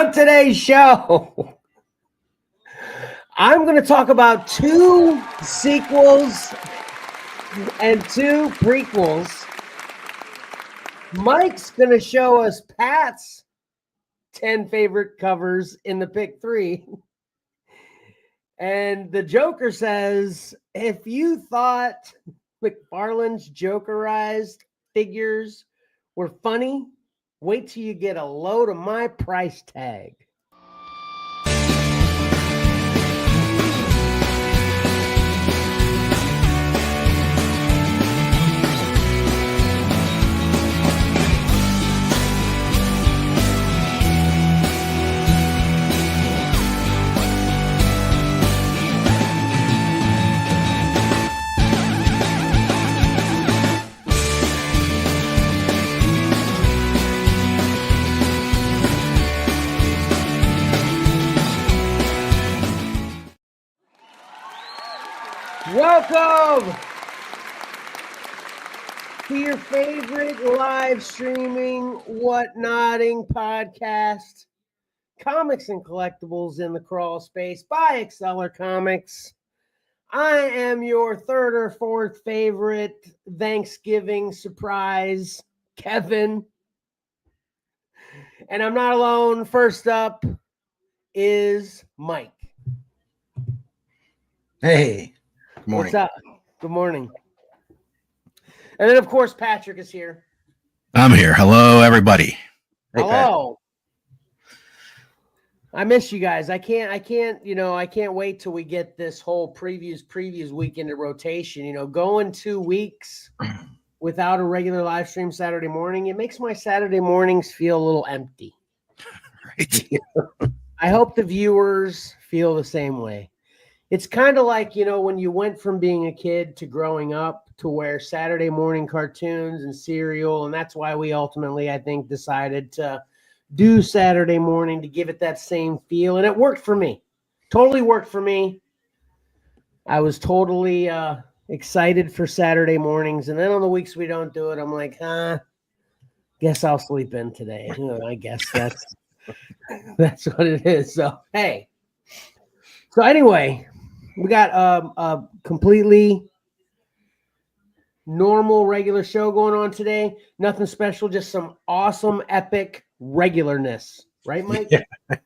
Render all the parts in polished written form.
On today's show, I'm going to talk about 2 sequels and 2 prequels. Mike's going to show us Pat's 10 favorite covers in the pick 3. And the Joker says, if you thought McFarlane's Jokerized figures were funny, wait till you get a load of my price tag. Welcome to your favorite live streaming whatnotting podcast, Comics and Collectibles in the Crawl Space by Xcellar Comics. I am your 3rd or 4th favorite Thanksgiving surprise, Kevin. And I'm not alone. First up is Mike. Hey. Good morning. What's up? Good morning. And then, of course, Patrick is here. I'm here. Hello, everybody. Hey, Hello. I miss you guys. I can't wait till we get this whole previews week into rotation. Going 2 weeks without a regular live stream Saturday morning, it makes my Saturday mornings feel a little empty. Right. I hope the viewers feel the same way. It's kind of like, when you went from being a kid to growing up to where Saturday morning cartoons and cereal, and that's why we ultimately, I think, decided to do Saturday morning to give it that same feel. And it worked for me. Totally worked for me. I was totally excited for Saturday mornings. And then on the weeks we don't do it, I'm like, guess I'll sleep in today. I guess that's what it is. So, hey. So anyway, we got a completely normal, regular show going on today. Nothing special, just some awesome, epic regularness. Right, Mike?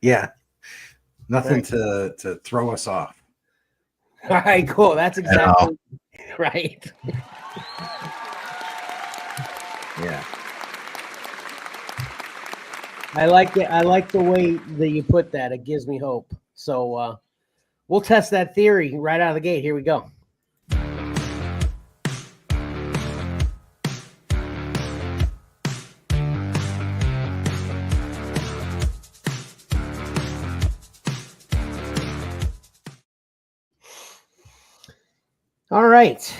Yeah. Nothing to throw us off. All right, cool. That's exactly right. Yeah. I like it. I like the way that you put that. It gives me hope. So we'll test that theory right out of the gate. Here we go. All right.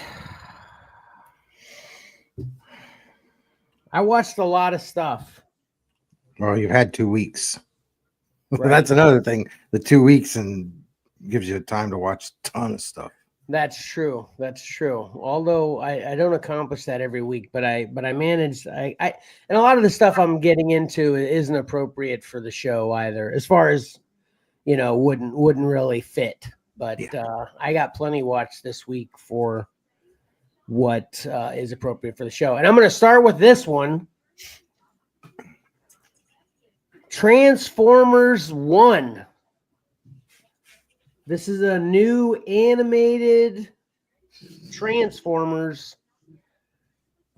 I watched a lot of stuff. Well, you've had 2 weeks. Right. That's another thing. The 2 weeks and gives you time to watch a ton of stuff. That's true. That's true. Although I don't accomplish that every week, but I managed. I and a lot of the stuff I'm getting into isn't appropriate for the show either, as far as wouldn't really fit. But I got plenty watched this week for what is appropriate for the show, and I'm going to start with this one. Transformers 1. This is a new animated Transformers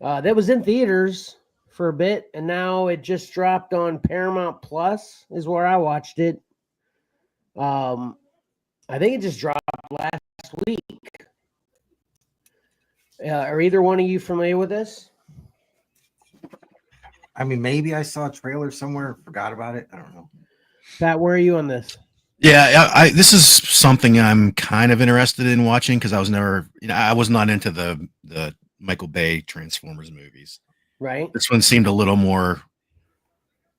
that was in theaters for a bit, and now it just dropped on Paramount Plus is where I watched it. I think it just dropped last week. Are either one of you familiar with this? I mean, maybe I saw a trailer somewhere, forgot about it. I don't know. Pat, where are you on this? Yeah, this is something I'm kind of interested in watching because I was never, I was not into the Michael Bay Transformers movies. Right. This one seemed a little more,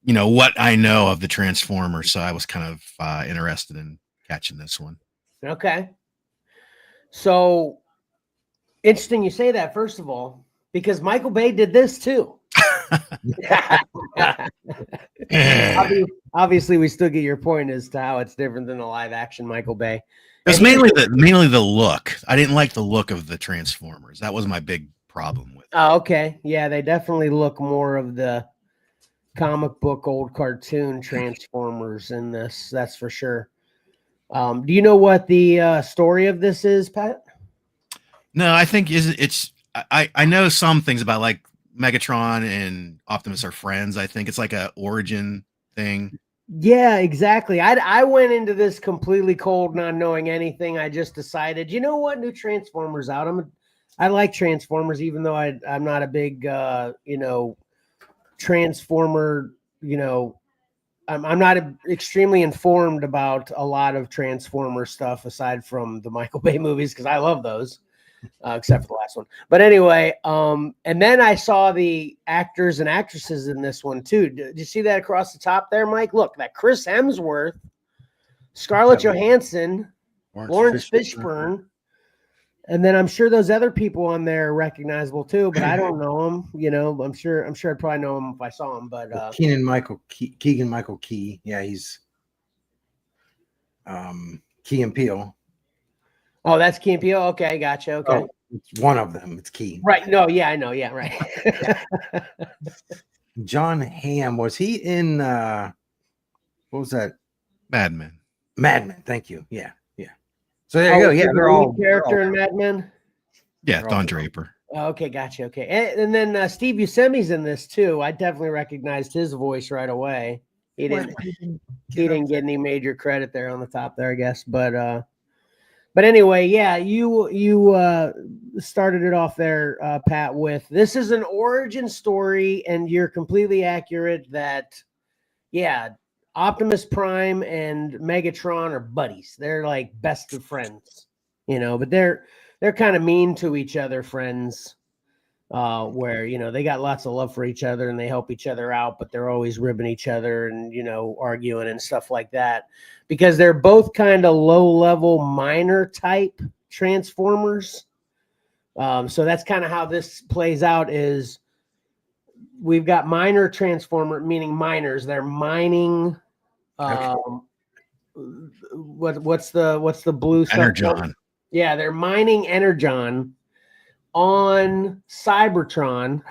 what I know of the Transformers, so I was kind of interested in catching this one. Okay. So interesting you say that, first of all, because Michael Bay did this too. Obviously, we still get your point as to how it's different than the live action Michael Bay. It's And mainly the look. I didn't like the look of the Transformers. That was my big problem with it. Oh, okay. Yeah, they definitely look more of the comic book old cartoon Transformers in this. That's for sure. Do you know what the story of this is, Pat? No, I think I know some things about like Megatron and Optimus are friends. I think it's like a origin thing. Yeah, exactly. I went into this completely cold, not knowing anything. I just decided, you know what, new Transformers out. I like Transformers, even though I'm not a big Transformer. I'm not extremely informed about a lot of Transformer stuff aside from the Michael Bay movies because I love those. Except for the last one. But anyway, and then I saw the actors and actresses in this one too. Did you see that across the top there, Mike? Look, that Chris Hemsworth, Scarlett Johansson, Lawrence Fishburne, and then I'm sure those other people on there are recognizable too, but I don't know them. I'm sure I'd probably know them if I saw them. But Keegan Michael Key. Yeah, he's Key and Peele. Oh, that's Key and Peele. Okay, gotcha. Okay, oh, it's one of them. It's Key. Right? No, yeah, I know. Yeah, right. John Hamm, was he in? What was that? Mad Men. Mad Men. Thank you. Yeah. So there you go. Yeah, they're all character in Mad Men. Yeah, Don Draper. Okay, gotcha. Okay, and then Steve Buscemi's in this too. I definitely recognized his voice right away. He didn't get any major credit there on the top there, I guess. But anyway, yeah, you started it off there, Pat. With this is an origin story, and you're completely accurate that, yeah, Optimus Prime and Megatron are buddies. They're like best of friends, but they're kind of mean to each other friends, where, they got lots of love for each other and they help each other out, but they're always ribbing each other and, arguing and stuff like that because they're both kind of low level minor type Transformers. So that's kind of how this plays out is we've got minor Transformer, meaning miners. They're mining. What's the blue Energon. stuff? Yeah, they're mining Energon on Cybertron.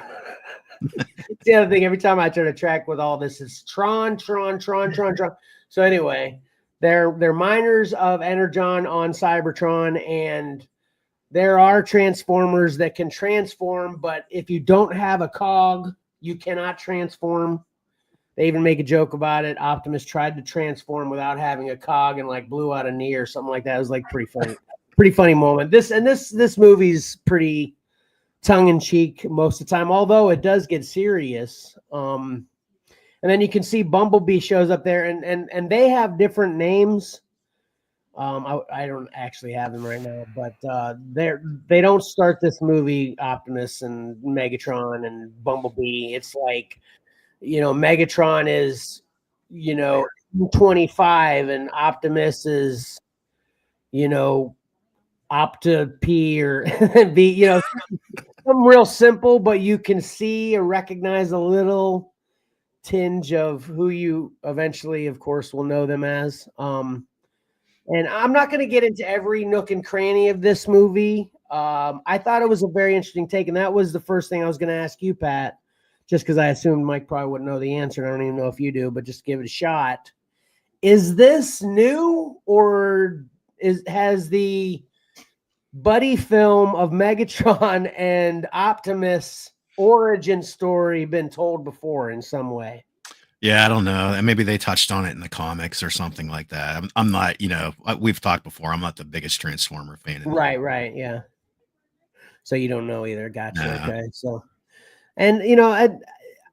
It's the other thing. Every time I try to track with all this, is Tron. So anyway, they're miners of Energon on Cybertron, and there are Transformers that can transform, but if you don't have a cog, you cannot transform. They even make a joke about it. Optimus tried to transform without having a cog and like blew out a knee or something like that. It was like pretty funny moment. This movie's pretty tongue in cheek most of the time, although it does get serious. And then you can see Bumblebee shows up there, and they have different names. I don't actually have them right now, but they don't start this movie Optimus and Megatron and Bumblebee. It's like, Megatron is, 25 and Optimus is, Opta P or B, something real simple, but you can see or recognize a little tinge of who you eventually, of course, will know them as. And I'm not going to get into every nook and cranny of this movie. I thought it was a very interesting take, and that was the first thing I was going to ask you, Pat, just because I assumed Mike probably wouldn't know the answer. I don't even know if you do, but just give it a shot. Is this new, or has the buddy film of Megatron and Optimus origin story been told before in some way? Yeah, I don't know. And maybe they touched on it in the comics or something like that. I'm not, we've talked before. I'm not the biggest Transformer fan. Right. Yeah. So you don't know either. Gotcha. No. Okay. So, and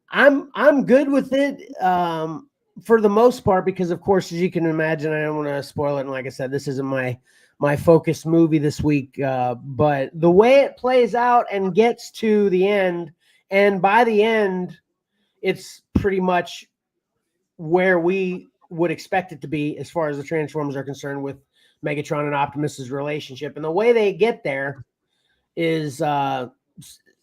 I'm good with it for the most part because, of course, as you can imagine, I don't want to spoil it. And like I said, this isn't my focus movie this week. But the way it plays out and gets to the end, and by the end, it's pretty much where we would expect it to be as far as the Transformers are concerned with Megatron and Optimus's relationship. And the way they get there is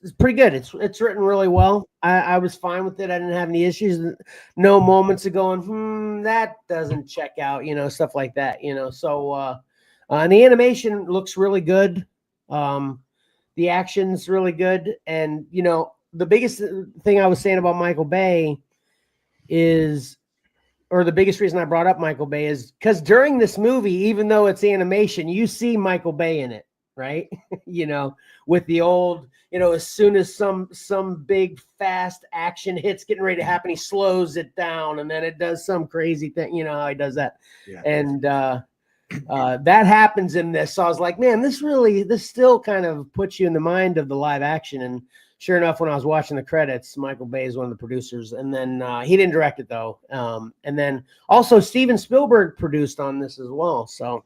it's pretty good. It's written really well. I was fine with it. I didn't have any issues. No moments of going, that doesn't check out, stuff like that, So and the animation looks really good. The action's really good. And the biggest thing I was saying about Michael Bay is, or the biggest reason I brought up Michael Bay is because during this movie, even though it's animation, you see Michael Bay in it, right? With the old, as soon as some big fast action hits getting ready to happen, he slows it down and then it does some crazy thing. You know how he does that. Yeah. And that happens in this. So I was like, man, this still kind of puts you in the mind of the live action. And sure enough, when I was watching the credits, Michael Bay is one of the producers, and then he didn't direct it though. And then also Steven Spielberg produced on this as well. So,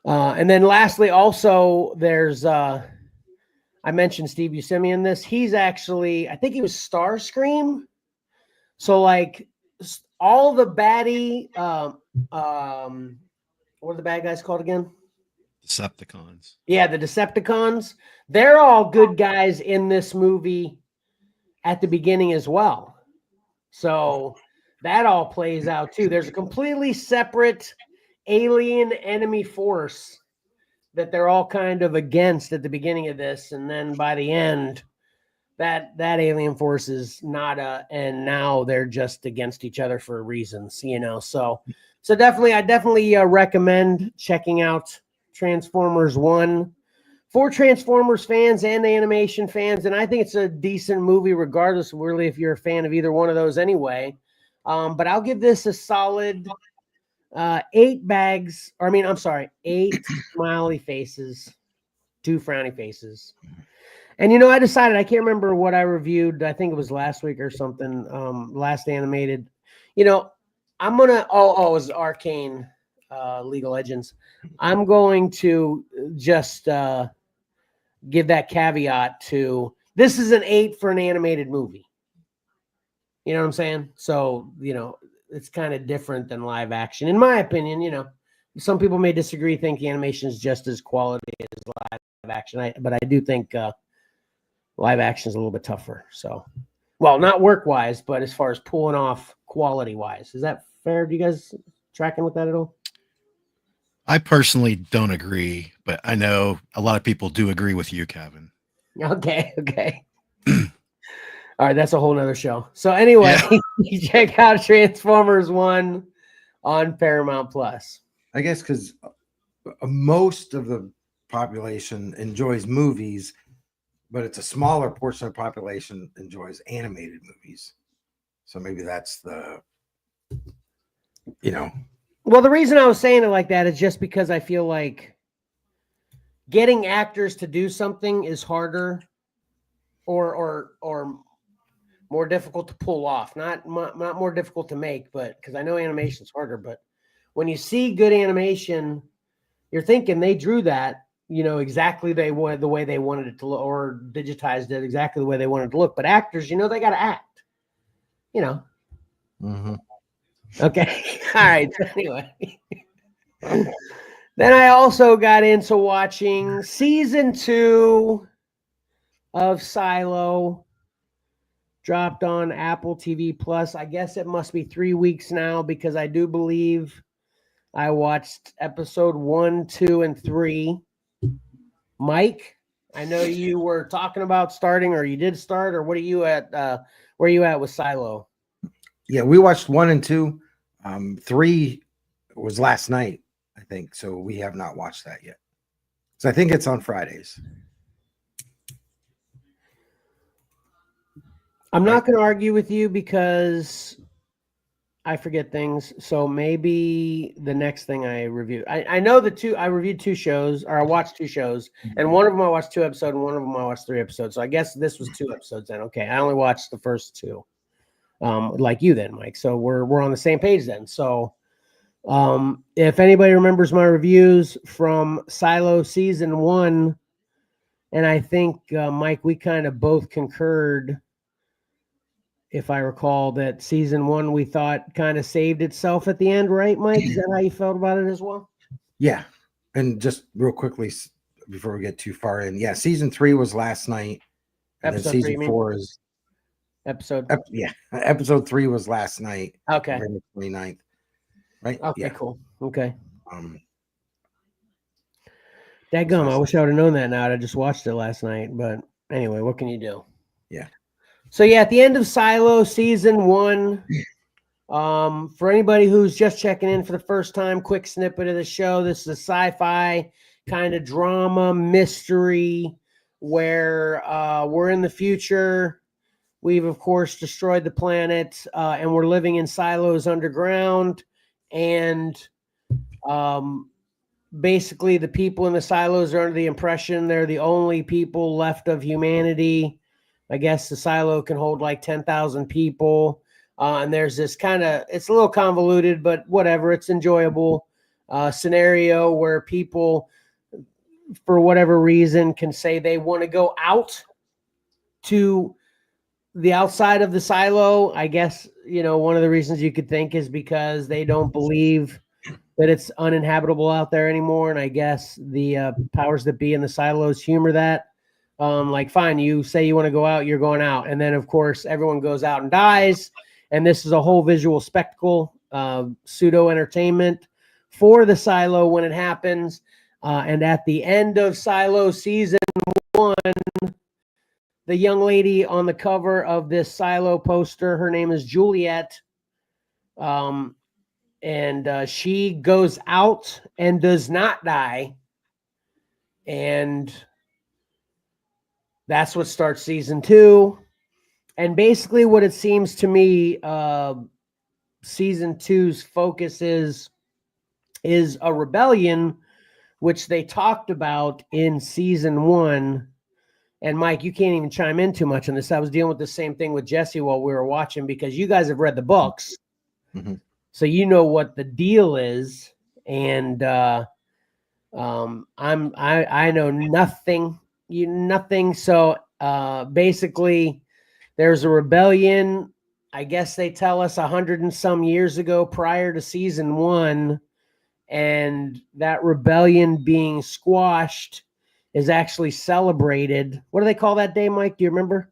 and then lastly, also there's I mentioned Steve Buscemi in this. He's actually, I think he was Starscream. So like all the baddie, what are the bad guys called again? Decepticons. Yeah, the Decepticons. They're all good guys in this movie at the beginning as well. So that all plays out too. There's a completely separate alien enemy force that they're all kind of against at the beginning of this. And then by the end, that alien force is nada. And now they're just against each other for reasons, So definitely, I definitely recommend checking out Transformers 1 for Transformers fans and animation fans. And I think it's a decent movie, regardless of really if you're a fan of either one of those anyway. But I'll give this a solid 8 smiley faces, 2 frowny faces. And, I decided, I can't remember what I reviewed. I think it was last week or something, last animated. I'm going to, it was Arcane League of Legends. I'm going to just give that caveat to, this is an 8 for an animated movie. You know what I'm saying? So, it's kind of different than live action. In my opinion, some people may disagree, think the animation is just as quality as live action. But I do think live action is a little bit tougher. So, well, not work-wise, but as far as pulling off quality-wise. Is that fair? Do you guys tracking with that at all? I personally don't agree, but I know a lot of people do agree with you, Kevin. Okay. All right, that's a whole nother show. So anyway, you check out Transformers 1 on Paramount Plus. I guess because most of the population enjoys movies, but it's a smaller portion of the population enjoys animated movies. So maybe that's the, Well, the reason I was saying it like that is just because I feel like getting actors to do something is harder or more difficult to pull off. Not more difficult to make, but because I know animation's harder. But when you see good animation, you're thinking they drew that, exactly the way they wanted it to look, or digitized it exactly the way they wanted it to look. But actors, they got to act. Mm-hmm. Okay. All right. So anyway, then I also got into watching season 2 of Silo. Dropped on Apple TV Plus. I guess it must be 3 weeks now because I do believe I watched episode 1, 2, and 3. Mike, I know you were talking about starting, or you did start, or what are you at? Where are you at with Silo? Yeah, we watched 1 and 2. 3 was last night, I think. So we have not watched that yet. So I think it's on Fridays. I'm not going to argue with you because I forget things. So maybe the next thing I review, I know I reviewed 2 shows, or I watched 2 shows, and one of them I watched 2 episodes, and one of them I watched 3 episodes. So I guess this was 2 episodes then. Okay, I only watched the first 2, like you then, Mike. So we're on the same page then. So if anybody remembers my reviews from Silo season 1, and I think Mike, we kind of both concurred, if I recall, that season 1 we thought kind of saved itself at the end, right, Mike? Is that how you felt about it as well? Yeah. And just real quickly, before we get too far in. Yeah, season 3 was last night. And Episode then 3, season 4 is episode. episode 3 was last night. Okay. November 29th. Right? Okay, Yeah. cool. Okay. Um Dadgum, I wish I would have known that now. I just watched it last night. But anyway, what can you do? Yeah. So yeah, at the end of Silo season 1, for anybody who's just checking in for the first time, quick snippet of the show. This is a sci-fi kind of drama mystery where we're in the future. We've of course destroyed the planet, and we're living in silos underground. And basically, the people in the silos are under the impression they're the only people left of humanity. I guess the silo can hold like 10,000 people. And there's this kind of, it's a little convoluted, but whatever, it's enjoyable scenario where people, for whatever reason, can say they want to go out to the outside of the silo. I guess, one of the reasons you could think is because they don't believe that it's uninhabitable out there anymore. And I guess the powers that be in the silos humor that. Like, fine, you say you want to go out, you're going out. And then, of course, everyone goes out and dies. And this is a whole visual spectacle, pseudo entertainment for the silo when it happens. And at the end of Silo season 1, the young lady on the cover of this Silo poster, her name is Juliet. And she goes out and does not die. And that's what starts season 2. And basically what it seems to me, season 2's focus is a rebellion, which they talked about in season 1. And Mike, you can't even chime in too much on this. I was dealing with the same thing with Jesse while we were watching, because you guys have read the books. Mm-hmm. So you know what the deal is. And I know nothing. So basically there's a rebellion. I guess they tell us 100 and some years ago prior to season 1, and that rebellion being squashed is actually celebrated. What do they call that day, Mike? Do you remember?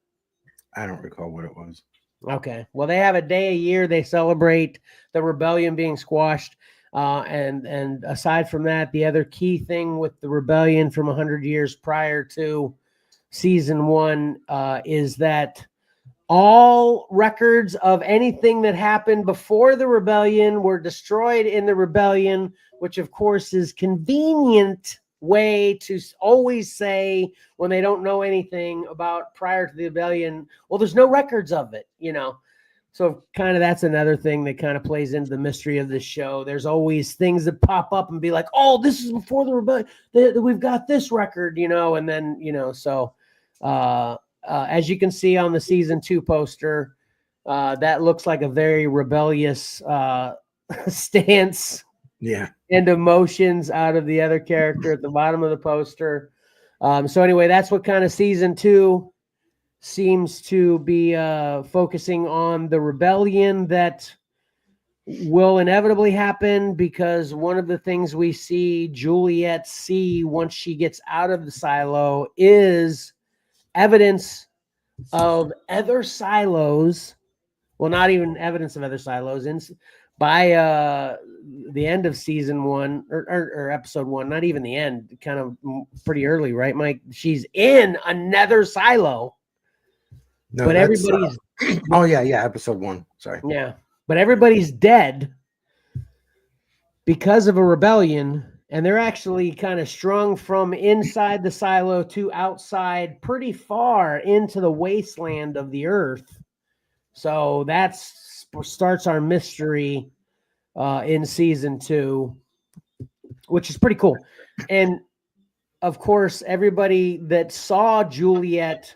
I don't recall what it was. Okay. Well, they have a day a year they celebrate the rebellion being squashed. And aside from that, the other key thing with the rebellion from 100 years prior to season 1 is that all records of anything that happened before the rebellion were destroyed in the rebellion, which of course is convenient way to always say when they don't know anything about prior to the rebellion, well, there's no records of it, So kind of that's another thing that kind of plays into the mystery of this show. There's always things that pop up and be like, oh, this is before the rebellion. We've got this record, and then, so as you can see on the season 2 poster, that looks like a very rebellious stance. Yeah. And emotions out of the other character at the bottom of the poster. So anyway, that's what kind of season 2 seems to be focusing on, the rebellion that will inevitably happen, because one of the things we see Juliet see once she gets out of the silo is evidence of other silos. Well, not even evidence of other silos. By the end of season 1 or episode 1, not even the end, kind of pretty early, right, Mike? She's in another silo. No, but everybody's oh yeah, episode 1. Sorry. Yeah. But everybody's dead because of a rebellion, and they're actually kind of strung from inside the silo to outside, pretty far into the wasteland of the earth. So that starts our mystery in season 2, which is pretty cool. And of course, everybody that saw Juliet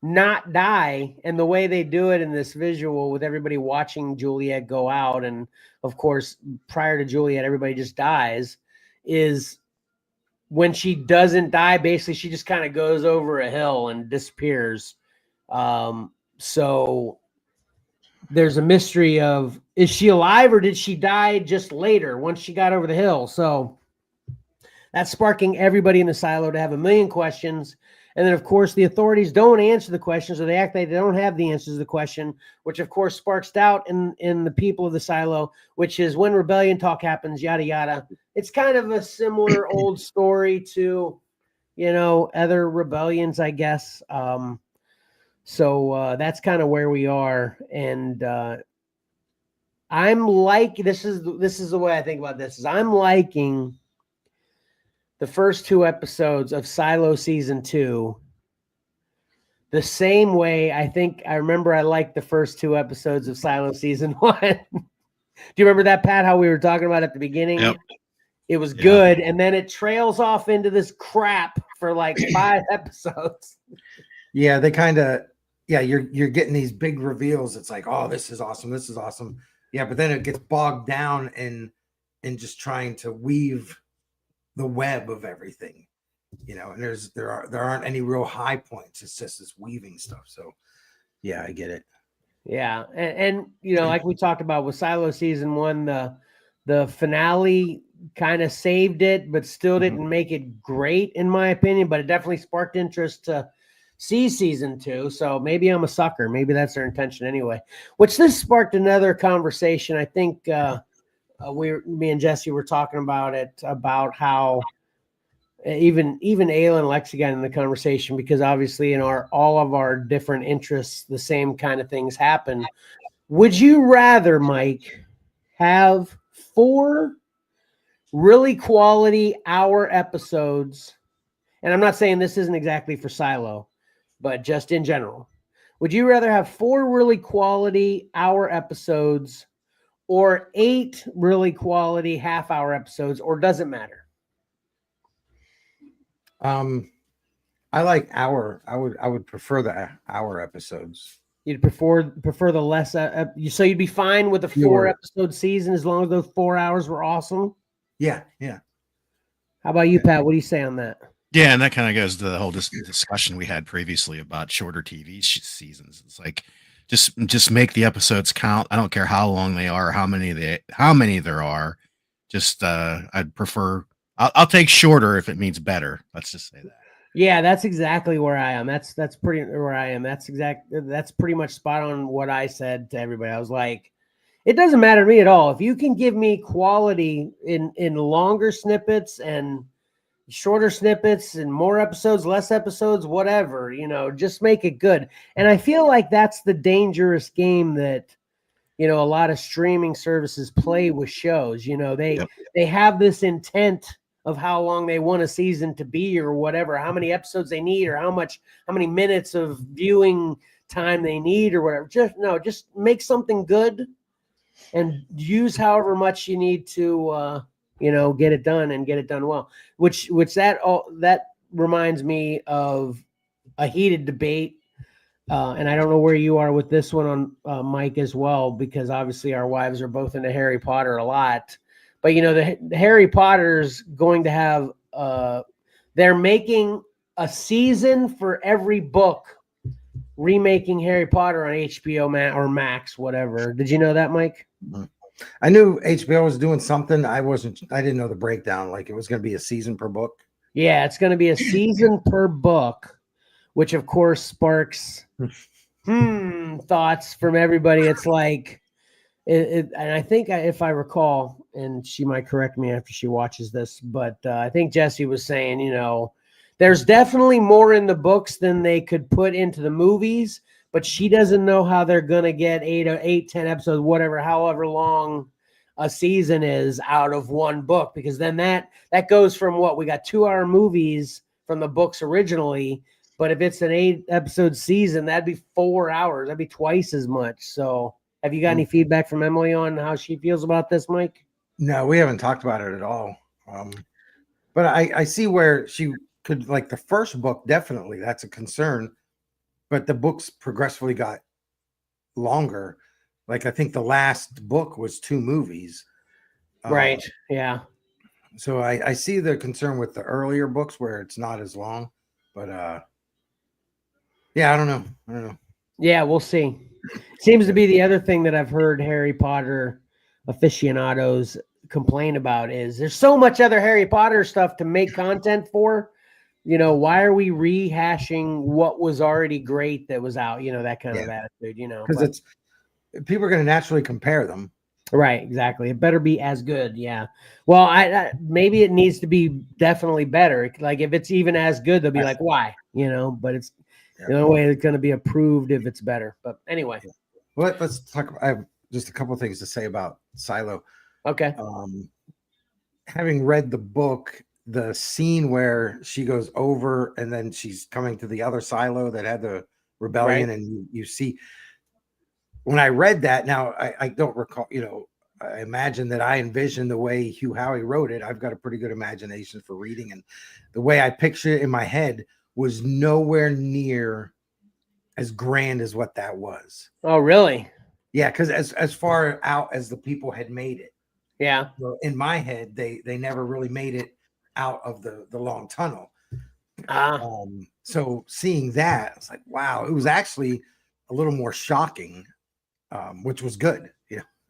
not die, and the way they do it in this visual with everybody watching Juliet go out, and of course prior to Juliet everybody just dies, is when she doesn't die, basically she just kind of goes over a hill and disappears. So there's a mystery of, is she alive or did she die just later once she got over the hill? So That's sparking everybody in the silo to have a million questions. And then, of course, the authorities don't answer the questions, or they act like they don't have the answers to the question, which, of course, sparks doubt in the people of the silo, which is when rebellion talk happens, yada, yada. It's kind of a similar old story to, other rebellions, I guess. So that's kind of where we are. And I'm like, this is the way I think about this, is I'm liking the first 2 episodes of Silo season 2 the same way I remember I liked the first 2 episodes of Silo season 1. Do you remember that, Pat, how we were talking about at the beginning? Yep. It was good, and then it trails off into this crap for like 5 episodes. Yeah, they kind of, you're getting these big reveals. It's like, oh, this is awesome. This is awesome. Yeah, but then it gets bogged down in just trying to weave the web of everything, and there aren't any real high points. It's just this weaving stuff. So yeah, I get it. Yeah. And like we talked about with Silo season 1, the finale kind of saved it, but still didn't make it great, in my opinion, but it definitely sparked interest to see season 2. So maybe I'm a sucker. Maybe that's their intention anyway, which this sparked another conversation. I think me and Jesse were talking about it, about how even Ayla and Lexi got in the conversation, because obviously in all of our different interests, the same kind of things happen. Would you rather, Mike, have 4 really quality hour episodes? And I'm not saying this isn't exactly for Silo, but just in general. Would you rather have 4 really quality hour episodes or 8 really quality half-hour episodes, or does it matter? I like hour. I would prefer the hour episodes. You'd prefer the less. So you'd be fine with a 4-episode season as long as those 4 hours were awesome. Yeah. How about you, Pat? What do you say on that? Yeah, and that kind of goes to the whole discussion we had previously about shorter TV seasons. It's like just make the episodes count. I don't care how long they are, how many there are. Just I'd prefer. I'll take shorter if it means better. Let's just say that. Yeah, that's exactly where I am. That's pretty where I am. That's pretty much spot on what I said to everybody. I was like, it doesn't matter to me at all. If you can give me quality in longer snippets and shorter snippets and more episodes, less episodes, whatever, just make it good. And I feel like that's the dangerous game that, a lot of streaming services play with shows. They have this intent of how long they want a season to be, or whatever, how many episodes they need, or how many minutes of viewing time they need, or whatever. Just make something good and use however much you need to, get it done and get it done well. Which that reminds me of a heated debate. And I don't know where you are with this one on Mike as well, because obviously our wives are both into Harry Potter a lot. But, the Harry Potter's going to have, they're making a season for every book, remaking Harry Potter on HBO or Max, whatever. Did you know that, Mike? I knew HBO was doing something. I didn't know the breakdown. Like it was going to be a season per book. Yeah, it's going to be a season per book, which of course sparks thoughts from everybody. It's like, and I think if I recall, and she might correct me after she watches this, but I think Jesse was saying, there's definitely more in the books than they could put into the movies, but she doesn't know how they're going to get 10 episodes, however long a season is out of one book, because then that goes from what we got 2-hour movies from the books originally. But if it's an 8-episode season, that'd be 4 hours. That'd be twice as much. So have you got any feedback from Emily on how she feels about this, Mike? No, we haven't talked about it at all. But I see where she could, like the first book, definitely that's a concern. But the books progressively got longer. Like I think the last book was 2 movies. Right. Yeah. So I see the concern with the earlier books where it's not as long. But yeah, I don't know. Yeah, we'll see. Seems to be the other thing that I've heard Harry Potter aficionados complain about is there's so much other Harry Potter stuff to make content for. Why are we rehashing what was already great that was out? That kind of attitude. Because it's people are going to naturally compare them. Right, exactly. It better be as good. Yeah. Well, I maybe it needs to be definitely better. Like if it's even as good, they'll be like, why? But it's the only way it's going to be approved if it's better. But anyway. Well, let's talk. I have just a couple of things to say about Silo. Okay. Having read the book, the scene where she goes over and then she's coming to the other silo that had the rebellion, and you see. When I read that, now I don't recall, I imagine that I envisioned the way Hugh Howey wrote it. I've got a pretty good imagination for reading, and the way I picture it in my head was nowhere near as grand as what that was. Oh, really? Yeah, because as far out as the people had made it. Yeah. So in my head, they never really made it out of the long tunnel. So seeing that, I was like, wow, it was actually a little more shocking. Which was good,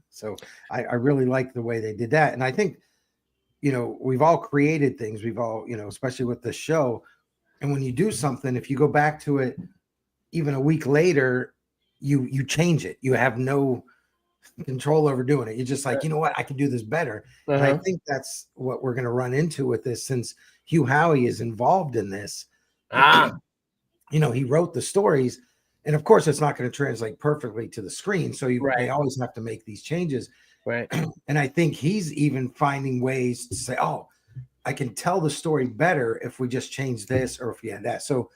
So I really like the way they did that, and I think, we've all created things. We've all, especially with the show, and when you do something, if you go back to it, even a week later, you change it. You have no control over doing it. You're just like, you know what, I can do this better. And I think that's what we're going to run into with this, since Hugh Howey is involved in this. He wrote the stories. And of course, it's not going to translate perfectly to the screen. So they always have to make these changes. Right. And I think he's even finding ways to say, oh, I can tell the story better if we just change this or if we had that. So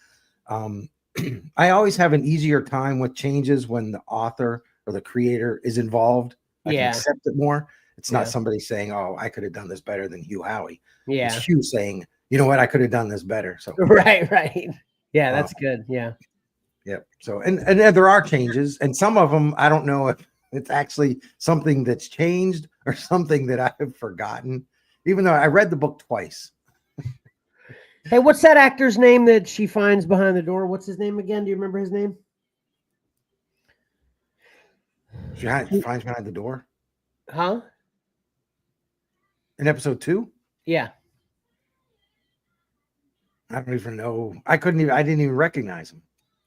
I always have an easier time with changes when the author or the creator is involved. I can accept it more. It's not somebody saying, oh, I could have done this better than Hugh Howey. Yeah. It's Hugh saying, you know what, I could have done this better. So Right. Yeah, that's good. Yeah. Yep. So, and there are changes, and some of them, I don't know if it's actually something that's changed or something that I've forgotten, even though I read the book twice. Hey, what's that actor's name that she finds behind the door? What's his name again? Do you remember his name? She finds behind the door? Huh? In episode 2? Yeah. I don't even know. I didn't even recognize him.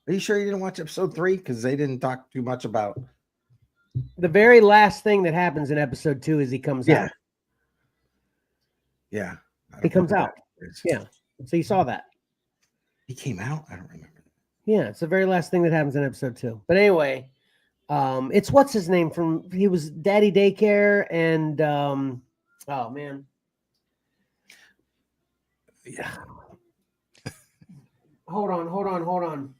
Are you sure you didn't watch episode 3? Because they didn't talk too much about. The very last thing that happens in episode 2 is he comes out. Yeah. He comes out. Yeah. So you saw that. He came out? I don't remember. Yeah. It's the very last thing that happens in episode 2. But anyway, it's what's his name he was Daddy Daycare and oh man. Yeah. Hold on.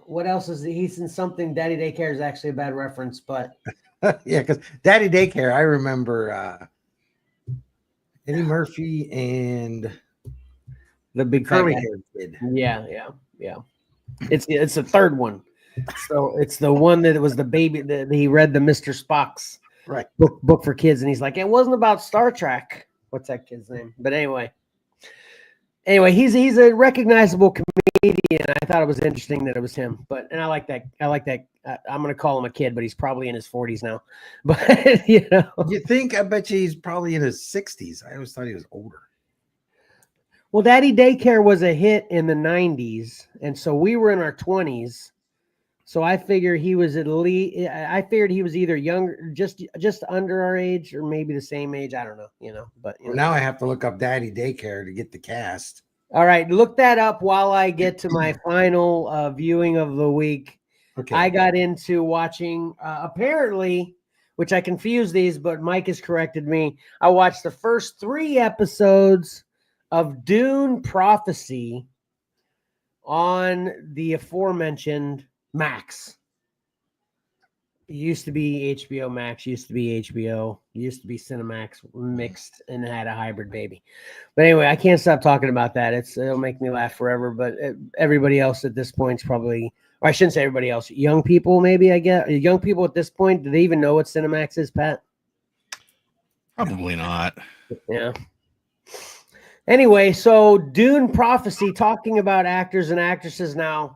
What else is he's in something? Daddy Daycare is actually a bad reference, but yeah, because Daddy Daycare, I remember Eddie Murphy and the big curly haired kid. Yeah. It's the third one. So it's the one that was the baby that he read the Mr. Spock's book for kids, and he's like, it wasn't about Star Trek. What's that kid's name? But anyway, he's a recognizable comedian. I thought it was interesting that it was him, and I like that. I'm going to call him a kid, but he's probably in his 40s now. But you think? I bet you he's probably in his 60s. I always thought he was older. Well, Daddy Daycare was a hit in the 90s, and so we were in our 20s. So I figured he was either younger, just under our age, or maybe the same age. I don't know, But now I have to look up Daddy Daycare to get the cast. All right, look that up while I get to my final viewing of the week. Okay. I got into watching apparently, which I confused these, but Mike has corrected me. I watched the first 3 episodes of Dune Prophecy on the aforementioned Max. It used to be HBO Max, used to be HBO, used to be Cinemax mixed and had a hybrid baby. But anyway, I can't stop talking about that. It'll make me laugh forever. But everybody else at this point is probably, or I shouldn't say everybody else, young people maybe, I guess. Young people at this point, do they even know what Cinemax is, Pat? Probably not. Yeah. Anyway, so Dune Prophecy, talking about actors and actresses now.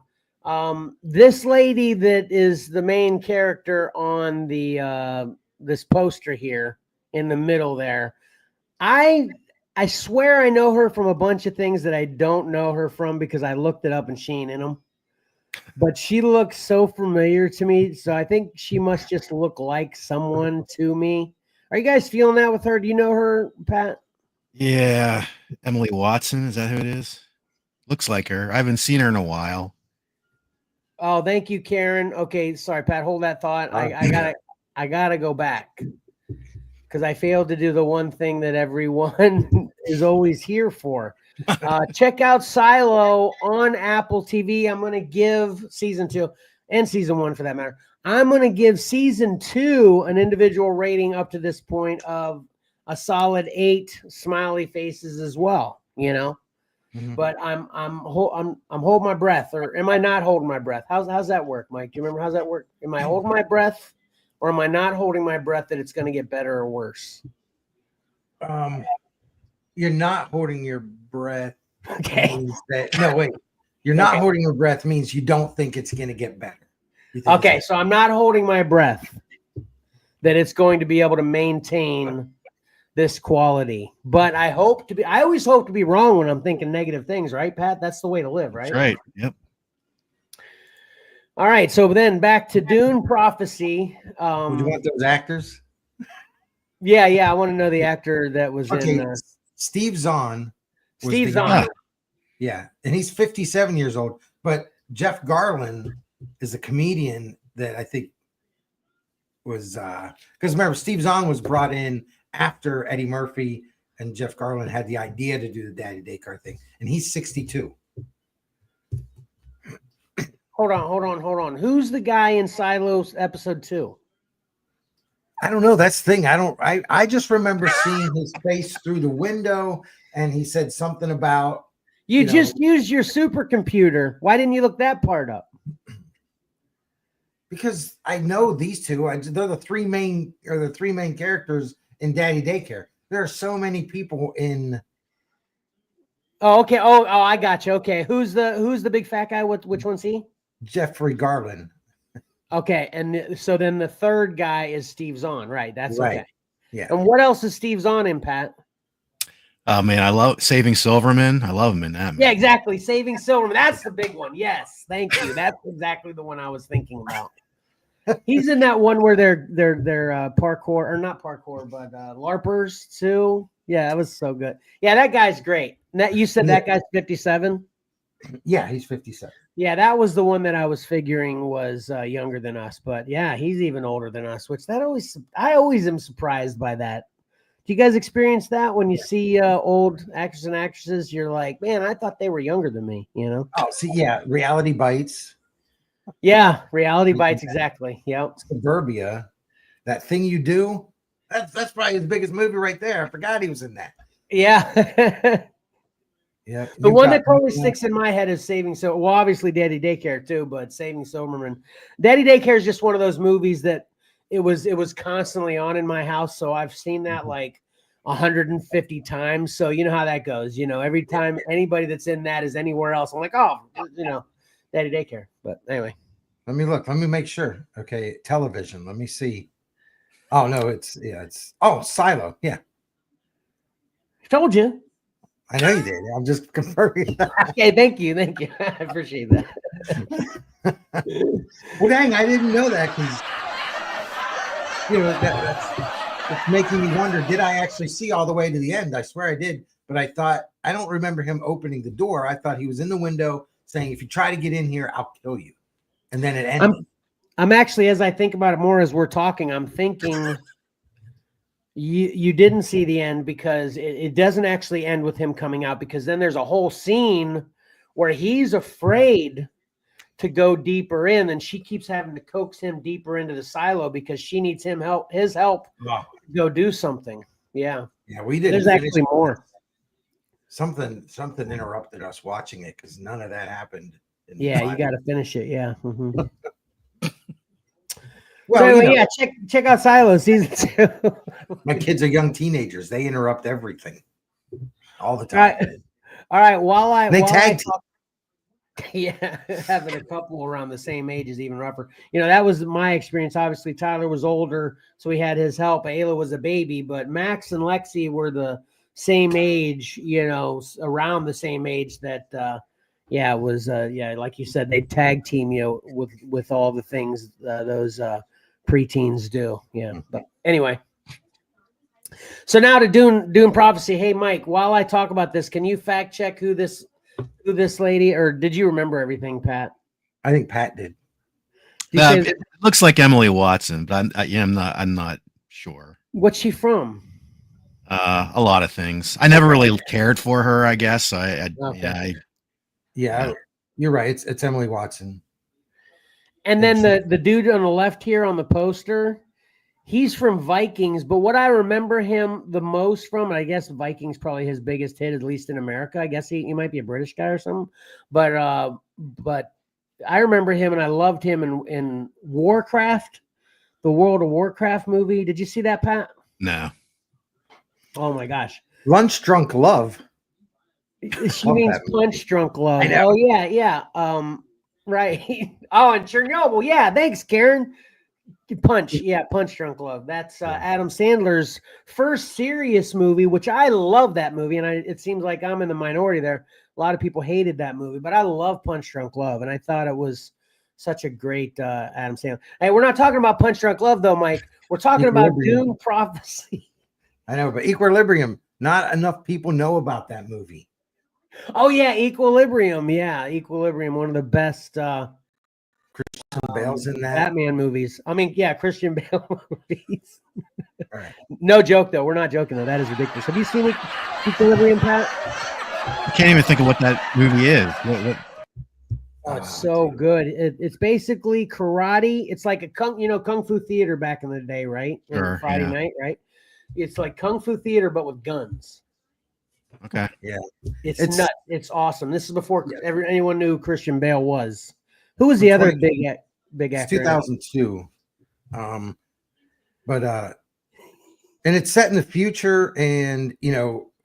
This lady that is the main character on the this poster here in the middle there. I swear I know her from a bunch of things that I don't know her from because I looked it up and she ain't in them. But she looks so familiar to me, so I think she must just look like someone to me. Are you guys feeling that with her? Do you know her, Pat? Yeah, Emily Watson, is that who it is? Looks like her. I haven't seen her in a while. Oh, thank you, Karen. Okay, sorry, Pat. Hold that thought. I gotta go back because I failed to do the one thing that everyone is always here for. Check out Silo on Apple TV. I'm going to give season 2 and season 1 for that matter. I'm going to give season 2 an individual rating up to this point of a solid 8 smiley faces as well, you know. Mhm. But I'm holding my breath, or am I not holding my breath? How's that work, Mike? Do you remember how's that work? Am I holding my breath, or am I not holding my breath that it's going to get better or worse? You're not holding your breath. Okay. No, wait. You're not Okay. holding your breath means you don't think it's going to get better. Okay, so I'm not holding my breath that it's going to be able to maintain this quality. But I always hope to be wrong when I'm thinking negative things, right, Pat? That's the way to live, right? That's right. Yep. All right, so then back to Dune Prophecy. Would you want those actors? Yeah, I want to know the actor that was in Steve Zahn. Steve Zahn. Yeah, and he's 57 years old. But Jeff Garlin is a comedian that I think was because remember Steve Zahn was brought in after Eddie Murphy and Jeff Garlin had the idea to do the Daddy Daycare thing, and he's 62. Hold on. Who's the guy in Silos episode 2? I don't know. That's the thing. I just remember seeing his face through the window, and he said something about you just used your supercomputer. Why didn't you look that part up? Because I know these two. They're the three main characters in Daddy Daycare. There are so many people in. Oh, okay. Oh, I got you. Okay, who's the big fat guy? Which one's he? Jeffrey Garlin. Okay, and so then the third guy is Steve Zahn, right? That's right. Okay. Yeah. And what else is Steve Zahn in, Pat? Oh man, I love Saving Silverman. I love him in that. Yeah, exactly. Saving Silverman. That's the big one. Yes, thank you. That's exactly the one I was thinking about. He's in that one where they're parkour, or not parkour, but LARPers too. Yeah, that was so good. Yeah, that guy's great. You said that guy's 57? Yeah, he's 57. Yeah, that was the one that I was figuring was younger than us. But yeah, he's even older than us, which I always am surprised by that. Do you guys experience that when you see old actors and actresses? You're like, man, I thought they were younger than me, you know? Oh, see, yeah, Reality Bites. Yeah, Reality Bites, exactly. Yep. Suburbia, That Thing You Do. That's probably his biggest movie right there. I forgot he was in that. Yeah. Yeah. The one that probably sticks in my head is well, obviously Daddy Daycare too, but Saving Silverman. Daddy Daycare is just one of those movies that it was constantly on in my house. So I've seen that like 150 times. So you know how that goes. You know, every time anybody that's in that is anywhere else, I'm like, oh, Daddy Daycare. But anyway. Let me look. Let me make sure. Okay, television. Let me see. Oh no, it's Silo. Yeah. I told you. I know you did. I'm just confirming. Okay, thank you. I appreciate that. Well, dang, I didn't know that because that's making me wonder. Did I actually see all the way to the end? I swear I did, but I don't remember him opening the door. I thought he was in the window saying, "If you try to get in here, I'll kill you," and then it ended. I'm actually, as I think about it more as we're talking, I'm thinking. You didn't see the end because it doesn't actually end with him coming out, because then there's a whole scene where he's afraid to go deeper in, and she keeps having to coax him deeper into the silo because she needs his help to go do something. Yeah. Yeah, we didn't. There's actually more. Something interrupted us watching it because none of that happened. Yeah, you got to finish it. Yeah. Mm-hmm. Well, so, yeah, check out Silo season 2. My kids are young teenagers. They interrupt everything all the time. All right. While I Yeah, having a couple around the same age is even rougher. That was my experience. Obviously, Tyler was older, so he had his help. Ayla was a baby, but Max and Lexi were the same age, around the same age that, it was, like you said, they tag team you with all the things those preteens do. Yeah, but anyway. So now to Dune Prophecy. Hey, Mike, while I talk about this, can you fact check who this lady, or did you remember everything, Pat? I think Pat did. It looks like Emily Watson, but I'm not sure. What's she from? A lot of things. I never really cared for her, I guess. Yeah, you're right. It's Emily Watson. And then the dude on the left here on the poster, he's from Vikings. But what I remember him the most from, and I guess Vikings probably his biggest hit, at least in America. I guess he might be a British guy or something. But I remember him, and I loved him in Warcraft, the World of Warcraft movie. Did you see that, Pat? No. Oh my gosh. Lunch Drunk Love. She means Punch Drunk Love. Oh yeah. Right. Oh, and Chernobyl. Yeah, thanks, Karen. Punch Drunk Love. That's Adam Sandler's first serious movie, which I love that movie, and it seems like I'm in the minority there. A lot of people hated that movie, but I love Punch Drunk Love, and I thought it was such a great Adam Sandler. Hey, we're not talking about Punch Drunk Love though, Mike. We're talking about Dune Prophecy. I know, but Equilibrium, not enough people know about that movie. Oh yeah, Equilibrium. Yeah, Equilibrium, one of the best Christian Bale's in that. Batman movies. I mean, yeah, Christian Bale movies. Right. No joke though. We're not joking though. That is ridiculous. Have you seen Equilibrium, Pat? I can't even think of what that movie is. Oh, it's so good. It's basically karate. It's like a kung fu theater back in the day, right? Sure, Friday night, right? It's like kung fu theater, but with guns. Okay. Yeah. It's nuts. It's awesome. This is before anyone knew who Christian Bale was. Who was the other big actor? 2002. And it's set in the future, and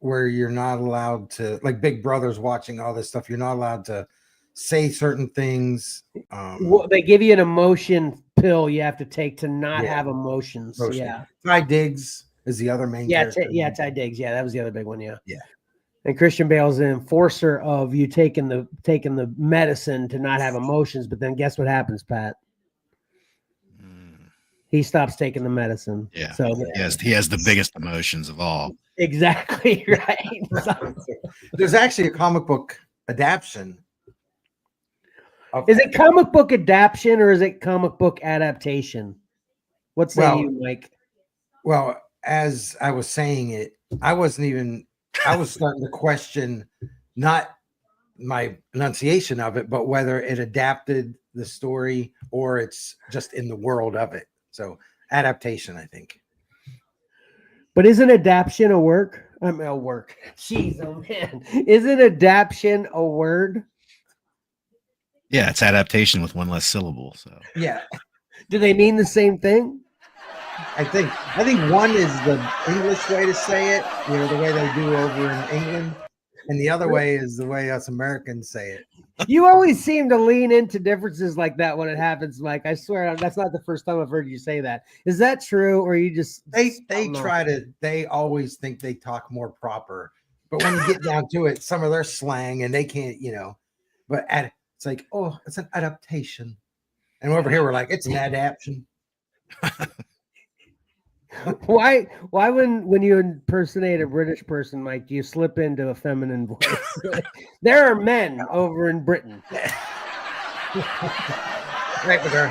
where you're not allowed to, like Big Brother's watching all this stuff. You're not allowed to say certain things. Well, they give you an emotion pill you have to take to not have emotions. Yeah. Ty Diggs is the other main character. Ty Diggs. Yeah, that was the other big one. Yeah. Yeah. And Christian Bale's an enforcer of you taking the medicine to not have emotions, but then guess what happens, Pat? He stops taking the medicine. Yeah. So he has the biggest emotions of all. Exactly right. There's actually a comic book adaptation. Is it comic book adaptation or is it comic book adaptation? What say you, Mike? Well, as I was saying it, I was starting to question not my enunciation of it, but whether it adapted the story or it's just in the world of it. So adaptation, I think. But isn't adaptation a work? I mean, a work. Jeez, oh man. Isn't adaptation a word? Yeah, it's adaptation with one less syllable. So yeah. Do they mean the same thing? I think one is the English way to say it, the way they do over in England, and the other way is the way us Americans say it. You always seem to lean into differences like that when it happens, Mike. I swear that's not the first time I've heard you say that. Is that true, or you just they always think they talk more proper, but when you get down to it, some of their slang and they can't, but it's like, oh, it's an adaptation, and over here we're like, it's an adaptation. Why when you impersonate a British person, Mike, do you slip into a feminine voice? There are men over in Britain. Right, but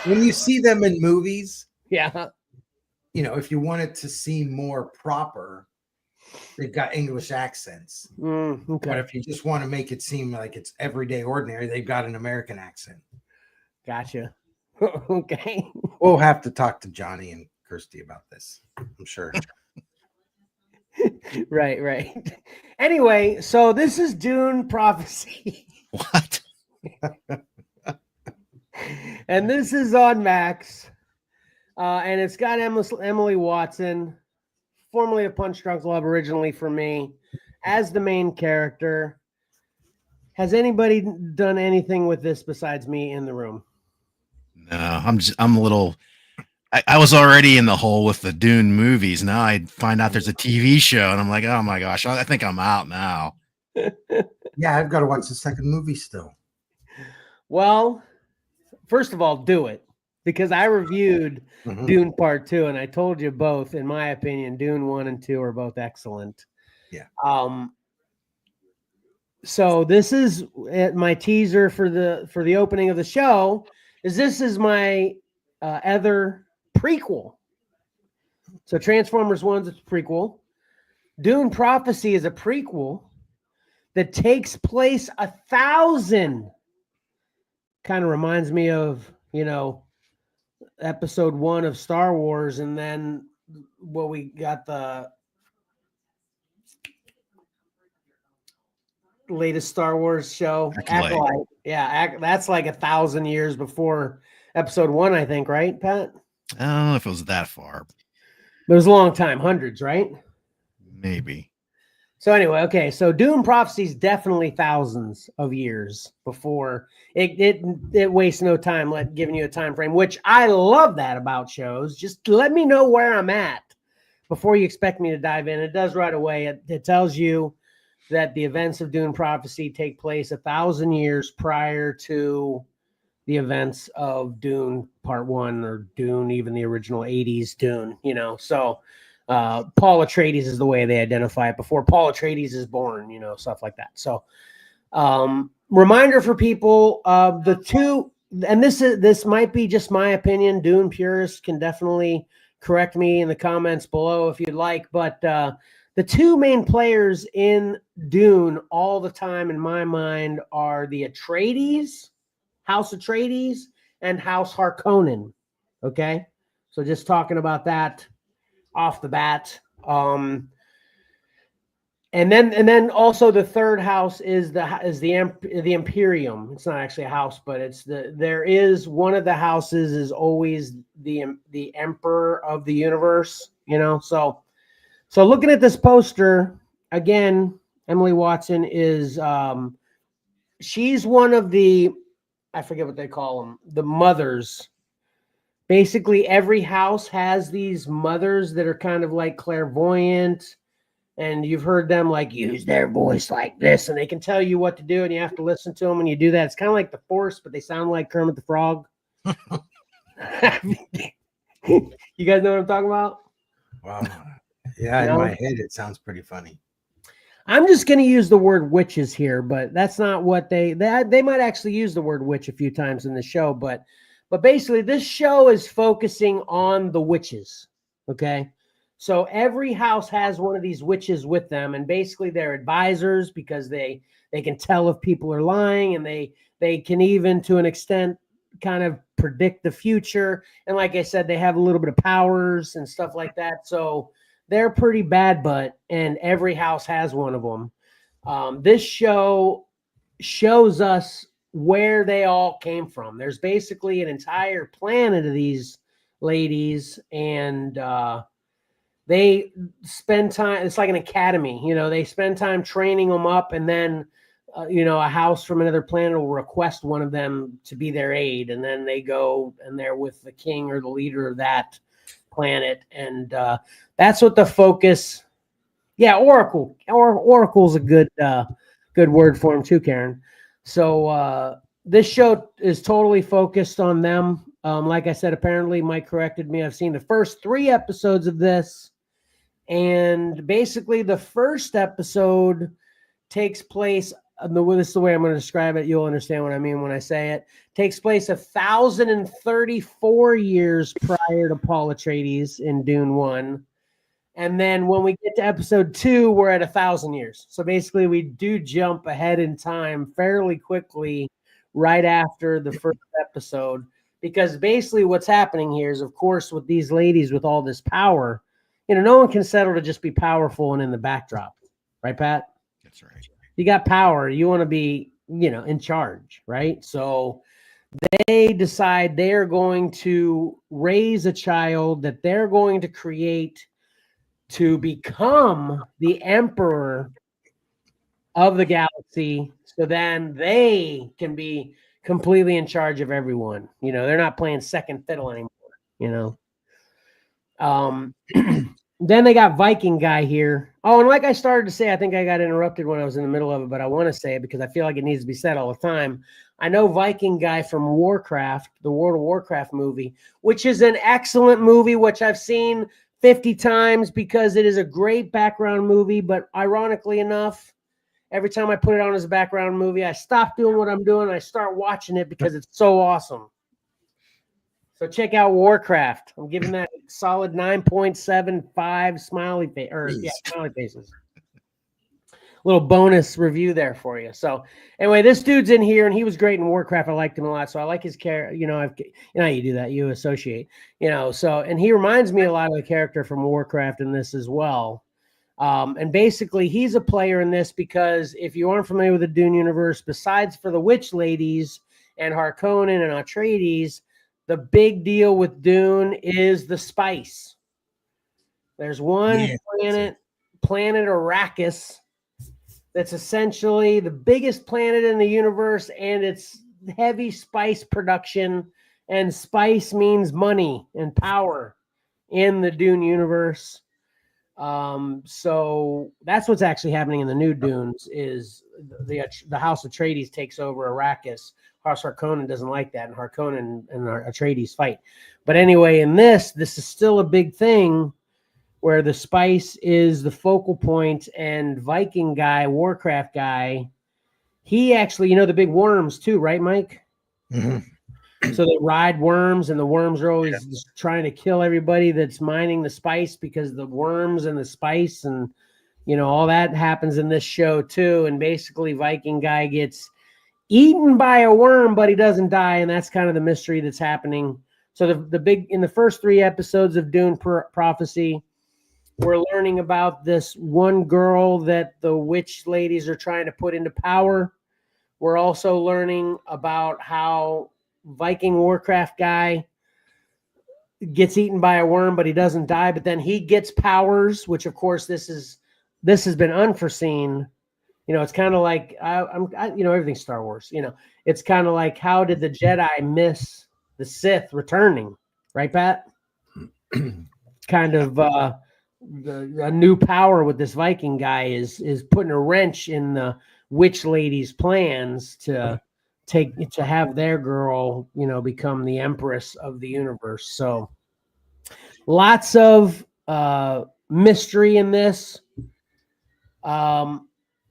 when you see them in movies, if you want it to seem more proper, they've got English accents. Okay. But if you just want to make it seem like it's everyday ordinary, they've got an American accent. Gotcha. Okay. We'll have to talk to Johnny and Kirsty about this, I'm sure. Right. Anyway, so this is Dune Prophecy. What? And this is on Max. And it's got Emily Watson, formerly of Punch Drunk Love originally for me, as the main character. Has anybody done anything with this besides me in the room? No, I'm a little. I was already in the hole with the Dune movies. Now I find out there's a TV show, and I'm like, oh my gosh, I think I'm out now. Yeah, I've got to watch the second movie still. Well, first of all, do it, because I reviewed Dune Part 2, and I told you both, in my opinion, Dune 1 and 2 are both excellent. Yeah. So this is my teaser for the opening of the show. This is my other prequel. So Transformers 1's a prequel. Dune Prophecy is a prequel that takes place 1,000. Kind of reminds me of, episode 1 of Star Wars, and then we got the latest Star Wars show, Acolyte. Yeah, that's like 1,000 years before episode 1, I think, right, Pat? I don't know if it was that far. It was a long time, hundreds, right? Maybe. So anyway, okay, so Dune Prophecy is definitely thousands of years before it wastes no time giving you a time frame, which I love that about shows. Just let me know where I'm at before you expect me to dive in. It does right away. It tells you that the events of Dune Prophecy take place 1,000 years prior to the events of Dune Part 1, or Dune, even the original 80s Dune, So Paul Atreides is the way they identify it before Paul Atreides is born, stuff like that. So reminder for people, the two, and this might be just my opinion. Dune purists can definitely correct me in the comments below if you'd like, but the two main players in Dune all the time in my mind are the Atreides, House Atreides, and House Harkonnen. Okay, so just talking about that off the bat. And then also the third house is the Imperium. It's not actually a house, but there is one of the houses is always the emperor of the universe, So looking at this poster again, Emily Watson is she's one of the, I forget what they call them, the mothers. Basically, every house has these mothers that are kind of like clairvoyant, and you've heard them like use their voice like this, and they can tell you what to do, and you have to listen to them when you do that. It's kind of like the Force, but they sound like Kermit the Frog. You guys know what I'm talking about? Wow. Yeah, in my head, it sounds pretty funny. I'm just going to use the word witches here, but that's not what they might actually use the word witch a few times in the show, but basically this show is focusing on the witches. Okay. So every house has one of these witches with them, and basically they're advisors because they can tell if people are lying, and they can even to an extent kind of predict the future. And like I said, they have a little bit of powers and stuff like that. So they're pretty bad, and every house has one of them. This show shows us where they all came from. There's basically an entire planet of these ladies, and they spend time. It's like an academy, they spend time training them up, and then a house from another planet will request one of them to be their aide, and then they go and they're with the king or the leader of that planet, and that's what the focus. Yeah, Oracle. Oracle's a good word for him too, Karen. So this show is totally focused on them. Like I said, apparently Mike corrected me. I've seen the first 3 episodes of this, and basically the first episode takes place. This is the way I'm going to describe it. You'll understand what I mean when I say it. Takes place 1,034 years prior to Paul Atreides in Dune 1. And then when we get to episode 2, we're at 1,000 years. So basically we do jump ahead in time fairly quickly right after the first episode, because basically what's happening here is, of course, with these ladies with all this power, no one can settle to just be powerful and in the backdrop. Right, Pat? That's right. You got power. You want to be, in charge, right? So they decide they're going to raise a child that they're going to create to become the emperor of the galaxy. So then they can be completely in charge of everyone. You know, they're not playing second fiddle anymore, you know. Then they got Viking guy here. Oh, and like I started to say, I think I got interrupted when I was in the middle of it, but I want to say it because I feel like it needs to be said all the time. I know Viking guy from Warcraft, the World of Warcraft movie, which is an excellent movie, which I've seen 50 times because it is a great background movie. But ironically enough, every time I put it on as a background movie, I stop doing what I'm doing. I start watching it because it's so awesome. So check out Warcraft. I'm giving that solid 9.75 smiley face smiley faces. Little bonus review there for you. So anyway, this dude's in here and he was great in Warcraft. I liked him a lot. So I like his character. You know, you do that. You associate, you know, so, and he reminds me a lot of the character from Warcraft in this as well. And basically he's a player in this because if you aren't familiar with the Dune universe, besides for the witch ladies and Harkonnen and Atreides, the big deal with Dune is the spice. There's one planet Arrakis, that's essentially the biggest planet in the universe, and it's heavy spice production, and spice means money and power in the Dune universe. So that's what's actually happening in the new Dunes is the House Atreides takes over Arrakis. House Harkonnen doesn't like that, and Harkonnen and Atreides fight. But anyway, in this is still a big thing where the spice is the focal point, and Viking guy, Warcraft guy, he actually, you know, the big worms too, right, Mike? Mm-hmm. So they ride worms, and the worms are always trying to kill everybody that's mining the spice because the worms and the spice and, you know, all that happens in this show too. And basically Viking guy gets eaten by a worm, but he doesn't die. And that's kind of the mystery that's happening. So the big, in the first 3 episodes of Dune Prophecy, we're learning about this one girl that the witch ladies are trying to put into power. We're also learning about how Viking Warcraft guy gets eaten by a worm, but he doesn't die. But then he gets powers, which of course this has been unforeseen. You know, it's kind of like you know, everything's Star Wars. You know, it's kind of like how did the Jedi miss the Sith returning, right, Pat? Kind of a new power with this Viking guy is putting a wrench in the witch lady's plans to have their girl, you know, become the empress of the universe. So lots of mystery in this.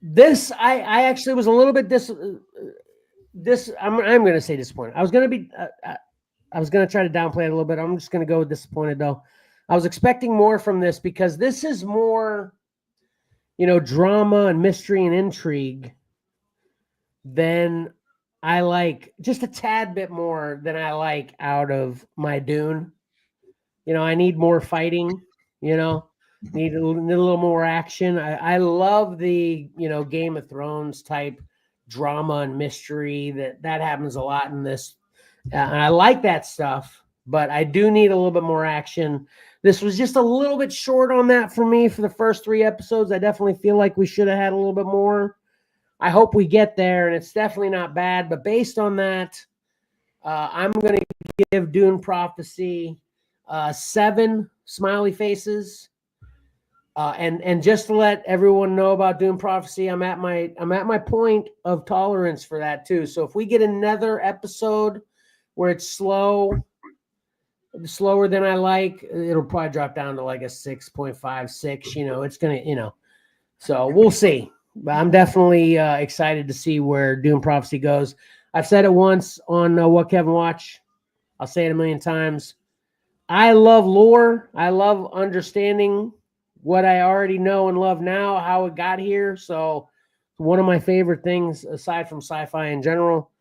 This I actually was a little bit I'm going to say disappointed. I was going to try to downplay it a little bit. I'm just going to go disappointed though. I was expecting more from this because this is more, you know, drama and mystery and intrigue than I like, just a tad bit more than I like out of my Dune. You know, I need more fighting, you know, need a little more action. I love the, you know, Game of Thrones type drama and mystery that happens a lot in this. And I like that stuff, but I do need a little bit more action. This was just a little bit short on that for me for the first 3 episodes. I definitely feel like we should have had a little bit more. I hope we get there, and it's definitely not bad. But based on that, I'm going to give Dune Prophecy 7 smiley faces. And just to let everyone know about Dune Prophecy, I'm at my point of tolerance for that too. So if we get another episode where it's slower than I like, it'll probably drop down to like a 6.56. You know, it's gonna, you know, so we'll see. But I'm definitely excited to see where Dune Prophecy goes. I've said it once on What Kevin Watch. I'll say it a million times. I love lore. I love understanding what I already know and love now, how it got here. So one of my favorite things aside from sci-fi in general.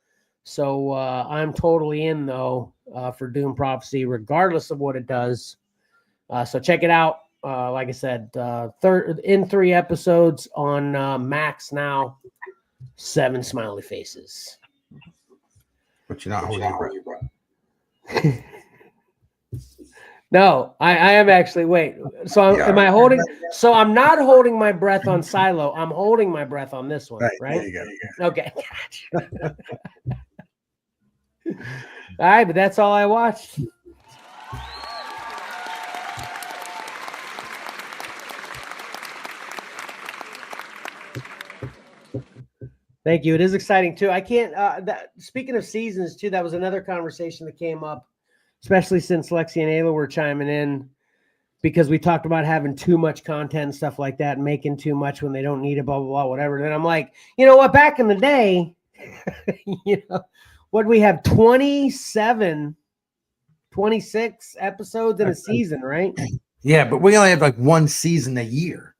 So I'm totally in though for Dune Prophecy, regardless of what it does. So check it out. Like I said, 3 episodes on Max now, 7 smiley faces. But you're not holding your breath. No, I am actually. Wait. So am I holding? So I'm not holding my breath on Silo. I'm holding my breath on this one, right? There you go. Okay. All right, but that's all I watched. Thank you. It is exciting too. I can't. Speaking of seasons too, that was another conversation that came up, especially since Lexi and Ayla were chiming in, because we talked about having too much content and stuff like that, and making too much when they don't need it, blah blah blah, whatever. And I'm like, you know what? Back in the day, what we have 27, 26 episodes in a season, right? Yeah, but we only have like one season a year.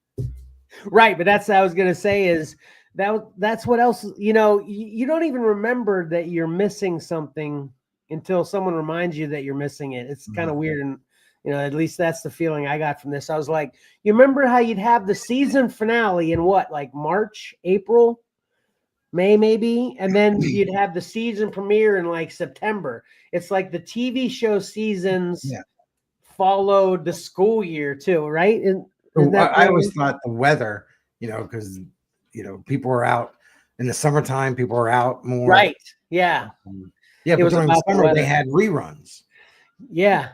Right, but that's what I was gonna say is that's what else, you don't even remember that you're missing something until someone reminds you that you're missing it. It's kind of weird, and at least that's the feeling I got from this. I was like, you remember how you'd have the season finale in what, like March, April, May maybe, and then you'd have the season premiere in like September. It's like the TV show seasons followed the school year too, right? And I always thought the weather, because people are out in the summertime, people are out more. Right. Yeah. Yeah, but during the summer they had reruns. Yeah.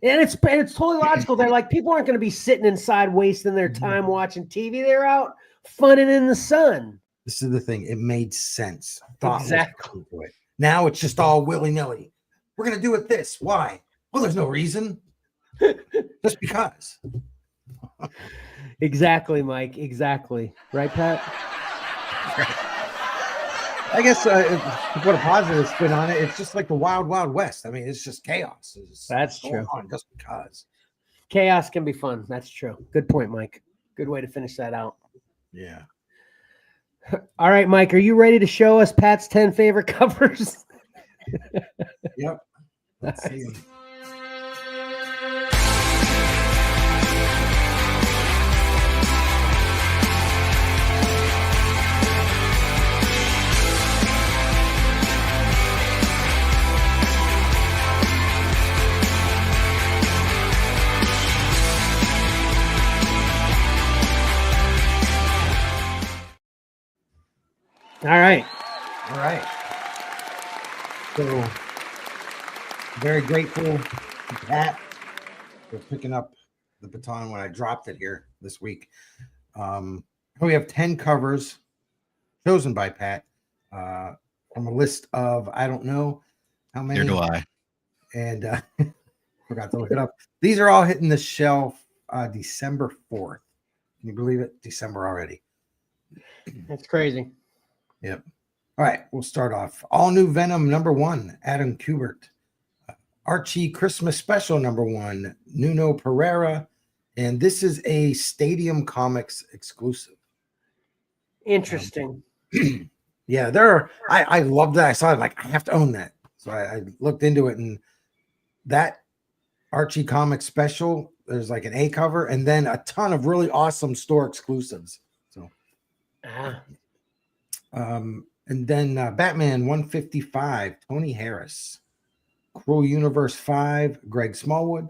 And it's totally logical. They're like, people aren't going to be sitting inside wasting their time watching TV. They're out funning in the sun. This is the thing. It made sense. Exactly. Now it's just all willy-nilly. We're going to do it this. Why? Well, there's no reason. Just because. Exactly, Mike. Exactly. Right, Pat? I guess to put a positive spin on it, it's just like the Wild Wild West. I mean, it's just chaos. That's true. Just because. Chaos can be fun. That's true. Good point, Mike. Good way to finish that out. Yeah. All right, Mike, are you ready to show us Pat's 10 favorite covers? Yep. Let's see. All right. So, very grateful to Pat for picking up the baton when I dropped it here this week. We have 10 covers chosen by Pat from a list of, I don't know how many. Here do I. And forgot to look it up. These are all hitting the shelf December 4th. Can you believe it? December already. That's crazy. Yep. All right, we'll start off. All New Venom #1, Adam Kubert. Archie Christmas Special #1, Nuno Pereira. And this is a Stadium Comics exclusive. Interesting. Yeah, I love that. I saw it, like, I have to own that. So I looked into it, and that Archie Comics Special, there's like an A cover and then a ton of really awesome store exclusives. So and then Batman 155, Tony Harris. Cruel Universe 5, Greg Smallwood.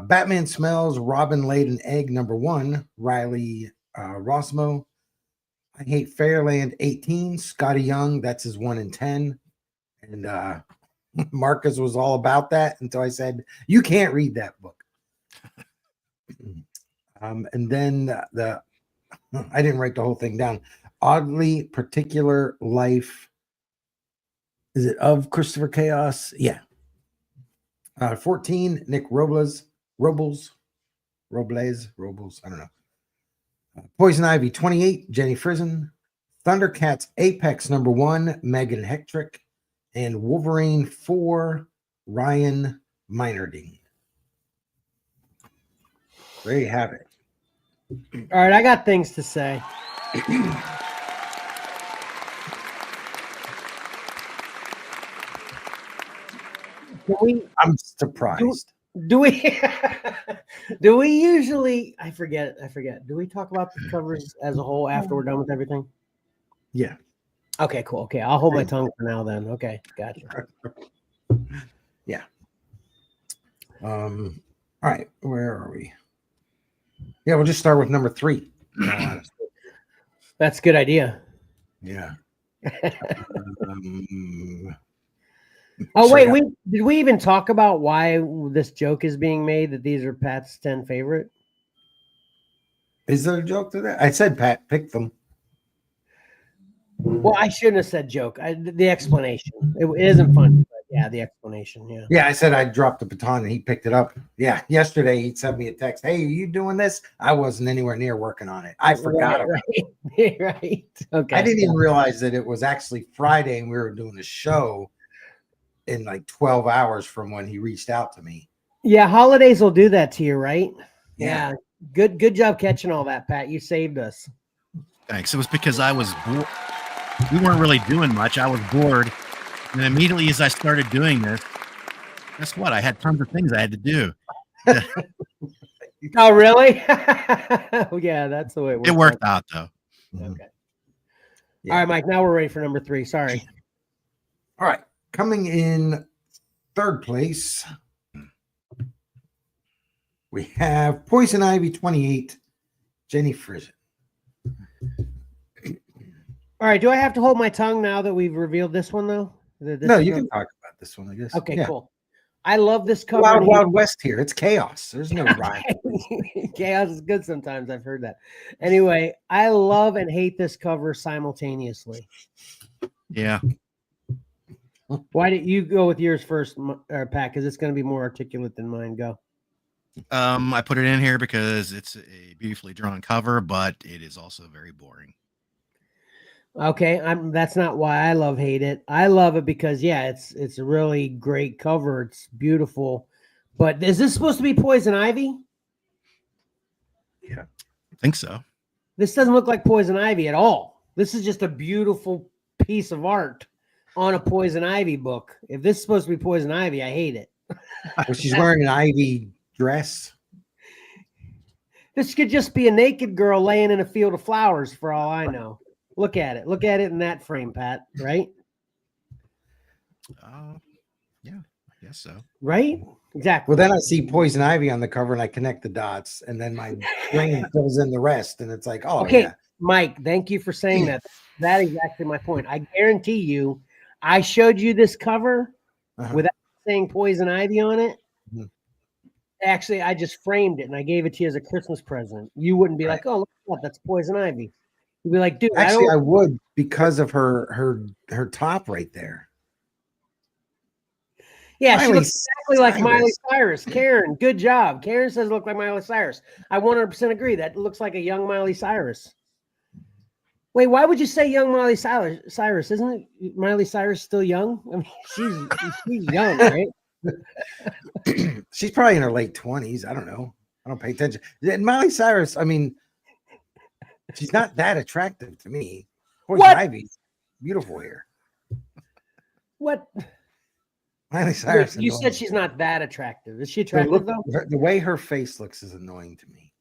Batman Smells, Robin Laid an Egg #1, Riley Rosmo. I Hate Fairland 18, Scotty Young, that's his 1 in 10. And Marcus was all about that until I said, you can't read that book. And then I didn't write the whole thing down. Oddly Particular Life. Is it of Christopher Chaos? Yeah. 14, Nick Robles. I don't know. Poison Ivy 28, Jenny Frison. Thundercats Apex #1, Megan Hectrick. And Wolverine 4, Ryan Meinerding. There you have it. All right, I got things to say. I'm surprised. Do we do we usually I forget. Do we talk about the covers as a whole after we're done with everything? Yeah. Okay, cool. Okay, I'll hold my tongue for now then. Okay, gotcha. Yeah. All right, where are we? Yeah, we'll just start with number 3. in all honesty. That's a good idea. Yeah. Oh, So wait, yeah. did we even talk about why this joke is being made that these are Pat's 10 favorite? Is there a joke to that? I said Pat picked them. Well, I shouldn't have said joke. The explanation. It isn't funny, but yeah, the explanation. Yeah. Yeah, I said I dropped the baton and he picked it up. Yeah, yesterday he sent me a text. Hey, are you doing this? I wasn't anywhere near working on it. I forgot about it. Right. Okay. I didn't even realize that it was actually Friday and we were doing a show in like 12 hours from when he reached out to me. Yeah, holidays will do that to you, right? Yeah. Good job catching all that, Pat. You saved us. Thanks. It was because I was bored. We weren't really doing much. I was bored. And immediately as I started doing this, guess what? I had tons of things I had to do. Oh, really? Yeah, that's the way it worked. It worked out, though. Okay. Yeah. All right, Mike, now we're ready for number 3. Sorry. All right. Coming in 3rd place, we have Poison Ivy 28, Jenny Frison. All right, do I have to hold my tongue now that we've revealed this one, though? No, you can talk about this one, I guess. Okay, Yeah. cool. I love this cover. Wild Wild West here. It's chaos. There's no rhyme. Chaos is good sometimes. I've heard that. Anyway, I love and hate this cover simultaneously. Yeah. Why did you go with yours first, Pat? Because it's going to be more articulate than mine. Go. I put it in here because it's a beautifully drawn cover, but it is also very boring. Okay, that's not why I hate it. I love it because it's a really great cover. It's beautiful. But is this supposed to be Poison Ivy? Yeah, I think so. This doesn't look like Poison Ivy at all. This is just a beautiful piece of art on a Poison Ivy book. If this is supposed to be Poison Ivy, I hate it. Well, she's wearing an ivy dress. This could just be a naked girl laying in a field of flowers for all I know. Look at it. Look at it in that frame, Pat, right? Yeah, I guess so. Right? Exactly. Well, then I see Poison Ivy on the cover and I connect the dots and then my brain fills in the rest. And it's like, oh, okay, yeah. Mike, thank you for saying that. That is exactly my point. I guarantee you, I showed you this cover without saying Poison Ivy on it. Actually, I just framed it and I gave it to you as a Christmas present. You wouldn't be like, oh, look, that's Poison Ivy. You'd be like, dude, actually, I would because of her top right there. Yeah, she looks exactly like Miley Cyrus. Karen, good job. Karen says look like Miley Cyrus. I 100% agree. That looks like a young Miley Cyrus. Wait, why would you say young Miley Cyrus? Isn't it Miley Cyrus still young? I mean, she's young, right? She's probably in her late 20s. I don't know. I don't pay attention. And Miley Cyrus, I mean, she's not that attractive to me. Poison Ivy, beautiful hair. What? Miley Cyrus. You said she's not that attractive. Is she attractive though? The way her face looks is annoying to me.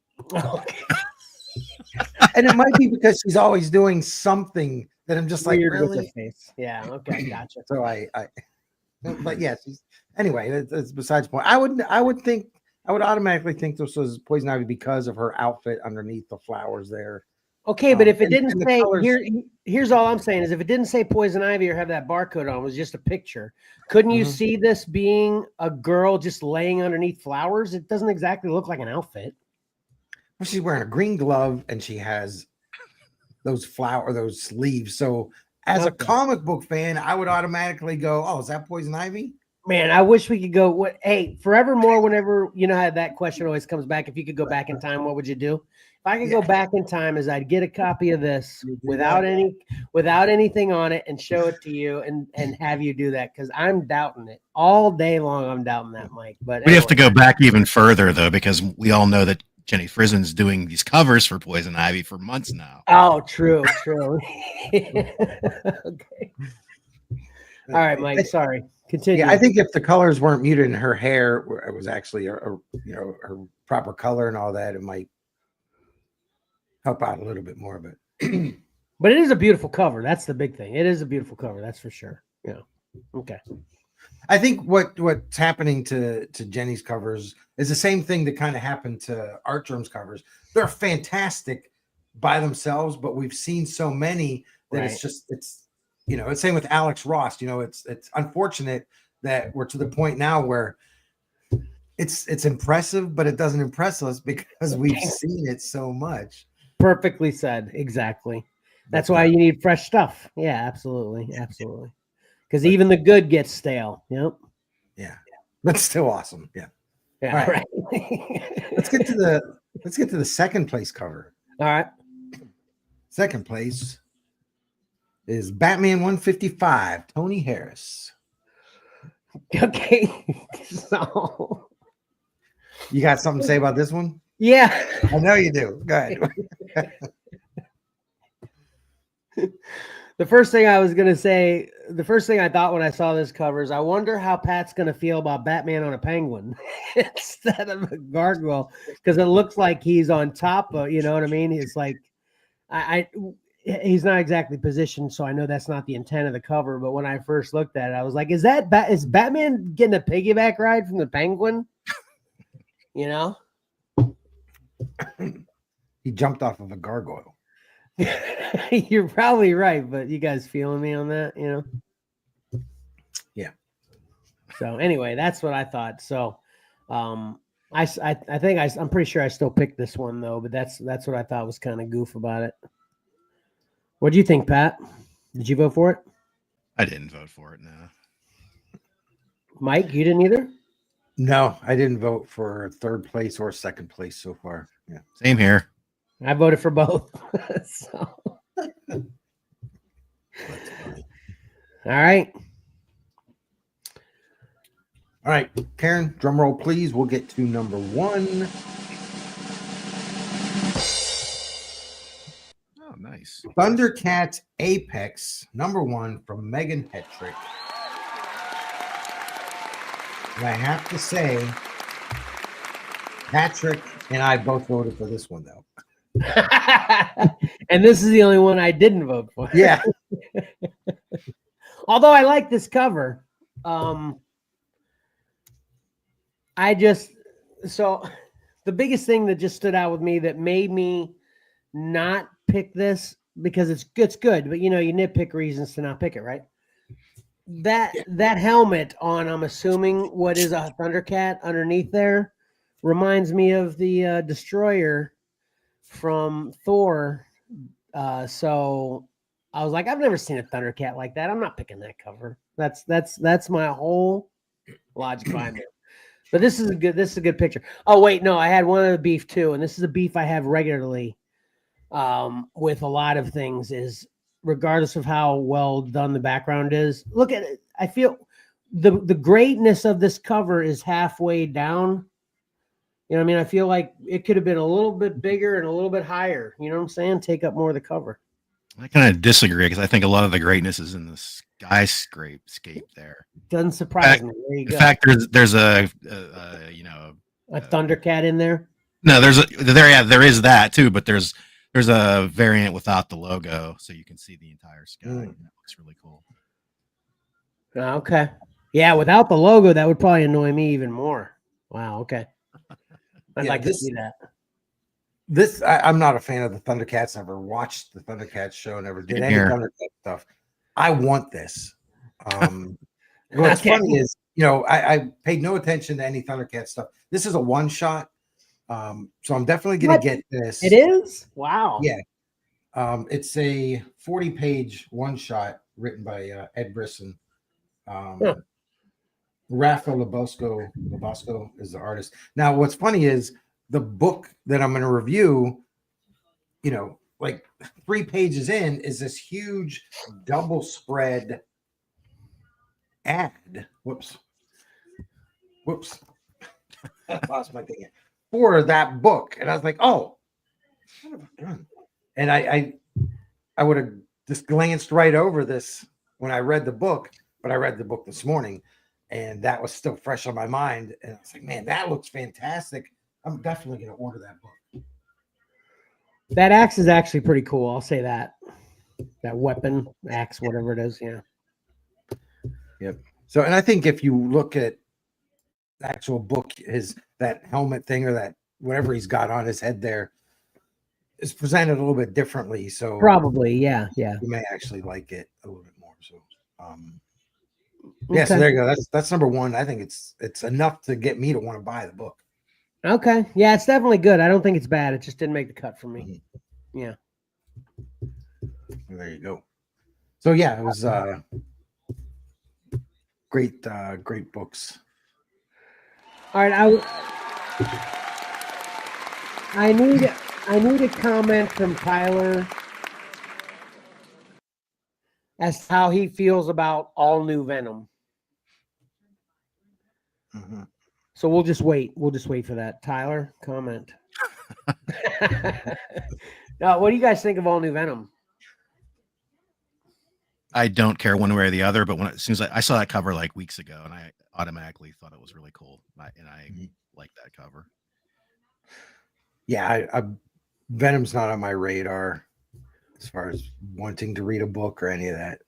And it might be because she's always doing something that I'm just weird like, really? With her face. Yeah. Okay. Gotcha. So but yeah, anyway, it's besides the point. I would automatically think this was Poison Ivy because of her outfit underneath the flowers there. Okay, but if it didn't say here's all I'm saying is if it didn't say Poison Ivy or have that barcode on, it was just a picture. Couldn't you see this being a girl just laying underneath flowers? It doesn't exactly look like an outfit. Well, she's wearing a green glove and she has those sleeves. So as a comic book fan, I would automatically go, oh, is that Poison Ivy? Man, I wish we could go. Hey, forevermore, whenever you know how that question always comes back, if you could go back in time, what would you do? If I could go back in time, I'd get a copy of this without anything on it and show it to you and have you do that because I'm doubting it all day long. I'm doubting that, Mike. But we have to go back even further though, because we all know that Jenny Frison's doing these covers for Poison Ivy for months now. Oh, true. Okay. All right, Mike. Sorry. Continue. Yeah, I think if the colors weren't muted and her hair it was actually her proper color and all that, it might help out a little bit more. But but it is a beautiful cover. That's the big thing. It is a beautiful cover. That's for sure. Yeah. Okay. I think what's happening to Jenny's covers is the same thing that kind of happened to Artgerm's covers. They're fantastic by themselves, but we've seen so many that Right. it's it's same with Alex Ross. It's unfortunate that we're to the point now where it's impressive, but it doesn't impress us because we've seen it so much. Perfectly said. Exactly. That's why you need fresh stuff. Yeah, absolutely. Absolutely. Because even the good gets stale. Yep. Yeah. That's still awesome. Yeah. Yeah. All right. Right. Let's get to the second place cover. All right. Second place is Batman 155, Tony Harris. Okay. So You got something to say about this one? yeah. I know you do. Go ahead. The first thing I was going to say, the first thing I thought when I saw this cover is I wonder how Pat's going to feel about Batman on a penguin instead of a gargoyle, because it looks like he's on top of, you know what I mean? It's like, he's not exactly positioned, so I know that's not the intent of the cover, but when I first looked at it, I was like, is Batman getting a piggyback ride from the penguin? You know? He jumped off of a gargoyle. You're probably right, but you guys feeling me on that, you know? Yeah. So anyway, that's what I thought. So I'm pretty sure I still picked this one though, but that's what I thought was kind of goof about it. What do you think, Pat? Did you vote for it? I didn't vote for it. No. Mike, you didn't either? No, I didn't vote for third place or second place so far. Yeah. Same here. I voted for both. So. That's funny. All right. All right, Karen, drum roll, please. We'll get to number one. Oh, nice. Thundercats Apex, number one from Megan Hetrick. And I have to say, Patrick and I both voted for this one, though. And this is the only one I didn't vote for. Yeah. Although I like this cover. So the biggest thing that just stood out with me that made me not pick this, because it's good, but you nitpick reasons to not pick it, right? That helmet on, I'm assuming what is a Thundercat underneath there, reminds me of the Destroyer from Thor. So I was like, I've never seen a Thundercat like that. I'm not picking that cover. That's my whole logic behind it. But this is a good picture. Oh wait, no, I had one other beef too, and this is a beef I have regularly with a lot of things, is regardless of how well done the background is. Look at it. I feel the greatness of this cover is halfway down. You know what I mean? I feel like it could have been a little bit bigger and a little bit higher. You know what I'm saying? Take up more of the cover. I kind of disagree, because I think a lot of the greatness is in the skyscape there. Doesn't surprise me. There you go. In fact, there's a Thundercat in there. No, there is that too, but there's a variant without the logo, so you can see the entire sky. That looks really cool. Okay. Yeah, without the logo, that would probably annoy me even more. Wow. Okay. I'd like to see that. I'm not a fan of the Thundercats. Never watched the Thundercats show. Never did any Thundercat stuff. I want this. What's funny is, I paid no attention to any Thundercat stuff. This is a one shot. So I'm definitely going to get this. It is? Wow. Yeah. It's a 40-page one shot written by Ed Brisson. Rafael Labosco is the artist. Now, what's funny is the book that I'm going to review, like 3 pages in, is this huge double spread ad. Whoops. I lost my thing for that book. And I was like, oh, what have I done? And I would have just glanced right over this when I read the book, but I read the book this morning, and that was still fresh on my mind. And I was like, man, that looks fantastic. I'm definitely going to order that book. That axe is actually pretty cool. I'll say that. That weapon, axe, whatever it is. Yeah. Yep. So, and I think if you look at the actual book, that helmet thing or that whatever he's got on his head there is presented a little bit differently. So Probably, yeah. you may actually like it a little bit more. So, yeah. So Okay. there you go. That's number one. I think it's enough to get me to want to buy the book. Okay. Yeah, it's definitely good. I don't think it's bad. It just didn't make the cut for me. Mm-hmm. Yeah. There you go. So yeah, it was great books. All right, I need a comment from Tyler as to how he feels about all new Venom. Mm-hmm. So we'll just wait. We'll just wait for that. Tyler, comment. Now, what do you guys think of all new Venom? I don't care one way or the other, but as soon as I saw that cover like weeks ago, and I automatically thought it was really cool, and I like that cover. Yeah, I Venom's not on my radar as far as wanting to read a book or any of that.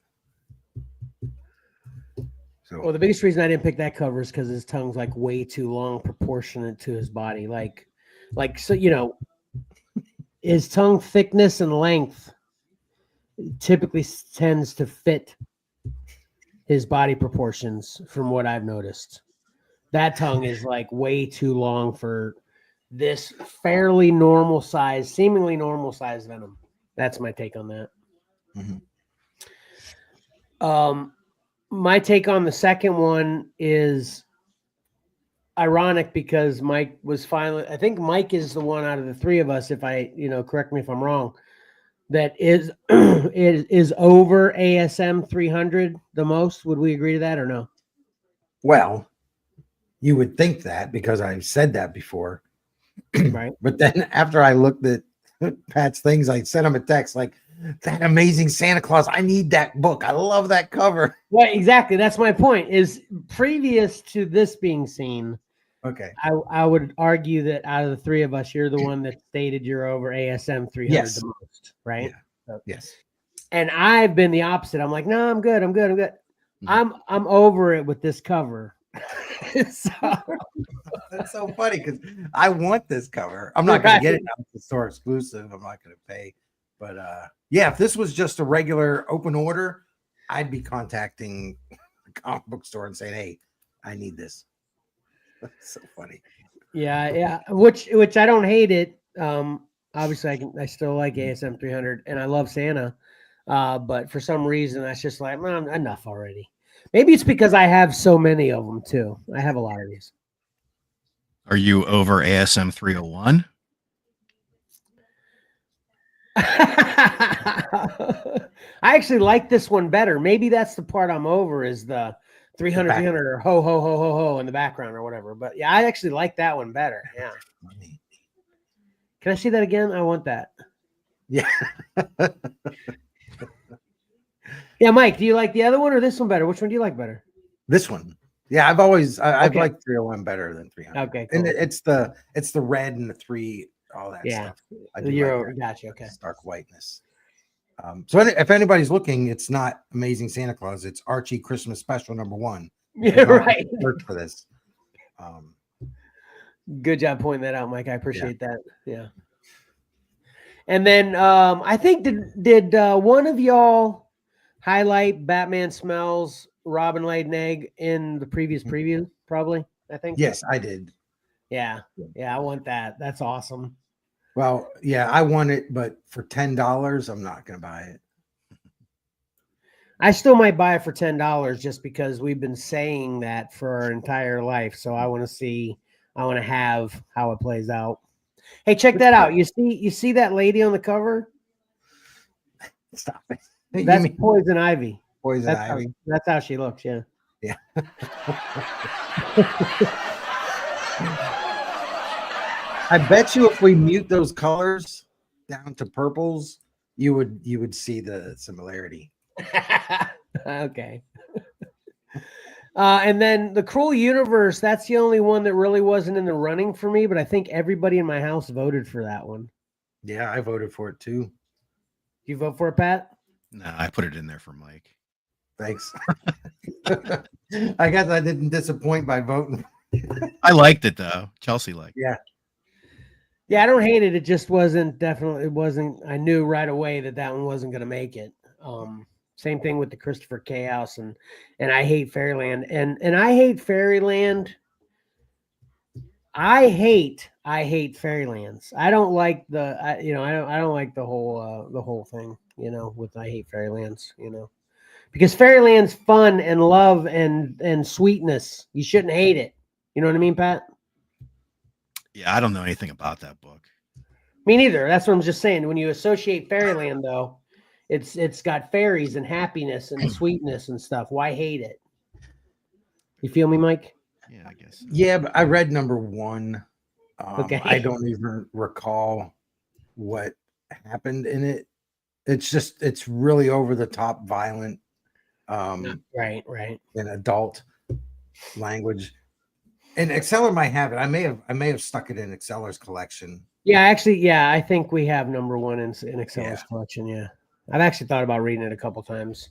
So, Well, the biggest reason I didn't pick that cover is because his tongue's like way too long, proportionate to his body. Like so, his tongue thickness and length typically tends to fit his body proportions, from what I've noticed. That tongue is like way too long for this fairly normal size, seemingly normal size Venom. That's my take on that. My take on the second one is ironic because Mike was finally, I think Mike is the one out of the three of us, if I, correct me if I'm wrong, that is is over ASM 300 the most. Would we agree to that or no? well, you would think that because I've said that before. Right. But then after I looked at Pat's things, I sent him a text like, that Amazing Santa Claus, I need that book. I love that cover. Well, exactly. That's my point, is previous to this being seen, Okay. I would argue that out of the three of us, you're the one that stated you're over ASM 300 Yes. the most, right? Yeah. So, Yes. and I've been the opposite. I'm like, no, I'm good. I'm over it with this cover. So, that's so funny because I want this cover. I'm not going to get it now. It's a store exclusive. I'm not going to pay. But yeah, if this was just a regular open order, I'd be contacting the comic book store and saying, hey, I need this. That's so funny. Yeah. Which I don't hate it. Obviously I still like ASM 300 and I love Santa. But for some reason that's just like, enough already. Maybe it's because I have so many of them too. I have a lot of these. Are you over ASM 301? I actually like this one better. Maybe that's the part I'm over, is the 300 or ho ho ho ho ho in the background or whatever. But yeah, I actually like that one better. Yeah. Can I see that again? I want that. Yeah. Yeah, Mike, do you like the other one or this one better? Which one do you like better? This one. Yeah, I've liked 301 better than 300. Okay, cool. And it's the red and the 3, all that stuff. I do like that. Gotcha. Okay. Stark whiteness. So if anybody's looking, it's not Amazing Santa Claus. It's Archie Christmas Special #1. Yeah, right. Search for this. Good job pointing that out, Mike. I appreciate that. Yeah. And then I think did one of y'all highlight Batman Smells Robin Laid an Egg in the previous preview? Probably, I think. Yes, I did. Yeah, I want that. That's awesome. Well, yeah, I want it, but for $10, I'm not going to buy it. I still might buy it for $10 just because we've been saying that for our entire life. So I want to have how it plays out. Hey, check that out. You see that lady on the cover? Stop it. That's Poison Ivy. Poison Ivy. That's how she looks. Yeah. Yeah. I bet you if we mute those colors down to purples, you would see the similarity. Okay. And then the Cruel Universe, that's the only one that really wasn't in the running for me, but I think everybody in my house voted for that one. Yeah, I voted for it too. You vote for it, Pat? No, I put it in there for Mike. Thanks. I guess I didn't disappoint by voting. I liked it though. Chelsea liked it. Yeah. Yeah, I don't hate it. It just wasn't definitely. It wasn't. I knew right away that one wasn't going to make it. Same thing with the Christopher Chaos and I hate Fairyland and I hate Fairyland. I hate Fairylands. I don't like I don't like the whole thing. With I hate Fairylands. Because Fairyland's fun and love and sweetness. You shouldn't hate it. You know what I mean, Pat? Yeah, I don't know anything about that book. Me neither. That's what I'm just saying. When you associate Fairyland, though, it's got fairies and happiness and sweetness and stuff. Why hate it? You feel me, Mike? Yeah, I guess. Yeah, but I read number 1. Okay. I don't even recall what happened in it. It's really over the top violent. Right. In adult language. And Xcellar might have it. I may have stuck it in Xcellar's collection. Yeah, actually, I think we have number 1 in Xcellar's collection. Yeah, I've actually thought about reading it a couple times,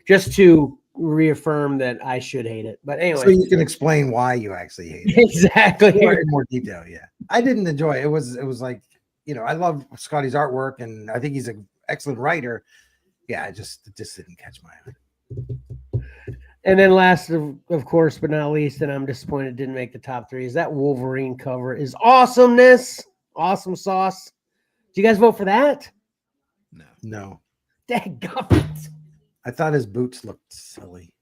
just to reaffirm that I should hate it. But anyway, so you can explain why you actually hate it exactly in more detail. Yeah, I didn't enjoy it. It was like I love Scotty's artwork, and I think he's an excellent writer. Yeah, it just didn't catch my eye. And then last, of course, but not least, and I'm disappointed didn't make the top 3, is that Wolverine cover is awesomeness. Awesome sauce. Did you guys vote for that? No. Dadgummit. I thought his boots looked silly.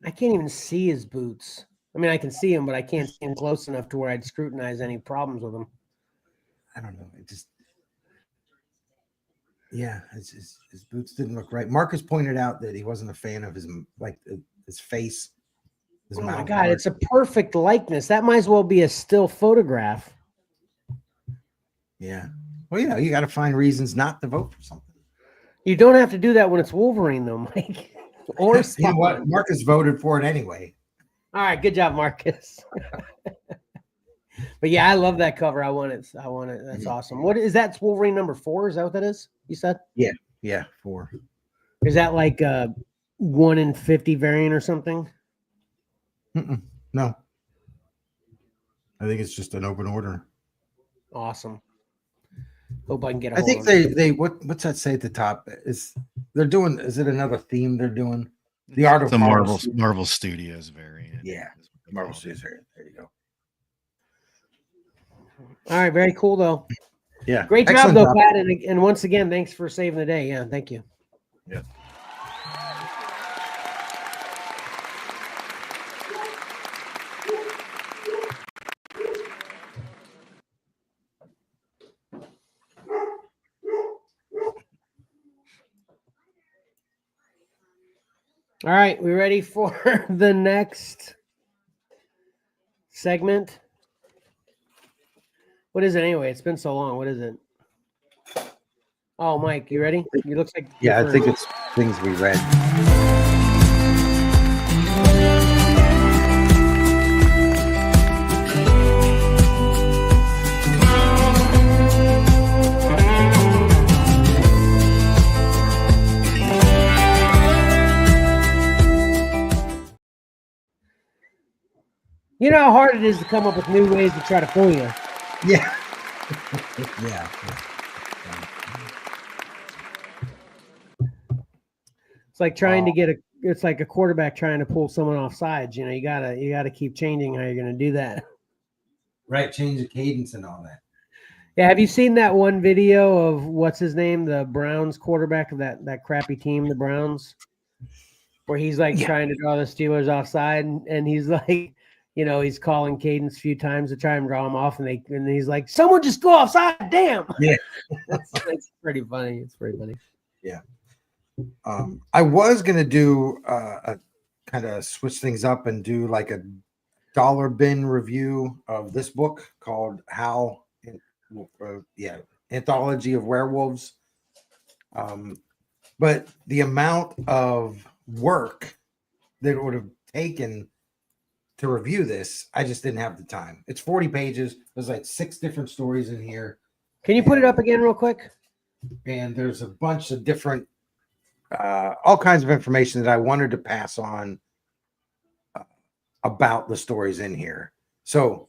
I can't even see his boots. I mean, I can see him, but I can't see him close enough to where I'd scrutinize any problems with him. I don't know. It just, his boots didn't look right. Marcus pointed out that he wasn't a fan of his face. His mouth. My God, it's a perfect likeness. That might as well be a still photograph. Yeah. Well, you got to find reasons not to vote for something. You don't have to do that when it's Wolverine, though, Mike. Or you know what? Marcus voted for it anyway. All right, good job, Marcus. But yeah, I love that cover. I want it. That's awesome. What is that? Wolverine number 4? Is that what that is? You said? Yeah, 4. Is that like a 1 in 50 variant or something? No. I think it's just an open order. Awesome. Hope I can get. I think they what's that say at the top? Is it another theme they're doing? The art of the Marvel Studios variant. Yeah, Marvel Studios variant. There you go. All right, very cool though. Yeah, great job though, Pat. And once again, thanks for saving the day. Yeah, thank you. Yeah. All right, we ready for the next segment? What is it anyway? It's been so long. What is it? Oh, Mike, you ready? You look like I think it's things we read. You know how hard it is to come up with new ways to try to fool you. Yeah. Yeah. It's like trying to get it's like a quarterback trying to pull someone off sides. You gotta keep changing how you're gonna do that. Right, change the cadence and all that. Yeah, have you seen that one video of what's his name, the Browns quarterback of that crappy team, the Browns, where he's like trying to draw the Steelers offside, and he's like, he's calling cadence a few times to try and draw him off, and he's like, someone just go offside, damn. Yeah, it's pretty funny. It's pretty funny. Yeah. I was gonna do a kind of switch things up and do like a dollar bin review of this book called Anthology of Werewolves. But the amount of work that it would have taken to review this, I just didn't have the time. It's 40 pages. There's like 6 different stories in here. Can you put it up again real quick? And there's a bunch of different all kinds of information that I wanted to pass on about the stories in here. So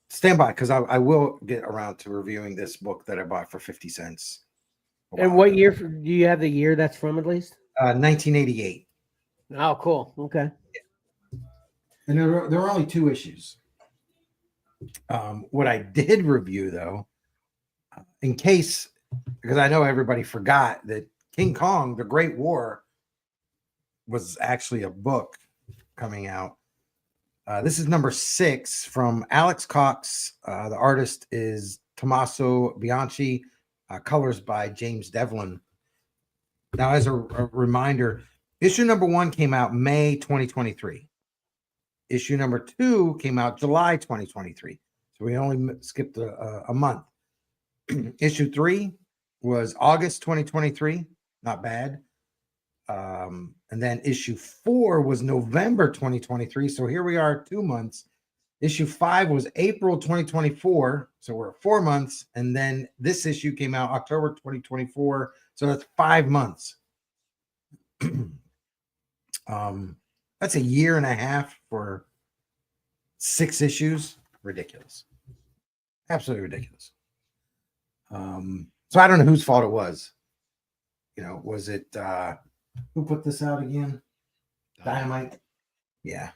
stand by, because I will get around to reviewing this book that I bought for 50 cents. And what year do you have the year that's from at least? 1988. Oh, cool. Okay. And there were only 2 issues. What I did review, though, in case, because I know everybody forgot that King Kong, The Great War, was actually a book coming out. This is number 6 from Alex Cox. The artist is Tommaso Bianchi. Colors by James Devlin. Now, as a reminder, issue number 1 came out May 2023. Issue number 2 came out July 2023. So we only skipped a month. Issue 3 was August 2023. Not bad. And then issue 4 was November 2023. So here we are, 2 months. Issue 5 was April 2024. So we're at 4 months. And then this issue came out October 2024. So that's 5 months. That's a year and a half for 6 issues. Ridiculous. Absolutely ridiculous. So I don't know whose fault it was. Was it who put this out again? Dynamite. Yeah.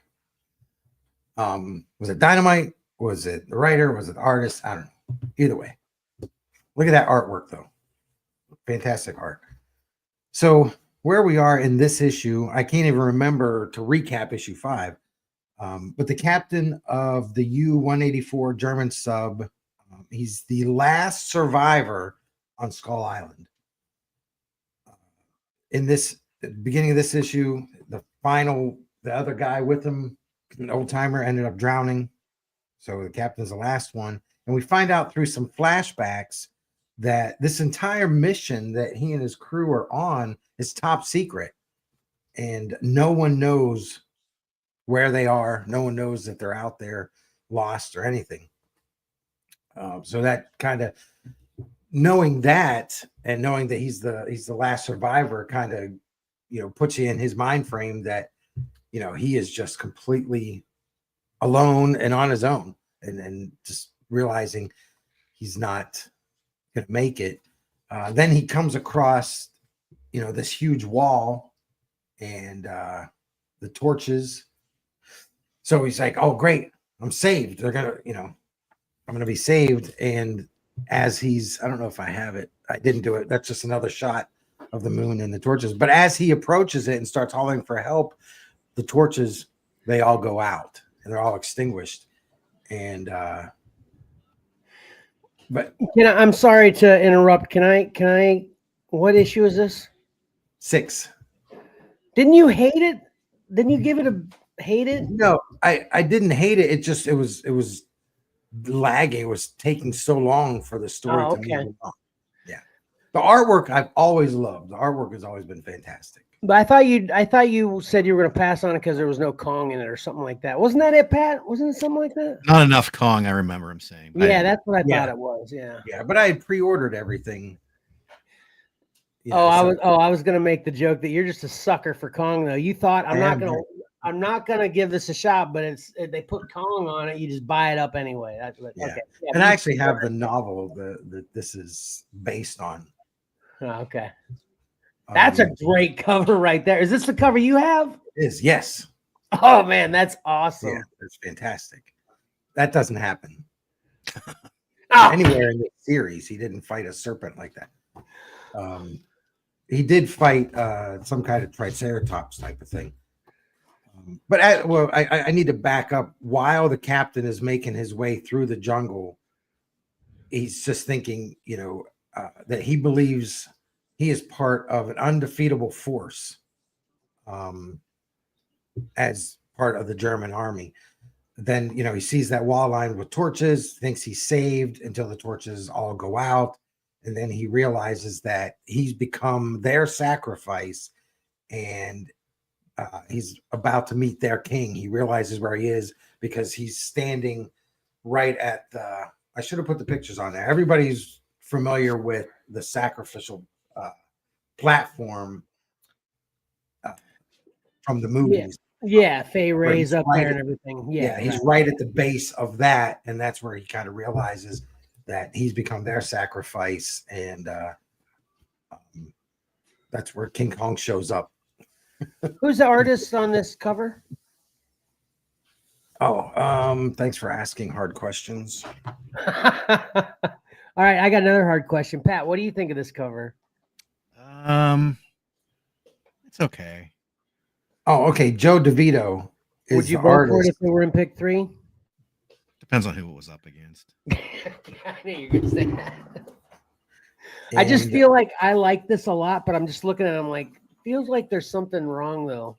Was it Dynamite? Was it the writer? Was it the artist? I don't know. Either way. Look at that artwork, though. Fantastic art. So where we are in this issue, I can't even remember to recap issue 5. But the captain of the U-184 German sub, he's the last survivor on Skull Island. In this the beginning of this issue, the other guy with him, an old timer, ended up drowning. So the captain's the last one. And we find out through some flashbacks that this entire mission that he and his crew are on is top secret. And no one knows where they are. No one knows that they're out there lost or anything. So that kind of knowing that, and knowing that he's the last survivor, kind of puts you in his mind frame that he is just completely alone and on his own, and just realizing he's not gonna make it. Then he comes across this huge wall and the torches. So he's like, oh great, I'm saved. They're gonna I'm gonna be saved. And as I don't know if I have it, I didn't do it, that's just another shot of the moon and the torches. But as he approaches it and starts hollering for help, the torches, they all go out and they're all extinguished. And but I'm sorry to interrupt. Can I what issue is this? 6. Didn't you hate it? Didn't you give it a hate it? No, I didn't hate it. It was lagging. It was taking so long for the story to move along. Yeah. The artwork I've always loved. The artwork has always been fantastic. But I thought you said you were going to pass on it because there was no Kong in it or something like that. Wasn't that it, Pat? Wasn't it something like that? Not enough Kong, I remember him saying. Yeah, that's what I thought it was. Yeah. Yeah, but I had pre-ordered everything. I was going to make the joke that you're just a sucker for Kong, though. You thought I'm not gonna give this a shot, but they put Kong on it. You just buy it up anyway. That's what. Yeah. Okay. Yeah, and I actually have the novel that this is based on. Oh, okay. That's a great cover right there. Is this the cover you have? It is, yes. Oh man, that's awesome. Yeah, it's fantastic. That doesn't happen Oh. anywhere in the series. He didn't fight a serpent like that. He did fight some kind of triceratops type of thing. But I need to back up. While the captain is making his way through the jungle, he's just thinking, that he believes he is part of an undefeatable force, as part of the German army. Then, he sees that wall lined with torches, thinks he's saved until the torches all go out. And then he realizes that he's become their sacrifice, and he's about to meet their king. He realizes where he is because he's standing right at I should have put the pictures on there. Everybody's familiar with the sacrificial platform from the movies. Yeah, Fey Where Ray's he's up right there and at- everything. Yeah, he's right at the base of that, and that's where he kind of realizes that he's become their sacrifice, and that's where King Kong shows up. Who's the artist on this cover? Thanks for asking hard questions. All right, I got another hard question. Pat, what do you think of this cover? It's okay. Oh, okay. Joe DeVito is Would you the vote for it artist. if it were in pick 3? Depends on who it was up against. I knew you were going to say that. I just And feel like I like this a lot, but I'm just looking at it, I'm like, feels like there's something wrong though.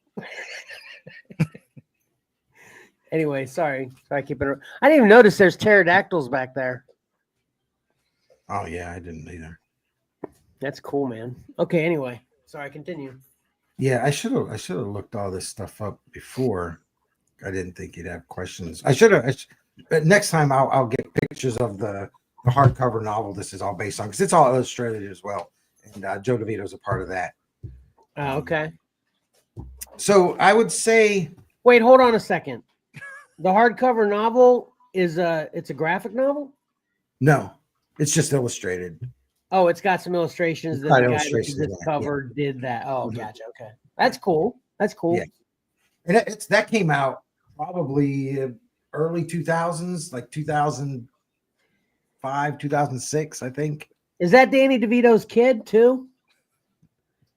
Anyway, sorry. I keep it. I didn't even notice there's pterodactyls back there. oh yeah, I didn't either. That's cool, man. Okay, anyway. Sorry, continue. Yeah, I should have looked all this stuff up before. I didn't think you'd have questions. I should have. Next time I'll get pictures of the hardcover novel this is all based on, because it's all illustrated as well, and Joe DeVito's a part of that. Okay. So I would say, Wait, hold on a second. The hardcover novel is it's a graphic novel? no, it's just illustrated. Oh, it's got some illustrations that got the guy that illustrations did in this it, cover did that. Oh, Mhm. gotcha. Okay. That's cool. That's cool. Yeah. And that came out probably early 2000s, like 2005, 2006, I think. Is that Danny DeVito's kid too?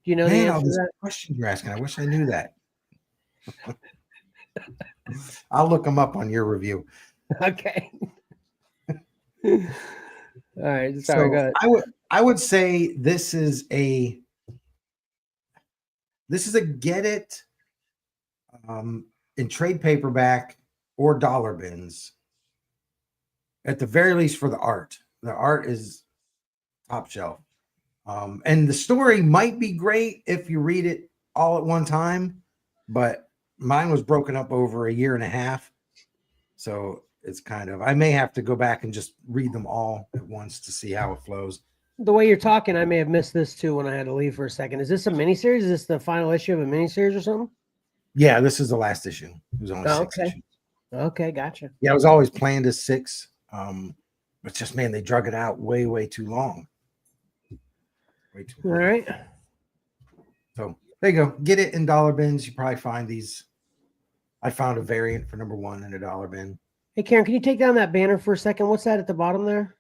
Do you know the Man, all answer to these that? questions you're asking. I wish I knew that. I'll look them up on your review. Okay. All right. Sorry. So Go ahead. I would say this is a get it in trade paperback or dollar bins. At the very least for the art. The art is top shelf. And the story might be great if you read it all at one time, but mine was broken up over a year and a half. So it's kind of, I may have to go back and just read them all at once to see how it flows. The way you're talking, I may have missed this too when I had to leave for a second. Is this a miniseries? Is this the final issue of a miniseries or something? Yeah, this is the last issue. It was only 6 okay. issues. Okay, gotcha. Yeah, it was always planned as 6. But just, man, they drug it out way too long. Way too All long. right. So there you go. Get it in dollar bins. You probably find these. I found a variant for number 1 in a dollar bin. Hey, Karen, can you take down that banner for a second? What's that at the bottom there?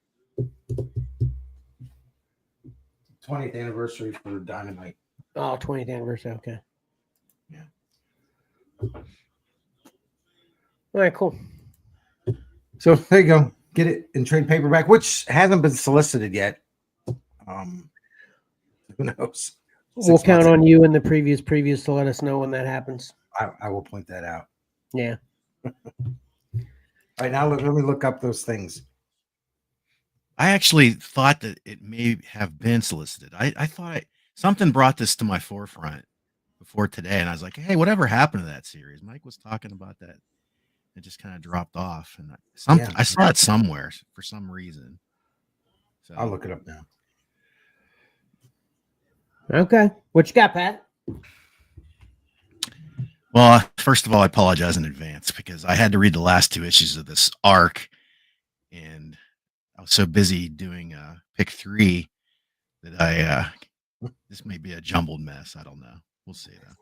20th anniversary for Dynamite. Oh, 20th anniversary. Okay. Yeah. All right, cool. So there you go. Get it in trade paperback, which hasn't been solicited yet. Who knows? We'll count on you in the previews to let us know when that happens. I will point that out. Yeah. All right, now let me look up those things. I actually thought that it may have been solicited. I thought something brought this to my forefront before today, and I was like, "Hey, whatever happened to that series?" Mike was talking about that. It just kind of dropped off, and I saw it somewhere for some reason. So I'll look it up now. Okay. What you got, Pat? Well, first of all, I apologize in advance because I had to read the last 2 issues of this arc, and I was so busy doing pick 3 that I this may be a jumbled mess. I don't know. We'll see though.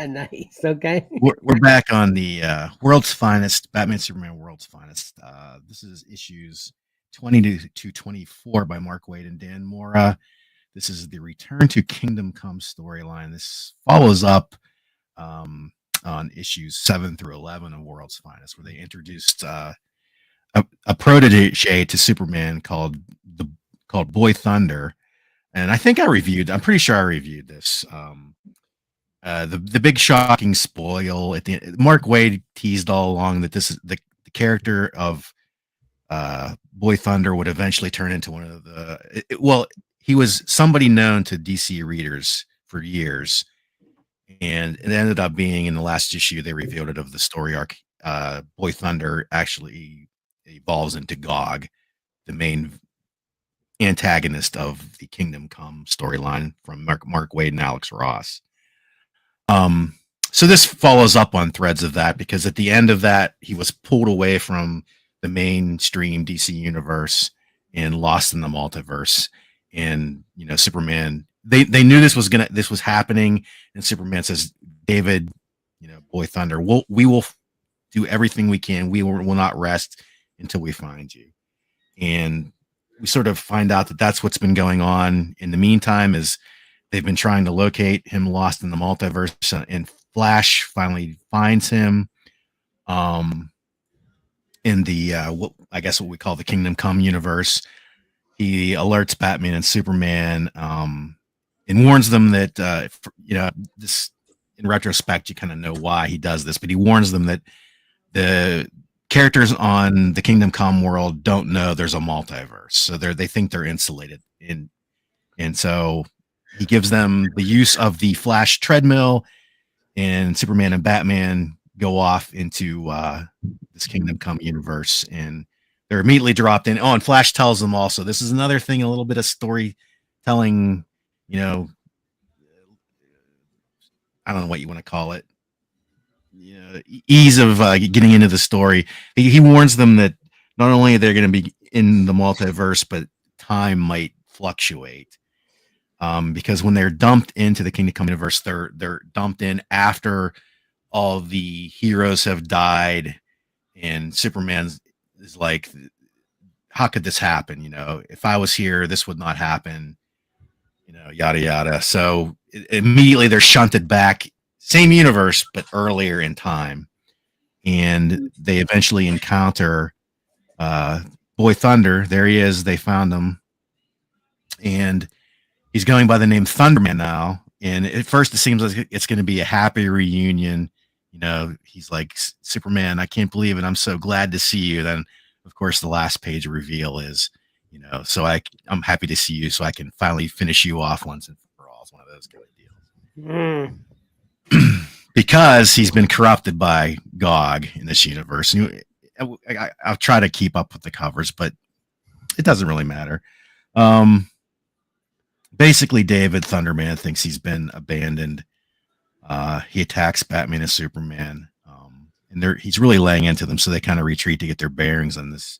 Nice. Okay. We're back on the World's Finest, Batman Superman World's Finest. This is issues 20 to 24 by Mark Waid and Dan Mora. This is the Return to Kingdom Come storyline. This follows up on issues 7 through 11 of World's Finest, where they introduced a protege to Superman called Boy Thunder. And I'm pretty sure I reviewed this. The big shocking spoil at the end. Mark Waid teased all along that this is the character of Boy Thunder would eventually turn into one of he was somebody known to DC readers for years, and it ended up being in the last issue they revealed it of the story arc. Boy Thunder actually evolves into Gog, the main antagonist of the Kingdom Come storyline from Mark Waid and Alex Ross. So this follows up on threads of that, because at the end of that, he was pulled away from the mainstream DC universe and lost in the multiverse. And Superman, they knew this was happening, and Superman says, David, Boy Thunder, we will do everything we can. We will not rest until we find you. And we sort of find out that that's what's been going on in the meantime, is they've been trying to locate him lost in the multiverse, and Flash finally finds him in the what we call the Kingdom Come universe. He alerts Batman and Superman, and warns them that this, in retrospect, you kind of know why he does this, but he warns them that the characters on the Kingdom Come world don't know there's a multiverse, so they think they're insulated. And so he gives them the use of the Flash treadmill, and Superman and Batman go off into this Kingdom Come universe, and they're immediately dropped in. Oh, and Flash tells them also, this is another thing, a little bit of storytelling, I don't know what you want to call it, ease of getting into the story. He warns them that not only are they going to be in the multiverse, but time might fluctuate. Because when they're dumped into the Kingdom Come universe, they're dumped in after all the heroes have died, and Superman is like, how could this happen? If I was here, this would not happen. Yada yada. So immediately they're shunted back, same universe but earlier in time, and they eventually encounter Boy Thunder. There he is. They found him, and he's going by the name Thunderman now. And at first it seems like it's going to be a happy reunion. He's like, Superman, I can't believe it. I'm so glad to see you. Then, of course, the last page reveal is, so I'm happy to see you, so I can finally finish you off once and for all. It's one of those kind of deals. Because he's been corrupted by Gog in this universe. I'll try to keep up with the covers, but it doesn't really matter. Basically, David Thunderman thinks he's been abandoned. He attacks Batman and Superman, and he's really laying into them, so they kind of retreat to get their bearings on this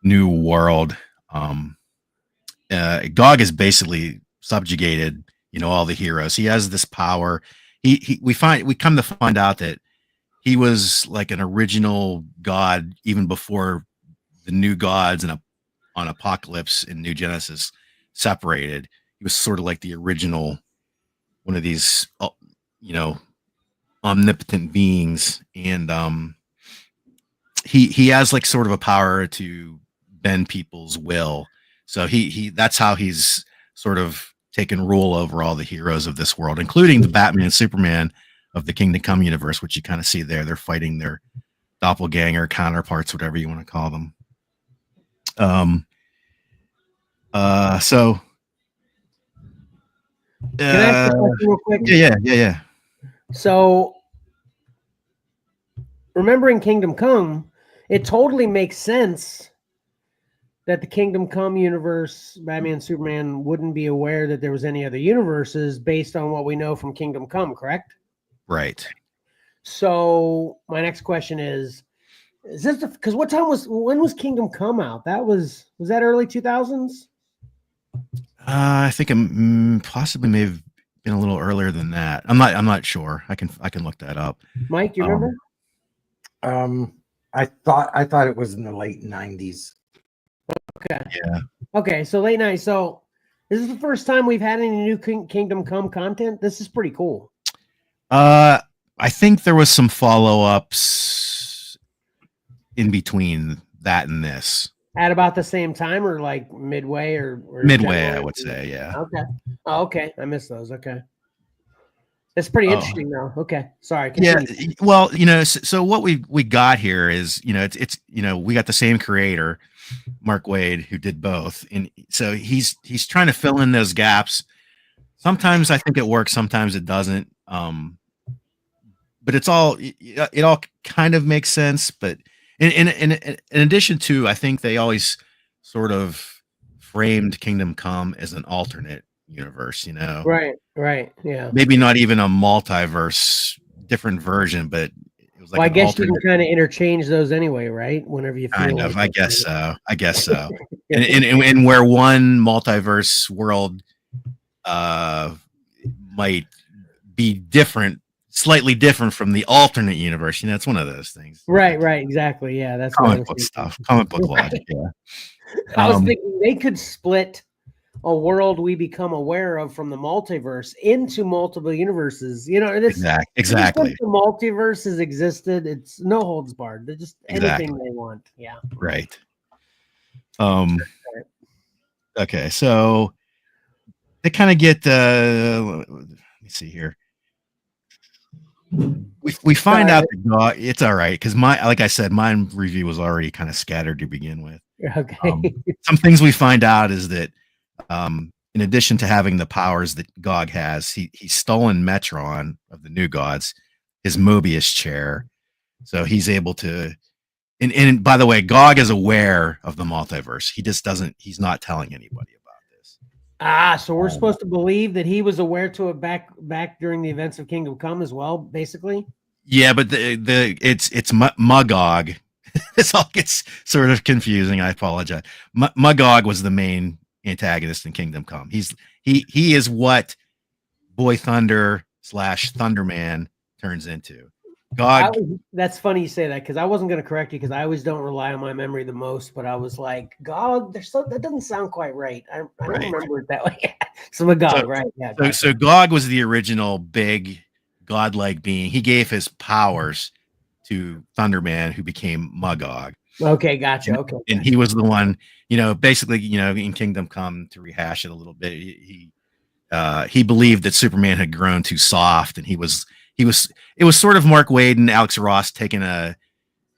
new world. Gog is basically subjugated, all the heroes. He has this power. We come to find out that he was like an original god even before the new gods on Apocalypse and New Genesis separated. He was sort of like the original one of these, omnipotent beings, and he has like sort of a power to bend people's will. So that's how he's sort of taken rule over all the heroes of this world, including the Batman and Superman of the Kingdom Come universe, which you kind of see there. They're fighting their doppelganger counterparts, whatever you want to call them. So can I ask a question real quick? Yeah. So, remembering Kingdom Come, it totally makes sense that the Kingdom Come universe, Batman and Superman, wouldn't be aware that there was any other universes based on what we know from Kingdom Come, correct? Right. So, my next question is this because when was Kingdom Come out? Was that early 2000s? I think it possibly may have been a little earlier than that. I'm not sure. I can look that up. Mike, you remember? I thought it was in the late 90s. Okay. Yeah. Okay, so late 90s. So this is the first time we've had any new Kingdom Come content. This is pretty cool. I think there was some follow-ups in between that and this. At about the same time, or like midway, or midway, I would say, yeah. Okay. Oh, okay. I missed those. Okay. It's pretty interesting, though. Okay. Sorry. Continue. Yeah. Well, so what we got here is, it's we got the same creator, Mark Waid, who did both, and so he's trying to fill in those gaps. Sometimes I think it works, sometimes it doesn't. But it all kind of makes sense, but. In addition to, I think they always sort of framed Kingdom Come as an alternate universe, Right. Yeah. maybe not even a multiverse, different version, but it was like Well, I an guess you alternate can kind of interchange those anyway, right? Whenever you feel kind like of. I it, guess so. I guess so. right? And where one multiverse world uh might be different, slightly different from the alternate universe. It's one of those things. Right, exactly. Yeah, that's what I Comic was book thinking. stuff, comic book Right. logic. Yeah. I was Um, thinking they could split a world we become aware of from the multiverse into multiple universes. This ever since exactly. the multiverse has existed, it's no holds barred. They're just anything Exactly. they want. Yeah. Right. Um, okay. So they kind of get, let me see here. We find Sorry. out that God, it's all right. Cause like I said, my review was already kind of scattered to begin with. Okay. Some things we find out is that, in addition to having the powers that Gog has, he's stolen Metron of the New Gods, his Mobius chair. So he's able to, and by the way, Gog is aware of the multiverse. He just doesn't, he's not telling anybody about this. So we're supposed to believe that he was aware to it back during the events of Kingdom Come as well, basically. Yeah, but it's Magog. This all gets sort of confusing. I apologize. Magog was the main antagonist in Kingdom Come. He is what Boy Thunder / Thunderman turns into. Gog. That's funny you say that because I wasn't going to correct you because I always don't rely on my memory the most, but I was like, God, that doesn't sound quite right. I don't remember it that way. So Magog, right? Yeah. So Gog was the original big godlike being. He gave his powers to Thunderman, who became Magog. Okay, gotcha. Okay. And he was the one, basically, in Kingdom Come, to rehash it a little bit, he believed that Superman had grown too soft, and it was sort of Mark Waid and Alex Ross taking a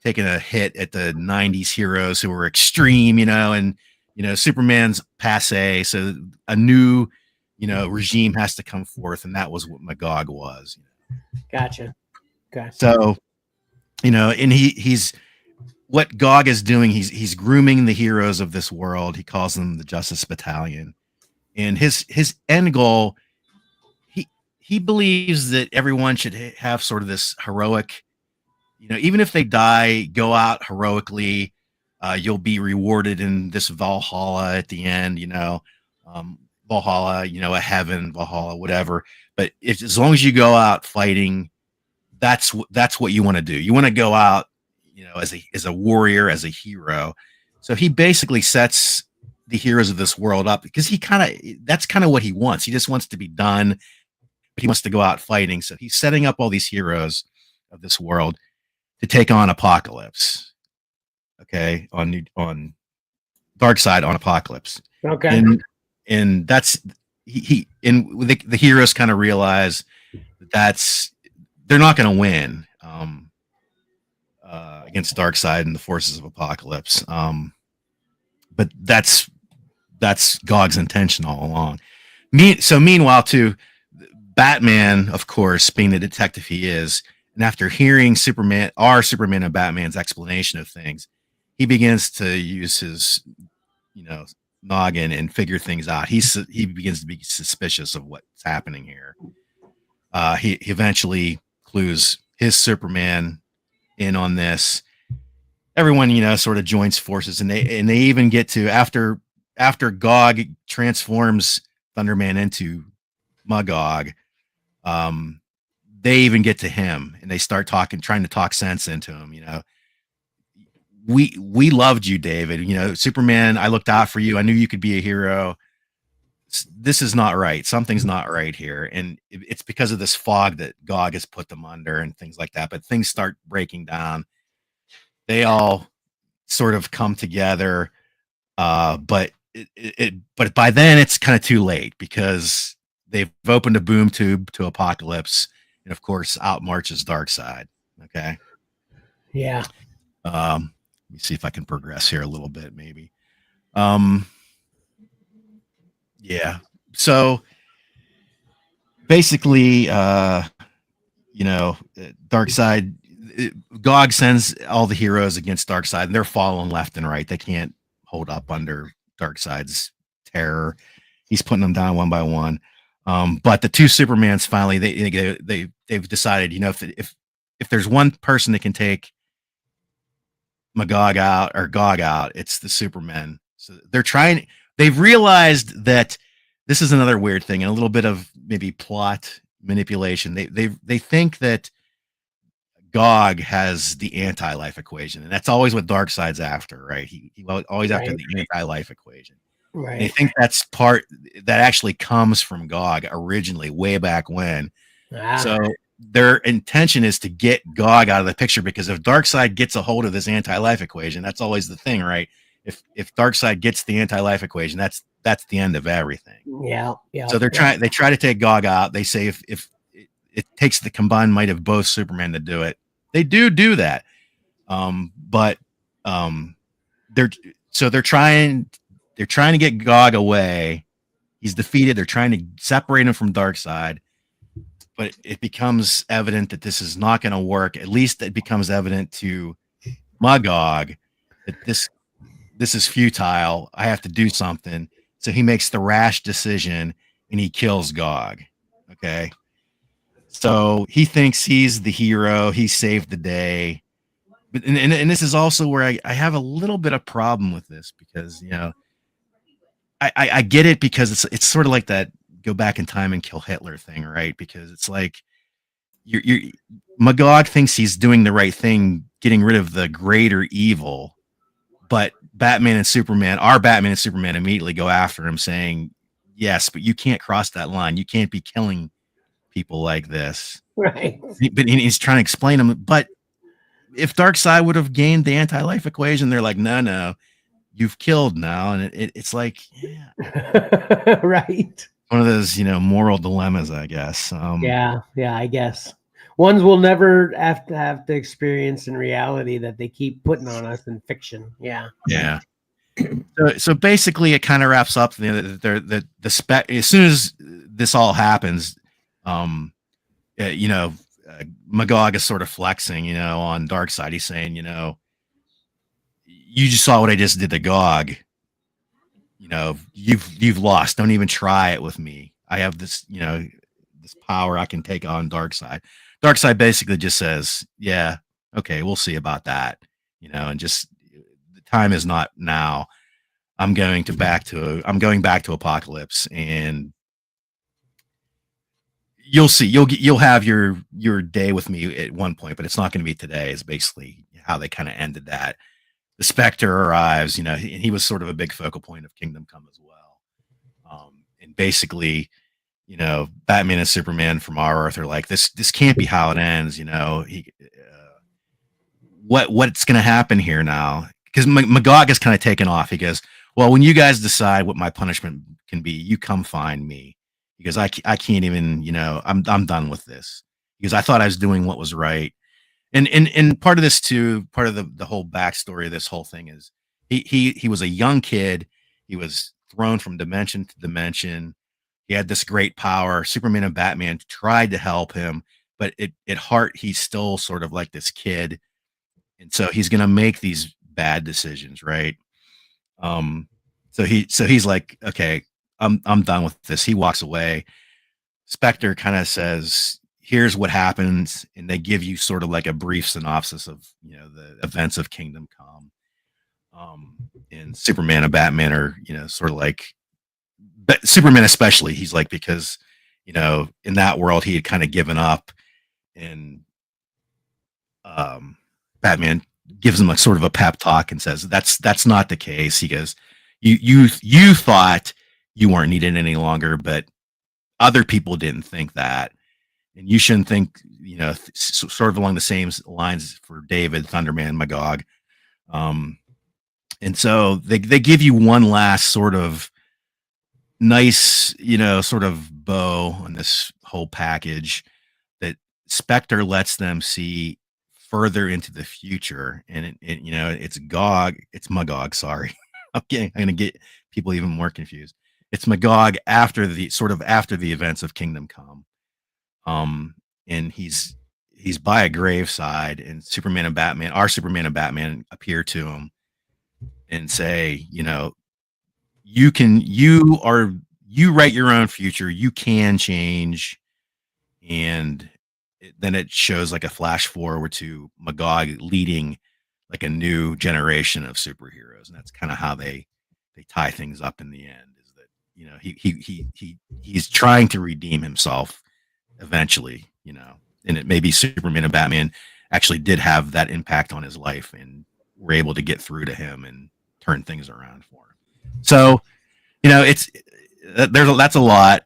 hit at the 90s heroes who were extreme, and Superman's passe, so a new regime has to come forth, and that was what Magog was. Gotcha. So, and he's what Gog is doing, he's grooming the heroes of this world. He calls them the Justice Battalion. And his end goal, he believes that everyone should have sort of this heroic, even if they die, go out heroically. You'll be rewarded in this Valhalla at the end, Valhalla, a heaven, Valhalla, whatever. But as long as you go out fighting, that's what you want to do. You want to go out, as a warrior, as a hero. So he basically sets the heroes of this world up because that's kind of what he wants. He just wants to be done, but he wants to go out fighting. So he's setting up all these heroes of this world to take on Apocalypse. Okay. On Darkseid, on Apocalypse. Okay. And that's the heroes kind of realize that they're not going to win against Darkseid and the forces of Apocalypse. But that's Gog's intention all along. Meanwhile, too, Batman, of course, being the detective he is, and after hearing Superman and Batman's explanation of things, he begins to use his, noggin and figure things out. He begins to be suspicious of what's happening here. He eventually clues his Superman in on this. Everyone, sort of joins forces, and they even get to after Gog transforms Thunderman into Magog. They even get to him, and they start trying to talk sense into him. We loved you, David. Superman, I looked out for you. I knew you could be a hero. This is not right. Something's not right here, and it's because of this fog that Gog has put them under, and things like that. But things start breaking down. They all sort of come together, but but by then it's kind of too late because they've opened a boom tube to Apocalypse, and of course out marches Darkseid. Okay. Yeah. Let me see if I can progress here a little bit, maybe. Yeah. So basically, Darkseid, Gog sends all the heroes against Darkseid, and they're falling left and right. They can't hold up under Darkseid's terror. He's putting them down one by one. But the two Supermans finally they've decided, you know, if there's one person that can take Magog out or Gog out, it's the Supermen. So they've realized that this is another weird thing and a little bit of maybe plot manipulation. They think that Gog has the anti-life equation, and that's always what Darkseid's after, right? He always after the anti-life equation. Right. They think that's part that actually comes from Gog originally, way back when. So their intention is to get Gog out of the picture, because if Darkseid gets a hold of this anti-life equation, that's always the thing, right? If Darkseid gets the anti-life equation, that's the end of everything. Yeah. So they try to take Gog out. They say if it takes the combined might of both Supermen to do it, they do that. But they're trying to get Gog away. He's defeated. They're trying to separate him from Darkseid. But it becomes evident that this is not going to work. At least it becomes evident to Magog that this is futile. I have to do something. So he makes the rash decision and he kills Gog. Okay. So he thinks he's the hero. He saved the day. But and this is also where I have a little bit of problem with this, because, you know, I get it, because it's sort of like that go back in time and kill Hitler thing, right? Because it's like you're Magog thinks he's doing the right thing, getting rid of the greater evil, but Batman and Superman immediately go after him, saying, yes, but you can't cross that line. You can't be killing people like this. Right. But he's trying to explain them. But if Darkseid would have gained the anti-life equation, they're like, no, you've killed now. And it's like, yeah. Right. One of those, you know, moral dilemmas, I guess. Yeah, I guess. Ones we'll never have to experience in reality that they keep putting on us in fiction. Yeah. Yeah. So basically, it kind of wraps up the spec. As soon as this all happens, you know, Magog is sort of flexing, you know, on Darkseid. He's saying, you know, you just saw what I just did to Gog. You know, you've lost. Don't even try it with me. I have this, you know, this power I can take on Darkseid. Darkseid basically just says, yeah, okay, we'll see about that. You know, and just the time is not now. I'm going back to Apocalypse, and you'll see. You'll have your day with me at one point, but it's not going to be today. Is basically how they kind of ended that. The Spectre arrives, you know, and he was sort of a big focal point of Kingdom Come as well. And basically, you know, Batman and Superman from our Earth are like, this can't be how it ends, you know. What's going to happen here now? Because Magog is kind of taken off. He goes, well, when you guys decide what my punishment can be, you come find me. Because I can't even, you know, I'm done with this. Because I thought I was doing what was right. And part of this too, part of the whole backstory of this whole thing is he was a young kid. He was thrown from dimension to dimension. He had this great power. Superman and Batman tried to help him, but at heart, he's still sort of like this kid. And so he's going to make these bad decisions, right? So he's like, okay, I'm done with this. He walks away. Spectre kind of says, here's what happens, and they give you sort of like a brief synopsis of, you know, the events of Kingdom Come. And Superman and Batman are, you know, sort of like, but Superman especially, he's like, because, you know, in that world he had kind of given up, and Batman gives him like sort of a pep talk and says, that's not the case. He goes, you thought you weren't needed any longer, but other people didn't think that. And you shouldn't think, you know, sort of along the same lines for David, Thunderman, Magog. And so they give you one last sort of nice, you know, sort of bow on this whole package, that Spectre lets them see further into the future. And it you know, it's Magog, sorry. I'm going to get people even more confused. It's Magog after the events of Kingdom Come. And he's by a graveside, and our Superman and Batman appear to him and say, you know, you you write your own future, you can change. And then it shows like a flash forward to Magog leading like a new generation of superheroes, and that's kind of how they tie things up in the end. Is that, you know, he's trying to redeem himself eventually, you know, and it maybe Superman and Batman actually did have that impact on his life and were able to get through to him and turn things around for him. So, you know, that's a lot.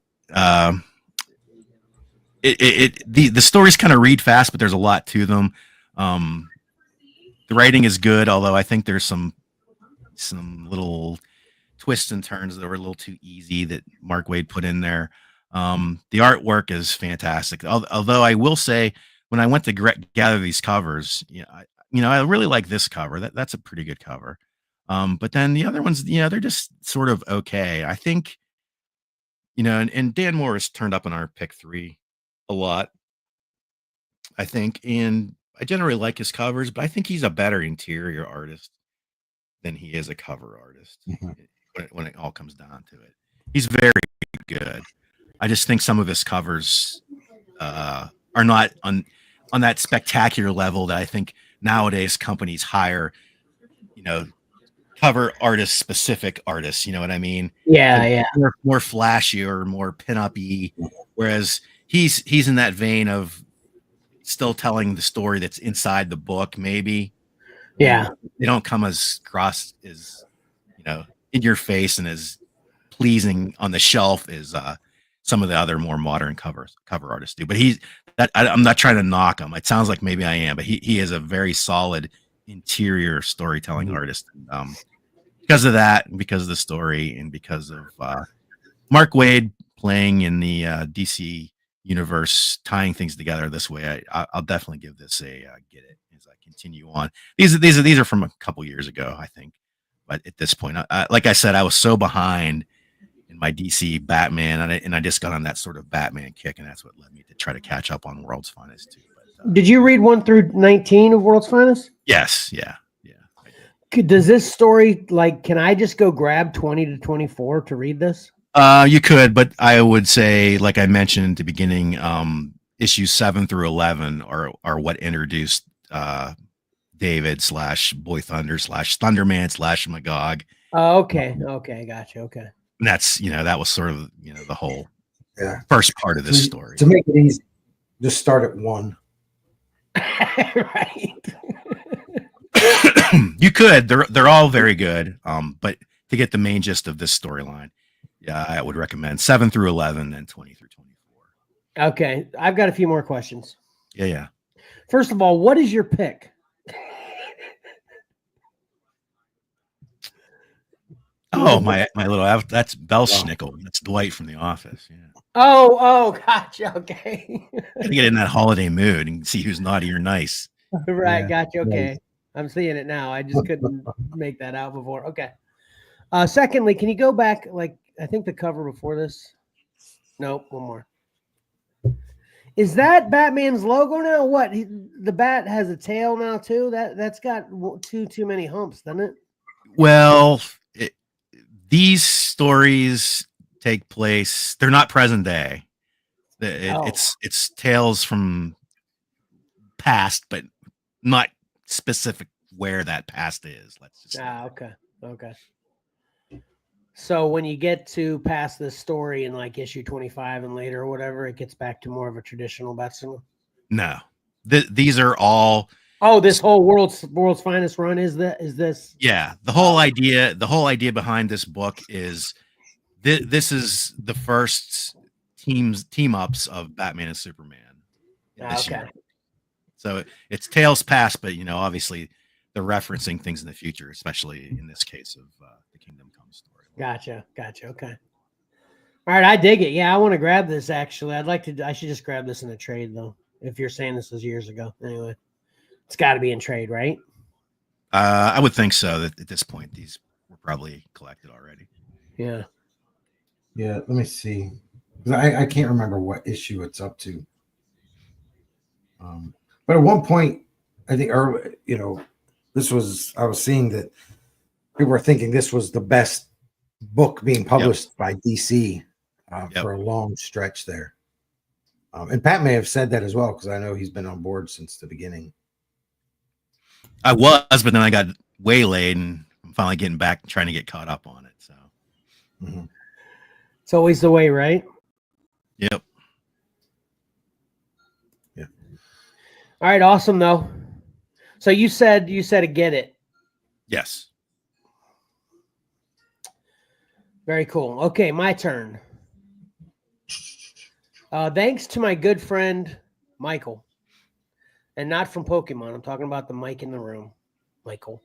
The stories kind of read fast, but there's a lot to them. The writing is good, although I think there's some little twists and turns that were a little too easy that Mark Waid put in there. The artwork is fantastic. Although I will say, when I went to gather these covers, I really like this cover. That's a pretty good cover. But then the other ones, they're just sort of okay. I think, and Dan Moore has turned up in our pick 3 a lot, I think, and I generally like his covers, but I think he's a better interior artist than he is a cover artist. When it all comes down to it, he's very good. I just think some of his covers are not on that spectacular level that I think nowadays companies hire, cover artist specific artists. You know what I mean? Yeah. More flashy or more pin-up-y, whereas he's in that vein of still telling the story that's inside the book, maybe. Yeah. They don't come as cross as, in your face and as pleasing on the shelf as some of the other more modern cover artists do. But I'm not trying to knock him. It sounds like maybe I am, but he is a very solid interior storytelling artist. Because of that, and because of the story, and because of Mark Waid playing in the DC universe, tying things together this way, I'll definitely give this a get it as I continue on. These are from a couple years ago, I think. But at this point, like I said, I was so behind in my DC Batman, and I just got on that sort of Batman kick, and that's what led me to try to catch up on World's Finest too. But, did you read 1 through 19 of World's Finest? Yes, yeah. Does this story, can I just go grab 20 to 24 to read this? You could, but I would say, like I mentioned at the beginning, issues 7 through 11 are what introduced David / Boy Thunder / Thunderman / Magog. Oh, okay, gotcha. Okay, and that's that was sort of the whole first part of this story. To make it easy, just start at 1. Right. You could. They're all very good. But to get the main gist of this storyline, I would recommend 7 through 11 and 20 through 24. Okay, I've got a few more questions. Yeah. First of all, what is your pick? Oh, my little, that's Belschnickel. That's Dwight from The Office. Yeah. Oh, gotcha. Okay. To get in that holiday mood and see who's naughty or nice. Right, gotcha. Okay. Nice. I'm seeing it now. I just couldn't make that out before. Okay. Secondly, can you go back, I think the cover before this? Nope, one more. Is that Batman's logo now? What? The bat has a tail now too? That's got too many humps, doesn't it? Well, these stories take place. They're not present day. It's tales from past, but not specific where that past is. Let's just say. Okay. So when you get to past this story in issue 25 and later or whatever, it gets back to more of a traditional Batman. No, these are all. Oh, this whole World's Finest run is this? Yeah, the whole idea behind this book is this is the first team ups of Batman and Superman. Year. So it's tales past, but obviously they're referencing things in the future, especially in this case of the Kingdom Come story. Gotcha. Okay. All right, I dig it. Yeah, I want to grab this. Actually, I should just grab this in a trade though. If you're saying this was years ago, anyway, it's got to be in trade, right? I would think so. That at this point, these were probably collected already. Yeah. Let me see. I can't remember what issue it's up to. But at one point, I think early, I was seeing that people were thinking this was the best book being published by DC Yep. for a long stretch there. And Pat may have said that as well, because I know he's been on board since the beginning. I was, but then I got waylaid, and I'm finally getting back, trying to get caught up on it. So, It's always the way, right? yep. Yeah. All right, awesome though. So you said get it. Yes. Very cool. Okay, my turn. Thanks to my good friend Michael, and not from Pokemon. I'm talking about the mic in the room, Michael.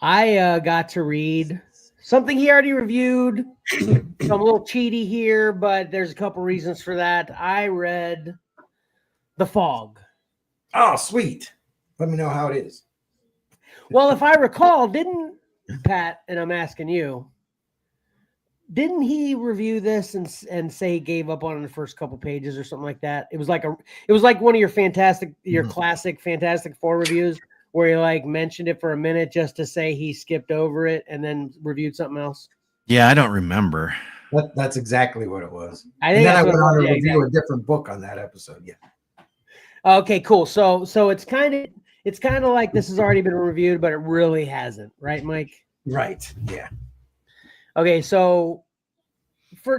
I got to read something he already reviewed. So I'm a little cheaty here, but there's a couple reasons for that. I read The Fog. Oh, sweet. Let me know how it is. Well, if I recall, didn't Pat, and I'm asking you, didn't he review this and say he gave up on it in the first couple pages or something like that? It was like one of your classic Fantastic Four reviews where he like mentioned it for a minute just to say he skipped over it and then reviewed something else. Yeah, I don't remember. That's exactly what it was. I think and then I that's went what on it to was. review a different book on that episode. Yeah. Okay, cool. So it's kind of like this has already been reviewed, but it really hasn't, right, Mike? Right. Yeah. Okay, so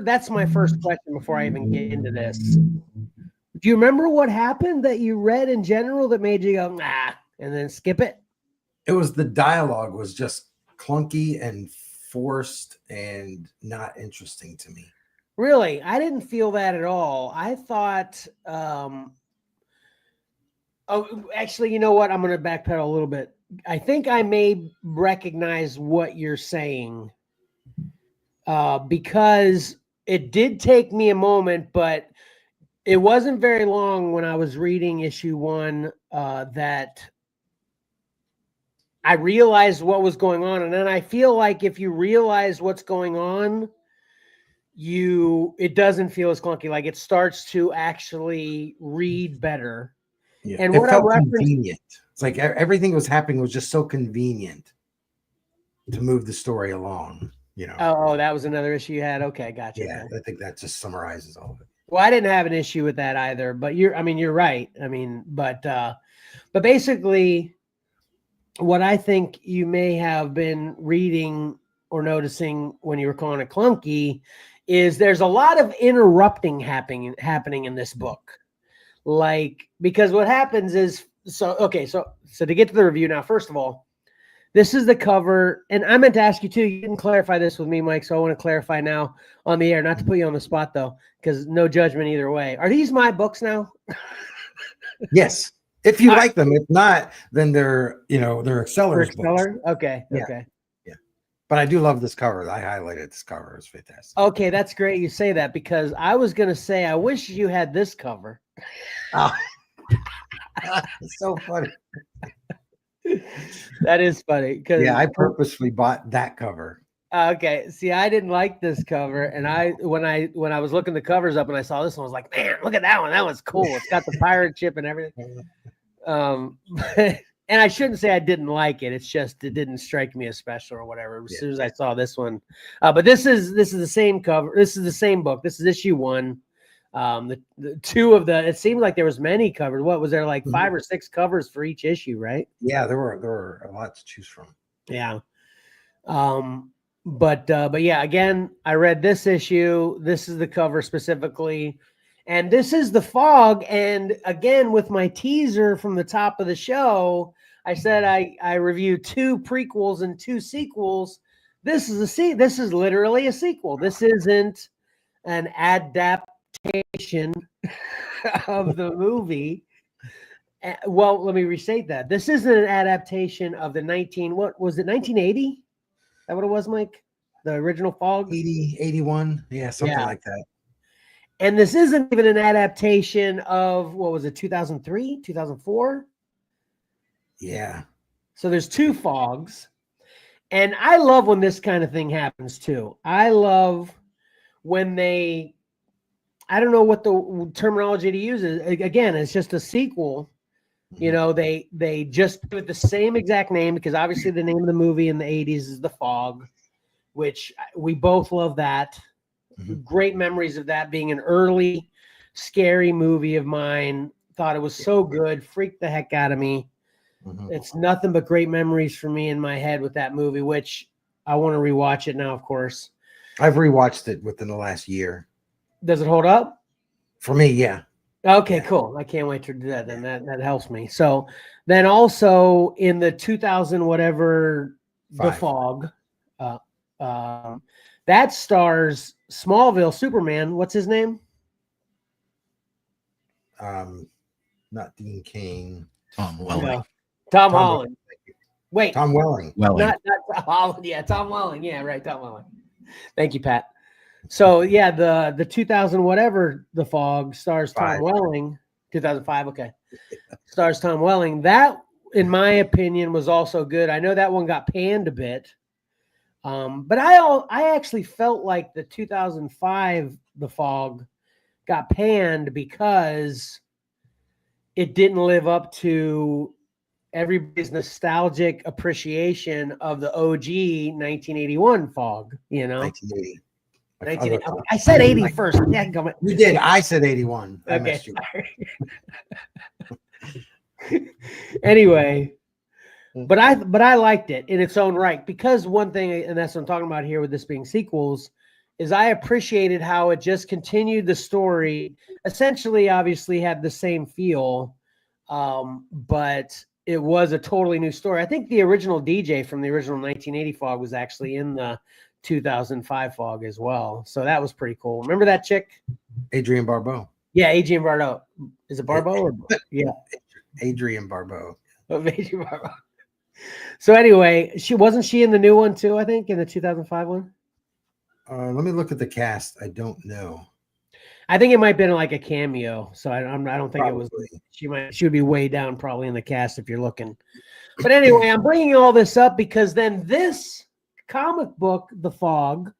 that's my first question before I even get into this. Do you remember what happened that you read in general that made you go, nah, and then skip it? It was the dialogue was just clunky and forced and not interesting to me. Really? I didn't feel that at all. I thought, actually, you know what? I'm going to backpedal a little bit. I think I may recognize what you're saying because it did take me a moment, but it wasn't very long when I was reading issue 1 that I realized what was going on. And then I feel like if you realize what's going on, it doesn't feel as clunky. Like it starts to actually read better. Yeah. And it what felt I referenced, convenient. It's like everything was happening was just so convenient to move the story along. You know. Oh, that was another issue you had. Okay, gotcha. Yeah, Okay. I think that just summarizes all of it. Well, I didn't have an issue with that either, but you're right. I mean, but basically what I think you may have been reading or noticing when you were calling it clunky is there's a lot of interrupting happening in this book. Like, because what happens is, so to get to the review now, first of all, this is the cover, and I meant to ask you too. You didn't clarify this with me, Mike, so I want to clarify now on the air. Not to put you on the spot though, because no judgment either way. Are these my books now? Yes, if you like them. If not, then they're Xcellar's books. Xcellar? Okay, Yeah. okay. Yeah, but I do love this cover. I highlighted this cover. It's fantastic. Okay, that's great you say that because I was gonna say I wish you had this cover. Oh. It's so funny. That is funny because I purposely bought that cover. Okay, see, I didn't like this cover, and when I was looking the covers up and I saw this one, I was like, man, look at that one. That one's cool. It's got the pirate ship and everything. And I shouldn't say I didn't like it. It's just it didn't strike me as special or whatever. As soon as I saw this one, but this is the same cover. This is the same book. This is issue 1. The two of the. It seemed like there was many covers. What was there like 5 or 6 covers for each issue, right? Yeah, there were a lot to choose from. Yeah. But yeah, again, I read this issue. This is the cover specifically. And this is The Fog. And again, with my teaser from the top of the show, I said I reviewed 2 prequels and 2 sequels. This is literally a sequel. This isn't an adaptation of the movie. Well, let me restate that. This isn't an adaptation of the 1980? Is that what it was, Mike? The original Fog? 80, 81. Yeah, something like that. And this isn't even an adaptation of, what was it, 2003, 2004? Yeah. So there's 2 Fogs. And I love when this kind of thing happens too. I love when I don't know what the terminology to use is. Again, it's just a sequel. You know, they just do it the same exact name because obviously the name of the movie in the 80s is The Fog, which we both love that. great memories of that being an early scary movie of mine. Thought it was so good, freaked the heck out of me. It's nothing but great memories for me in my head with that movie, which I want to rewatch it now, of course. I've rewatched it within the last year. Does it hold up? For me, yeah. Okay, cool. I can't wait to do that. Then that helps me. So then also in the 2000 whatever, The Fog, that stars Smallville Superman. What's his name? Not Dean Cain. Tom Welling. No. Tom Holland. Wait. Tom Welling. Not Tom Holland. Yeah, Tom Welling. Yeah, right. Tom Welling. Thank you, Pat. So yeah, the 2000 whatever, The Fog stars Tom Welling. 2005. Okay. Stars Tom Welling. That, in my opinion, was also good. I know that one got panned a bit. But I actually felt like the 2005 The Fog got panned because it didn't live up to everybody's nostalgic appreciation of the OG 1981 Fog, you know? 1980. I said 80 first. You did. I said 81. I missed you. Anyway, but I liked it in its own right, because one thing, and that's what I'm talking about here with this being sequels, is I appreciated how it just continued the story. Essentially, obviously had the same feel, but it was a totally new story. I think the original DJ from the original 1980 Fog was actually in the 2005 Fog as well. So that was pretty cool. Remember that chick? Adrienne Barbeau. Yeah, Adrienne Barbeau. Is it Barbeau? Or, yeah. Adrienne Barbeau. Adrienne Barbeau. So anyway, wasn't she in the new one too, I think, in the 2005 one? Let me look at the cast. I don't know. I think it might have been like a cameo. So I don't think Probably. it was. She would be way down probably in the cast if you're looking. But anyway, I'm bringing all this up because then this comic book, The Fog,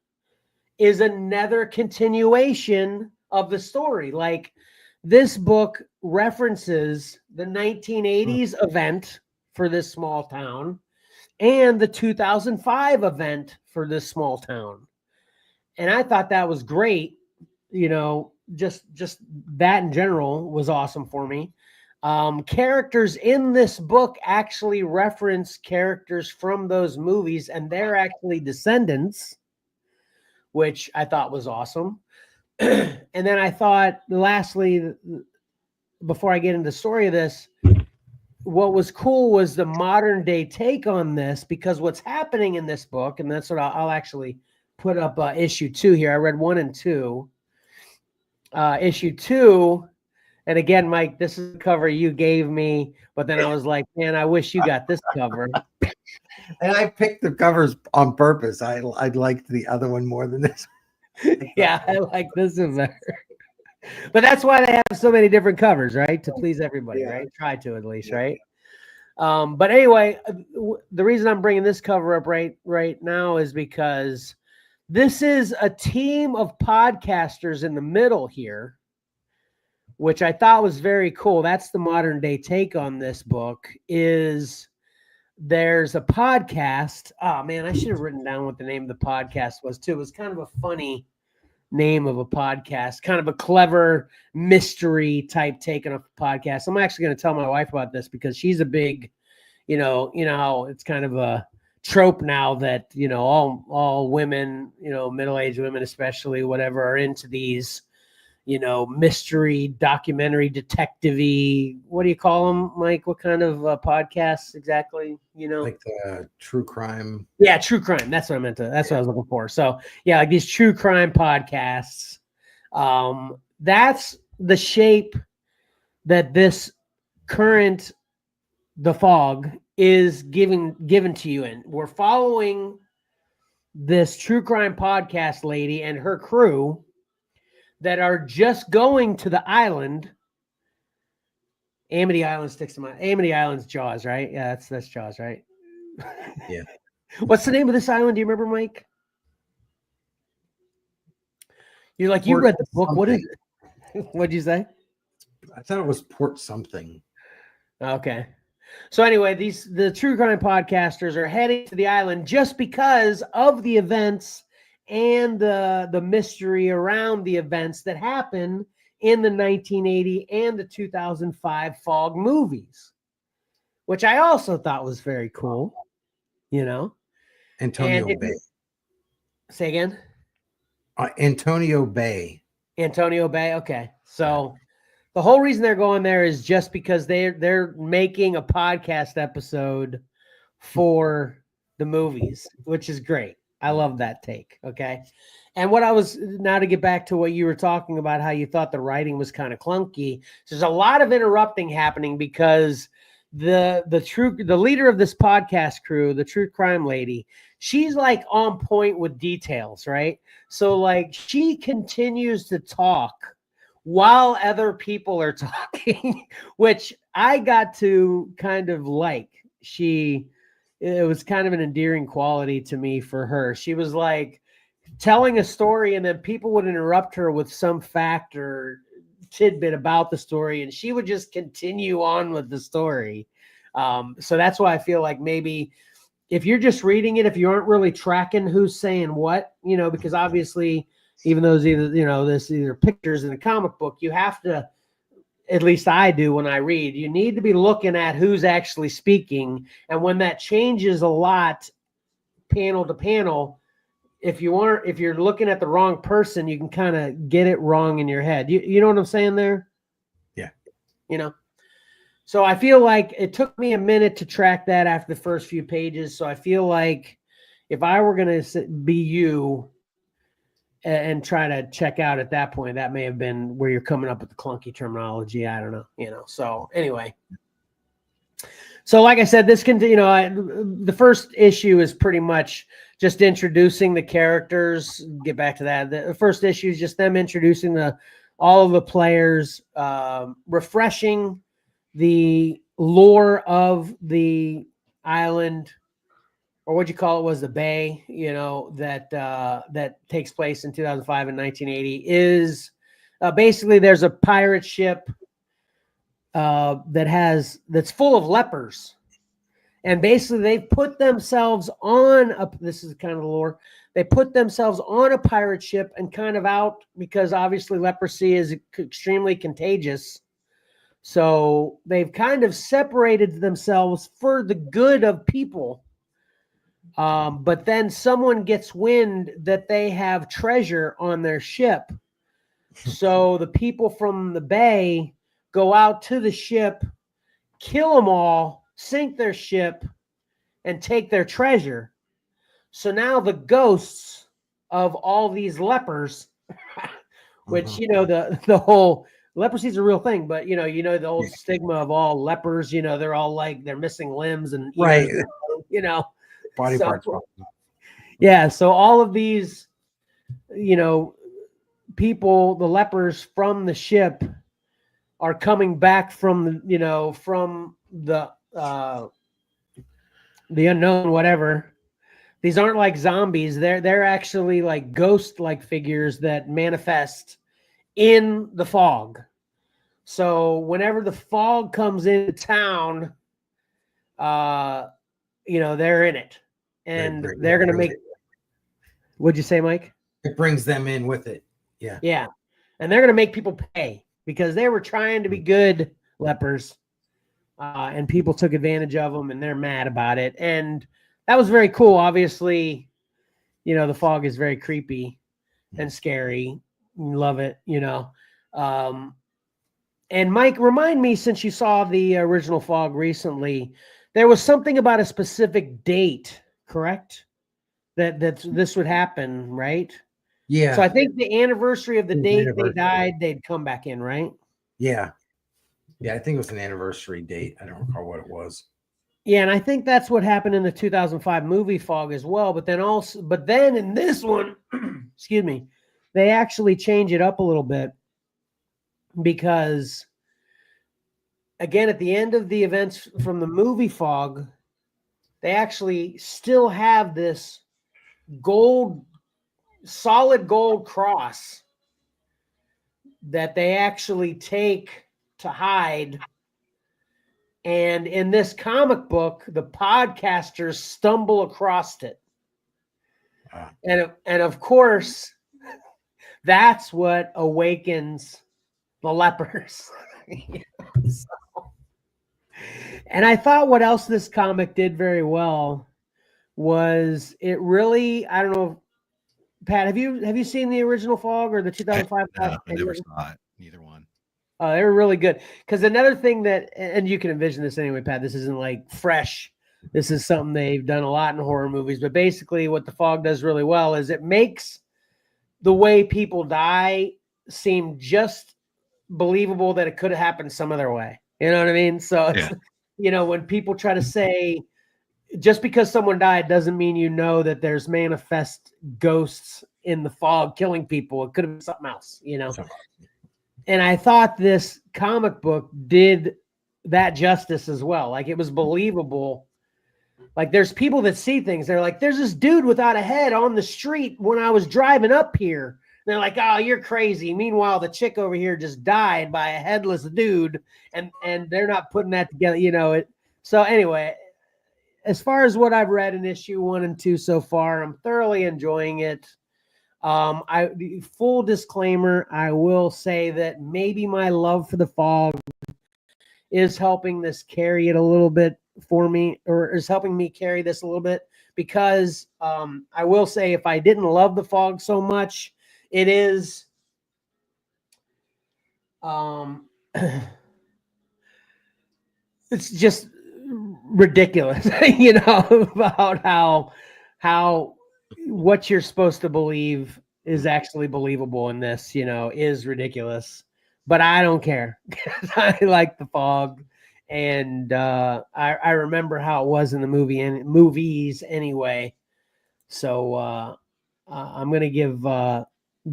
is another continuation of the story. Like, this book references the 1980s event for this small town and the 2005 event for this small town. And I thought that was great. You know, just that in general was awesome for me. Characters in this book actually reference characters from those movies, and they're actually descendants, which I thought was awesome. And then I thought, lastly, before I get into the story of this, what was cool was the modern day take on this, because what's happening in this book, and that's what I'll actually put up issue 2 here. I read 1 and 2. Issue 2, and again, Mike, this is the cover you gave me, but then I was like, man, I wish you got this cover. And I picked the covers on purpose. I liked the other one more than this. Yeah, I like this one better. But that's why they have so many different covers, right? To please everybody, right? Try to, at least, right? But anyway, the reason I'm bringing this cover up right now is because this is a team of podcasters in the middle here, which I thought was very cool. That's the modern day take on this book. Is there's a podcast. Oh man, I should have written down what the name of the podcast was too. It was kind of a funny name of a podcast, kind of a clever mystery type take on a podcast. I'm actually going to tell my wife about this because she's a big, you know how it's kind of a trope now that, you know, all women, you know, middle-aged women especially, whatever, are into these, you know, mystery, documentary, detective-y, what do you call them, Mike? What kind of podcasts exactly, you know? Like true crime. Yeah, true crime. That's what I meant to, that's what I was looking for. So yeah, like these true crime podcasts. That's the shape that this current The Fog is given to you in. We're following this true crime podcast lady and her crew that are just going to the island. Amity Island sticks to my Amity Island's Jaws, right? Yeah, that's Jaws, right? Yeah. What's the name of this island? Do you remember, Mike? You're like, you read the book. What is it? What'd you say? I thought it was Port something. Okay. So anyway, the true crime podcasters are heading to the island just because of the events and the mystery around the events that happen in the 1980 and the 2005 Fog movies, which I also thought was very cool, you know. Antonio And Bay. Say again? Antonio Bay. Antonio Bay. Okay. So the whole reason they're going there is just because they're making a podcast episode for the movies, which is great. I love that take. Okay. And what I was now to get back to what you were talking about, how you thought the writing was kind of clunky. There's a lot of interrupting happening because the leader of this podcast crew, the true crime lady, she's like on point with details, right? So like she continues to talk while other people are talking, which I got to kind of like. It was kind of an endearing quality to me for her. She was like telling a story and then people would interrupt her with some fact or tidbit about the story and she would just continue on with the story. So that's why I feel like maybe if you're just reading it, if you aren't really tracking who's saying what, because obviously even though there's either pictures in a comic book, you have to, at least I do when I read, you need to be looking at who's actually speaking. And when that changes a lot, panel to panel, if you're looking at the wrong person, you can kind of get it wrong in your head. You know what I'm saying there? Yeah. So I feel like it took me a minute to track that after the first few pages. So I feel like if I were going to be you and try to check out at that point, that may have been where you're coming up with the clunky terminology. I don't know, So anyway. So like I said, this can, the first issue is pretty much just introducing the characters. Get back to that. The first issue is just them introducing all of the players, refreshing the lore of the island, or what you call it was the bay, that takes place in 2005 and 1980 is basically there's a pirate ship that's full of lepers. And basically they've put themselves on this is kind of the lore. They put themselves on a pirate ship and kind of out because obviously leprosy is extremely contagious. So they've kind of separated themselves for the good of people. But then someone gets wind that they have treasure on their ship. So the people from the bay go out to the ship, kill them all, sink their ship, and take their treasure. So now the ghosts of all these lepers, which, the whole leprosy is a real thing, but the whole stigma of all lepers, they're all like, they're missing limbs and right. ears, Body parts. Yeah. So all of these, people, the lepers from the ship are coming back from, from the unknown, whatever. These aren't like zombies. They're actually like ghost-like figures that manifest in the fog. So whenever the fog comes into town, they're in it, and they're going to make. What'd you say, Mike? It brings them in with it. Yeah. Yeah, and they're going to make people pay because they were trying to be good lepers, and people took advantage of them, and they're mad about it. And that was very cool. Obviously, the fog is very creepy and scary. Love it, And Mike, remind me, since you saw the original Fog recently, there was something about a specific date, correct? That this would happen, right? Yeah. So I think the anniversary of the date they died, they'd come back in, right? Yeah. Yeah, I think it was an anniversary date. I don't recall what it was. Yeah, and I think that's what happened in the 2005 movie Fog as well. But then in this one, excuse me, they actually change it up a little bit because, again, at the end of the events from the movie Fog, they actually still have this solid gold cross that they actually take to hide. And in this comic book, the podcasters stumble across it. And of course, that's what awakens the lepers. So, and I thought what else this comic did very well was it really, I don't know, Pat, have you seen the original Fog or the 2005 Fog? I never saw it. Neither one. They were really good. Because another thing that, and you can envision this anyway, Pat, this isn't like fresh. This is something they've done a lot in horror movies. But basically, what the Fog does really well is it makes the way people die seem just believable that it could have happened some other way. You know what I mean? So it's, when people try to say just because someone died doesn't mean that there's manifest ghosts in the fog killing people. It could have been something else, And I thought this comic book did that justice as well. Like, it was believable. Like, there's people that see things. They're like, there's this dude without a head on the street when I was driving up here. And they're like, oh, you're crazy. Meanwhile, the chick over here just died by a headless dude, and they're not putting that together. So anyway, as far as what I've read in issue 1 and 2 so far, I'm thoroughly enjoying it. Full disclaimer, I will say that maybe my love for the Fog is helping this carry it a little bit for me, or is helping me carry this a little bit, because I will say, if I didn't love the Fog so much, it is it's just ridiculous, about how what you're supposed to believe is actually believable in this, is ridiculous. But I don't care, because I like the Fog, and I remember how it was in the movies anyway. So I'm gonna give the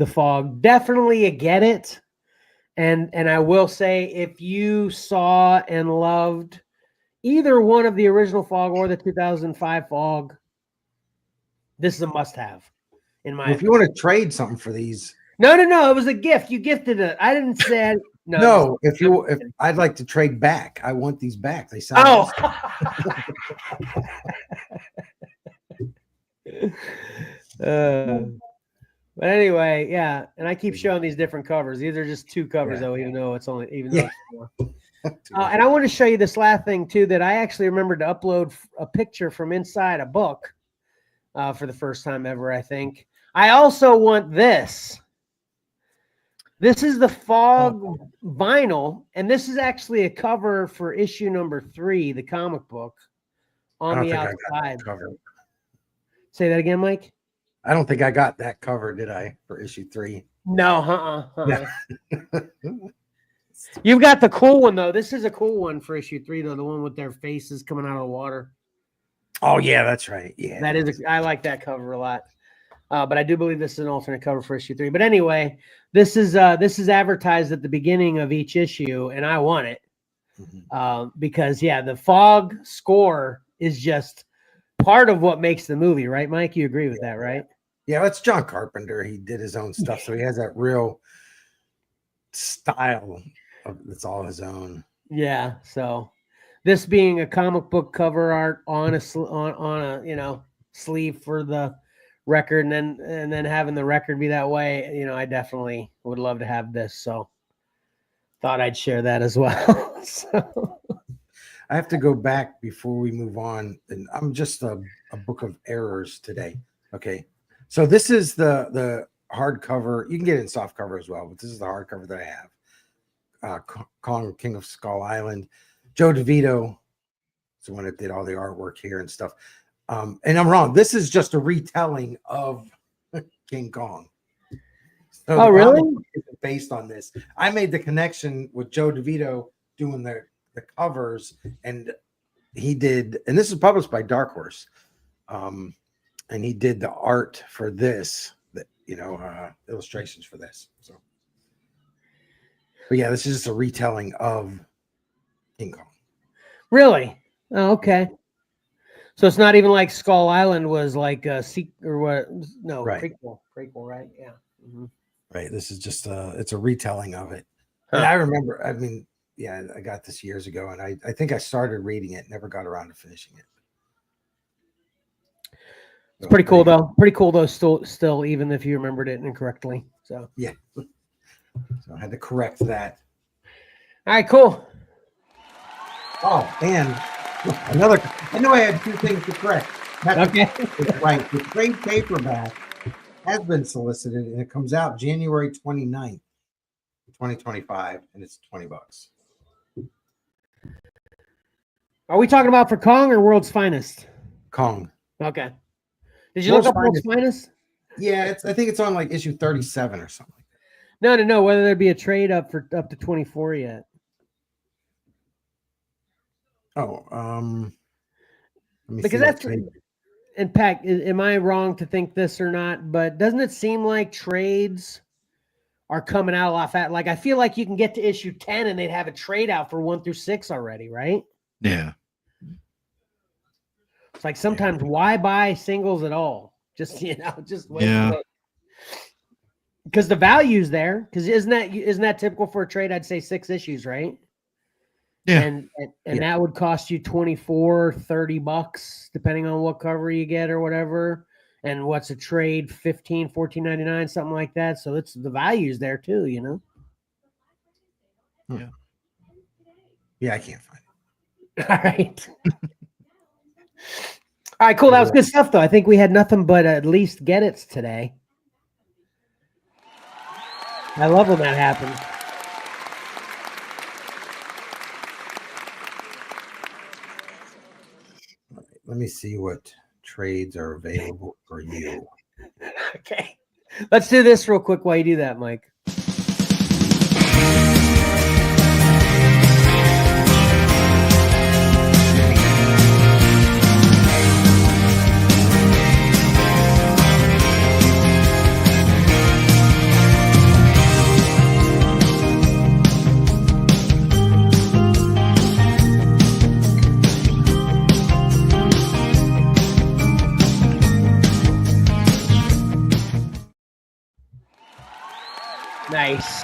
Fog definitely a get it, and I will say, if you saw and loved either one of the original Fog or the 2005 Fog, this is a must-have. If you want to trade something for these, no, it was a gift. You gifted it. I didn't say no. If I'd like to trade back, I want these back. They sound awesome. But anyway, yeah, and I keep showing these different covers. These are just 2 covers, though, even though it's more. And I want to show you this last thing too, that I actually remembered to upload a picture from inside a book for the first time ever, I think. I also want this. This is the Fog vinyl, and this is actually a cover for issue number 3, the comic book, on the outside. Say that again, Mike. I don't think I got that cover, did I, for issue 3? No, You've got the cool one, though. This is a cool one for issue 3, though, the one with their faces coming out of the water. Oh, yeah, that's right. Yeah, that is. I like that cover a lot. But I do believe this is an alternate cover for issue 3. But anyway, this is advertised at the beginning of each issue, and I want it because the Fog score is just part of what makes the movie, right, Mike? You agree with that, right? Yeah, that's John Carpenter. He did his own stuff, so he has that real style that's all his own. Yeah. So this being a comic book cover art on a sleeve for the record, and then having the record be that way, I definitely would love to have this. So thought I'd share that as well. So I have to go back before we move on, and I'm just a book of errors today. Okay, so this is the hardcover. You can get it in soft cover as well, but this is the hardcover that I have. Kong, King of Skull Island. Joe DeVito is the one that did all the artwork here and stuff. And I'm wrong. This is just a retelling of King Kong. So really? Based on this, I made the connection with Joe DeVito doing the covers, and he did. And this is published by Dark Horse, and he did the art for this. Illustrations for this. So, but yeah, this is just a retelling of King Kong. Really? Oh, okay. So it's not even like Skull Island was like a or what? No, right. prequel, right? Yeah. Mm-hmm. Right. This is just it's a retelling of it. Huh. And I remember, I got this years ago, and I think I started reading it, never got around to finishing it. It's pretty cool though. Pretty cool though. Still, even if you remembered it incorrectly. So yeah. So I had to correct that. all right, cool. Oh, and another. I know I had two things to correct. Okay. It's right. The trade paperback has been solicited, and it comes out January 29th, 2025, and it's $20. Are we talking about for Kong or World's Finest? Kong. Okay. Did you look up World's Finest? Yeah, I think it's on like issue 37 or something. No. Whether there'd be a trade up to 24 yet? Oh, let me Because see that's. And Pat, am I wrong to think this or not? But doesn't it seem like trades are coming out a lot fast? Like I feel like you can get to issue 10 and they'd have a trade out for 1 through 6 already, right? Yeah. It's like sometimes why buy singles at all? Just just wait. Yeah. Because the value's there. Because isn't that typical for a trade? I'd say 6 issues, right? Yeah. And that would cost you $24-$30 depending on what cover you get or whatever. And what's a trade, $14.99, something like that. So it's the value's there too, Yeah. Yeah, I can't find it. All right. All right, cool. That was good stuff though. I think we had nothing but at least get it's today. I love when that happens. Let me see what trades are available for you. Okay. Let's do this real quick while you do that, Mike. Nice.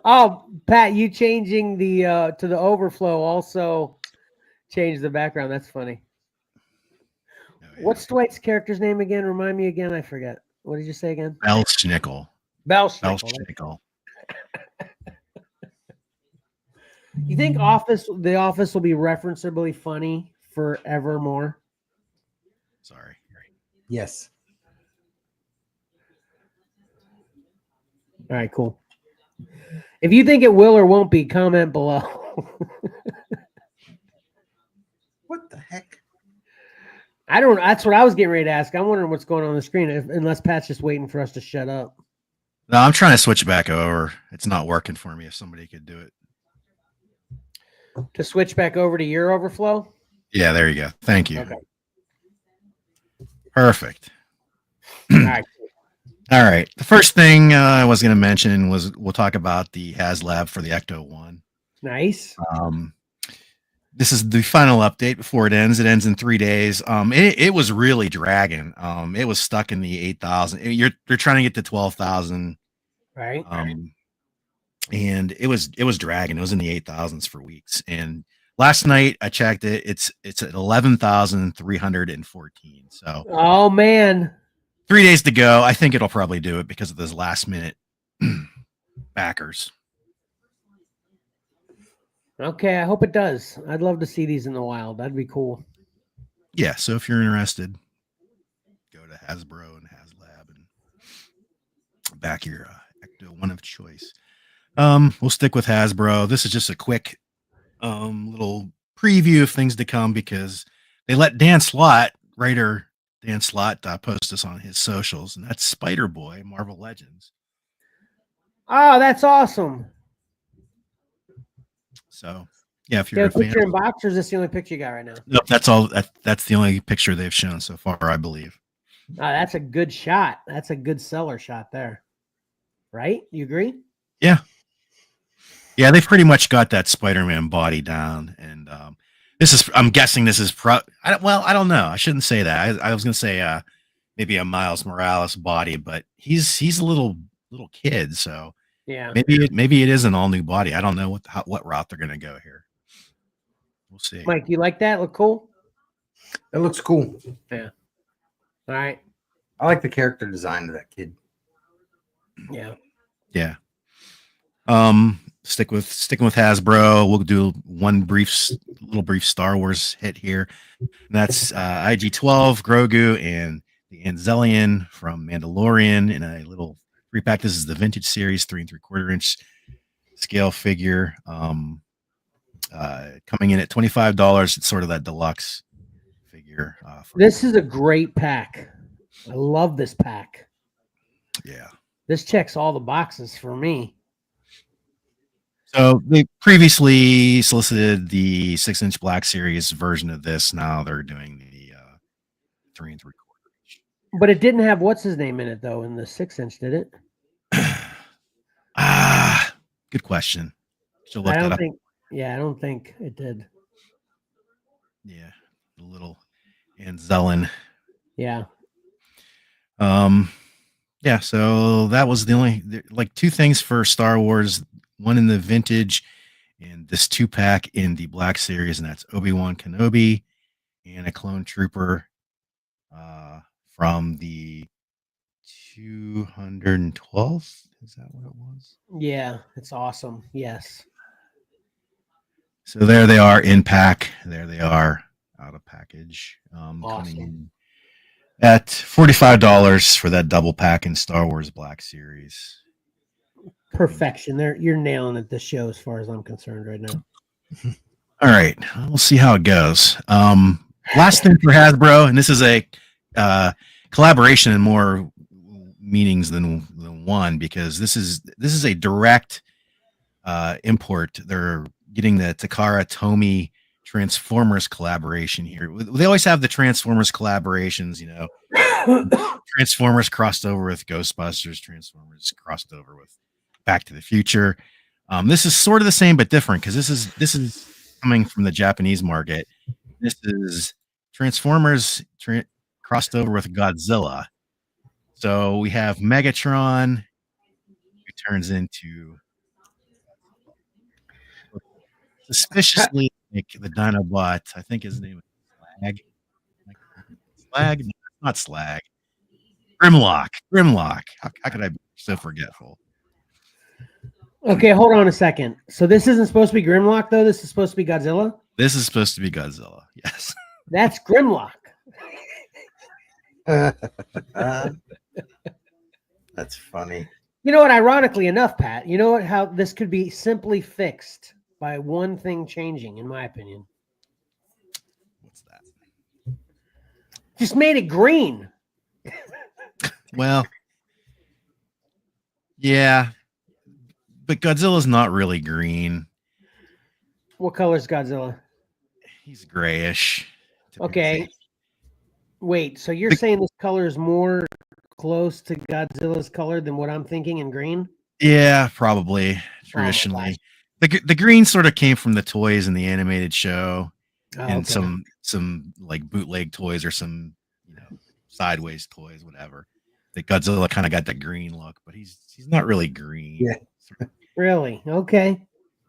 Oh, Pat, you changing the to the overflow also changed the background. That's funny. Oh, yeah. What's Dwight's character's name again? Remind me again. I forget. What did you say again? Belschnickel. Belschnickel. You think The Office will be referenceably funny forevermore? Sorry. Yes. All right, cool. If you think it will or won't be, comment below. What the heck? I don't. That's what I was getting ready to ask. I'm wondering what's going on the screen. Unless Pat's just waiting for us to shut up. No, I'm trying to switch it back over. It's not working for me. If somebody could do it. To switch back over to your overflow? Yeah, there you go. Thank you. Okay. Perfect. All right. All right. The first thing I was going to mention was we'll talk about the HasLab for the Ecto-1. Nice. This is the final update before it ends. It ends in 3 days. It was really dragging. It was stuck in the 8,000. You're trying to get to 12,000. Right. And it was dragging. It was in the 8,000s for weeks. And last night I checked it. It's at 11,314. So oh man, 3 days to go. I think it'll probably do it because of those last minute backers. Okay, I hope it does. I'd love to see these in the wild. That'd be cool. Yeah. So if you're interested, go to Hasbro and HasLab and back your Ecto-1 of choice. We'll stick with Hasbro. This is just a quick little preview of things to come because they let writer Dan Slott post this on his socials, and that's Spider-Boy, Marvel Legends. Oh, that's awesome. So yeah, if you're a fan, picture in box, or is this the only picture you got right now? Nope, that's all. That's the only picture they've shown so far, I believe. Oh, that's a good shot. That's a good seller shot there. Right? You agree? Yeah. Yeah, they've pretty much got that Spider-Man body down, and I'm guessing this is I don't know. I shouldn't say that. I was gonna say maybe a Miles Morales body, but he's a little kid, so Yeah. Maybe it is an all new body. I don't know what route they're gonna go here. We'll see. Mike, you like that? Look cool? It looks cool. Yeah. All right. I like the character design of that kid. Yeah. Yeah. Sticking with Hasbro. We'll do one little brief Star Wars hit here. And that's IG-12, Grogu, and the Anzellian from Mandalorian in a little 3-pack. This is the vintage series, 3 3/4-inch scale figure. Coming in at $25. It's sort of that deluxe figure. This is a great pack. I love this pack. Yeah. This checks all the boxes for me. So they previously solicited the 6-inch Black Series version of this. Now they're doing the 3 3/4. But it didn't have what's his name in it though in the 6-inch, did it? Good question. Should look I that don't up. think. Yeah, I don't think it did. Yeah, the little Anzellan. Yeah. Yeah. So that was the only like 2 things for Star Wars. One in the vintage, and this 2-pack in the Black Series, and that's Obi-Wan Kenobi and a clone trooper from the 212th. Is that what it was? Yeah, it's awesome. Yes. So there they are in pack. There they are out of package. Coming Awesome. in at $45 for that double pack in Star Wars Black Series. Perfection. You're nailing it this show as far as I'm concerned right now. All right, we'll see how it goes. Last thing for Hasbro, and this is a collaboration in more meanings than one, because this is a direct import. They're getting the Takara Tomy Transformers collaboration here. They always have the Transformers collaborations, you know. Transformers crossed over with Ghostbusters, Transformers crossed over with Back to the Future. This is sort of the same but different, because this is coming from the Japanese market. This is Transformers crossed over with Godzilla. So we have Megatron, who turns into suspiciously like the Dinobot. I think his name is Slag. Slag? No, not Slag. Grimlock. How could I be so forgetful? Okay, hold on a second. So this isn't supposed to be Grimlock, though? This is supposed to be Godzilla? This is supposed to be Godzilla. Yes. That's Grimlock. That's funny. You know what? Ironically enough, Pat, you know what? How this could be simply fixed by one thing changing, in my opinion. What's that? Just made it green. Well, yeah, but Godzilla's not really green. What color is Godzilla? He's grayish. Okay. Wait, so you're saying this color is more close to Godzilla's color than what I'm thinking in green? Yeah, probably traditionally. The green sort of came from the toys in the animated show, and some like bootleg toys or some, you know, sideways toys, whatever. The Godzilla kind of got the green look, but he's not really green. Yeah. Really? Okay.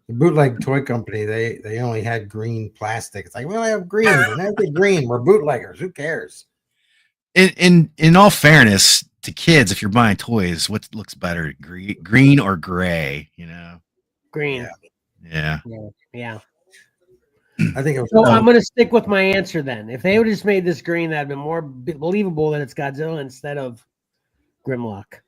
The bootleg toy company, they only had green plastic. It's like, we only have green. We're not green. We're bootleggers. Who cares? In all fairness to kids, if you're buying toys, what looks better, green or gray? You know, Green. Yeah. Yeah. I think it was. So I'm going to stick with my answer then. If they would have just made this green, that'd been more believable that it's Godzilla instead of Grimlock.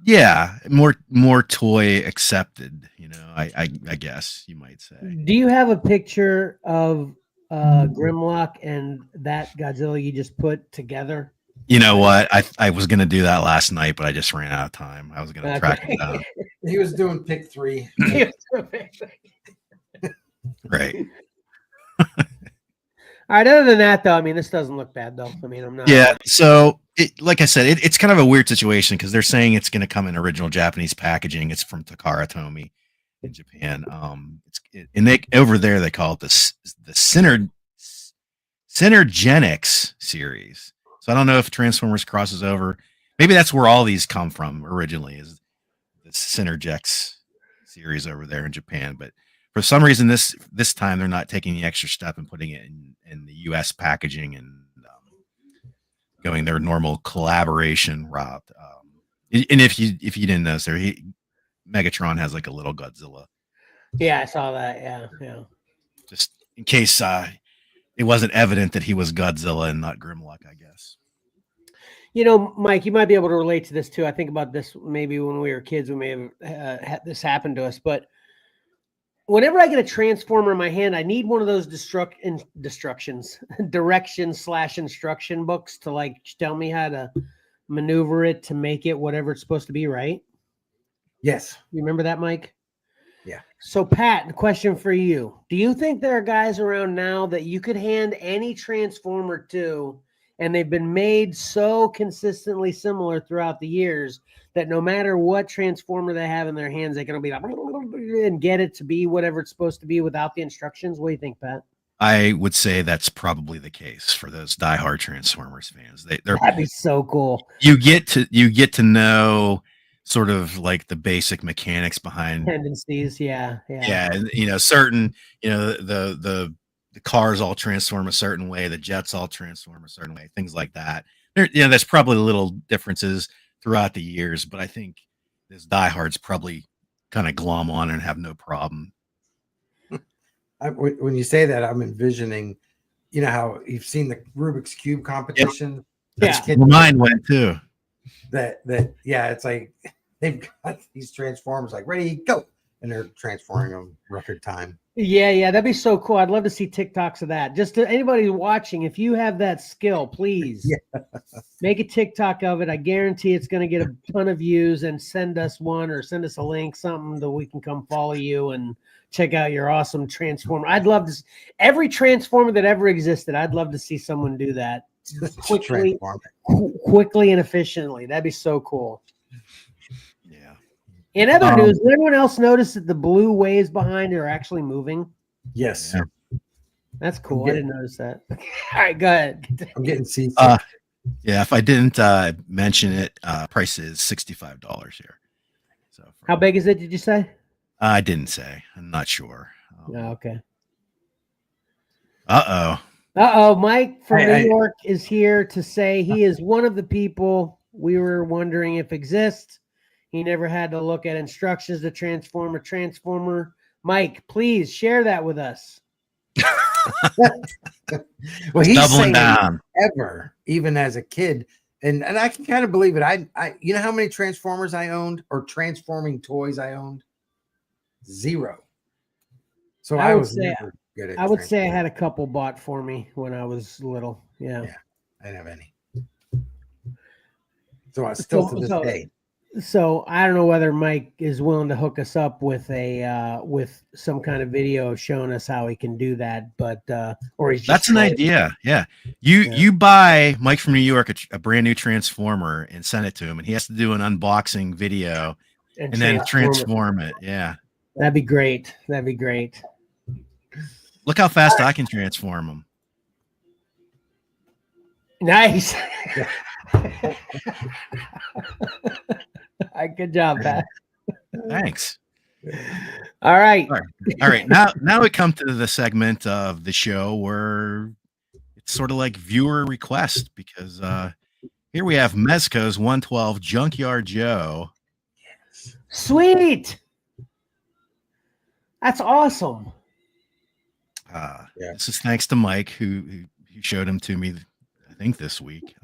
Yeah, more toy accepted. You know, I guess you might say. Do you have a picture of Grimlock and that Godzilla you just put together? You know what? I was gonna do that last night, but I just ran out of time. I was gonna track it down. He was doing pick 3. Right. All right. Other than that, though, I mean, this doesn't look bad, though. I mean, I'm not. Yeah. So, like I said, it's kind of a weird situation because they're saying it's going to come in original Japanese packaging. It's from Takara Tomy in Japan. And they over there they call it the Synergenics series. So I don't know if Transformers crosses over. Maybe that's where all these come from originally. Is the Synergex series over there in Japan, but for some reason this time they're not taking the extra step and putting it in the U.S. packaging and going their normal collaboration route. And if you didn't know, sir, Megatron has like a little Godzilla. Yeah, I saw that. Yeah. Just in case it wasn't evident that he was Godzilla and not Grimlock, I guess. You know, Mike, you might be able to relate to this too. I think about this maybe when we were kids, we may have had this happen to us. But whenever I get a transformer in my hand, I need one of those directions/instruction books to like tell me how to maneuver it to make it whatever it's supposed to be, right? Yes. You remember that, Mike? Yeah. So, Pat, the question for you. Do you think there are guys around now that you could hand any transformer to, and they've been made so consistently similar throughout the years that no matter what transformer they have in their hands, they can be like, and get it to be whatever it's supposed to be without the instructions? What do you think, Pat? I would say that's probably the case for those diehard Transformers fans. That'd be so cool. You get to know sort of like the basic mechanics behind tendencies. Yeah. And certain, the cars all transform a certain way, the jets all transform a certain way, things like that. There's probably little differences throughout the years, but I think this diehards probably kind of glom on and have no problem. When you say that, I'm envisioning, how you've seen the Rubik's Cube competition. Yep. Yeah, mine went too. It's like they've got these transformers like ready, go, and they're transforming them record time. Yeah, that'd be so cool. I'd love to see TikToks of that. Just to anybody watching, if you have that skill, please make a TikTok of it. I guarantee it's going to get a ton of views, and send us one or send us a link, something that we can come follow you and check out your awesome transformer. I'd love to. Every transformer that ever existed, I'd love to see someone do that quickly and efficiently. That'd be so cool. Yeah. In other news, did anyone else notice that the blue waves behind are actually moving? Yes. Yeah. That's cool. I didn't notice that. All right, go ahead. I'm getting seats. Yeah, if I didn't mention it, price is $65 here. So how big is it, did you say? I didn't say. I'm not sure. Okay. Uh-oh. Mike from New York is here to say he is one of the people we were wondering if exists. He never had to look at instructions to transform a transformer. Mike, please share that with us. Well, he's doubling down. Ever, even as a kid, and I can kind of believe it. I you know how many Transformers I owned or transforming toys I owned? 0. So I was never good at. I would say I had a couple bought for me when I was little. Yeah, I didn't have any. So I still to this day. So I don't know whether Mike is willing to hook us up with with some kind of video showing us how he can do that, but or he's just that's an idea. Yeah, you buy Mike from New York a brand new Transformer and send it to him, and he has to do an unboxing video and then transform it. Yeah, that'd be great. That'd be great. Look how fast I can transform them. Nice. Good job, Pat. Thanks. All right. Now we come to the segment of the show where it's sort of like viewer request, because here we have Mezco's 112 Junkyard Joe. Sweet. That's awesome. This is thanks to Mike who showed him to me, I think this week.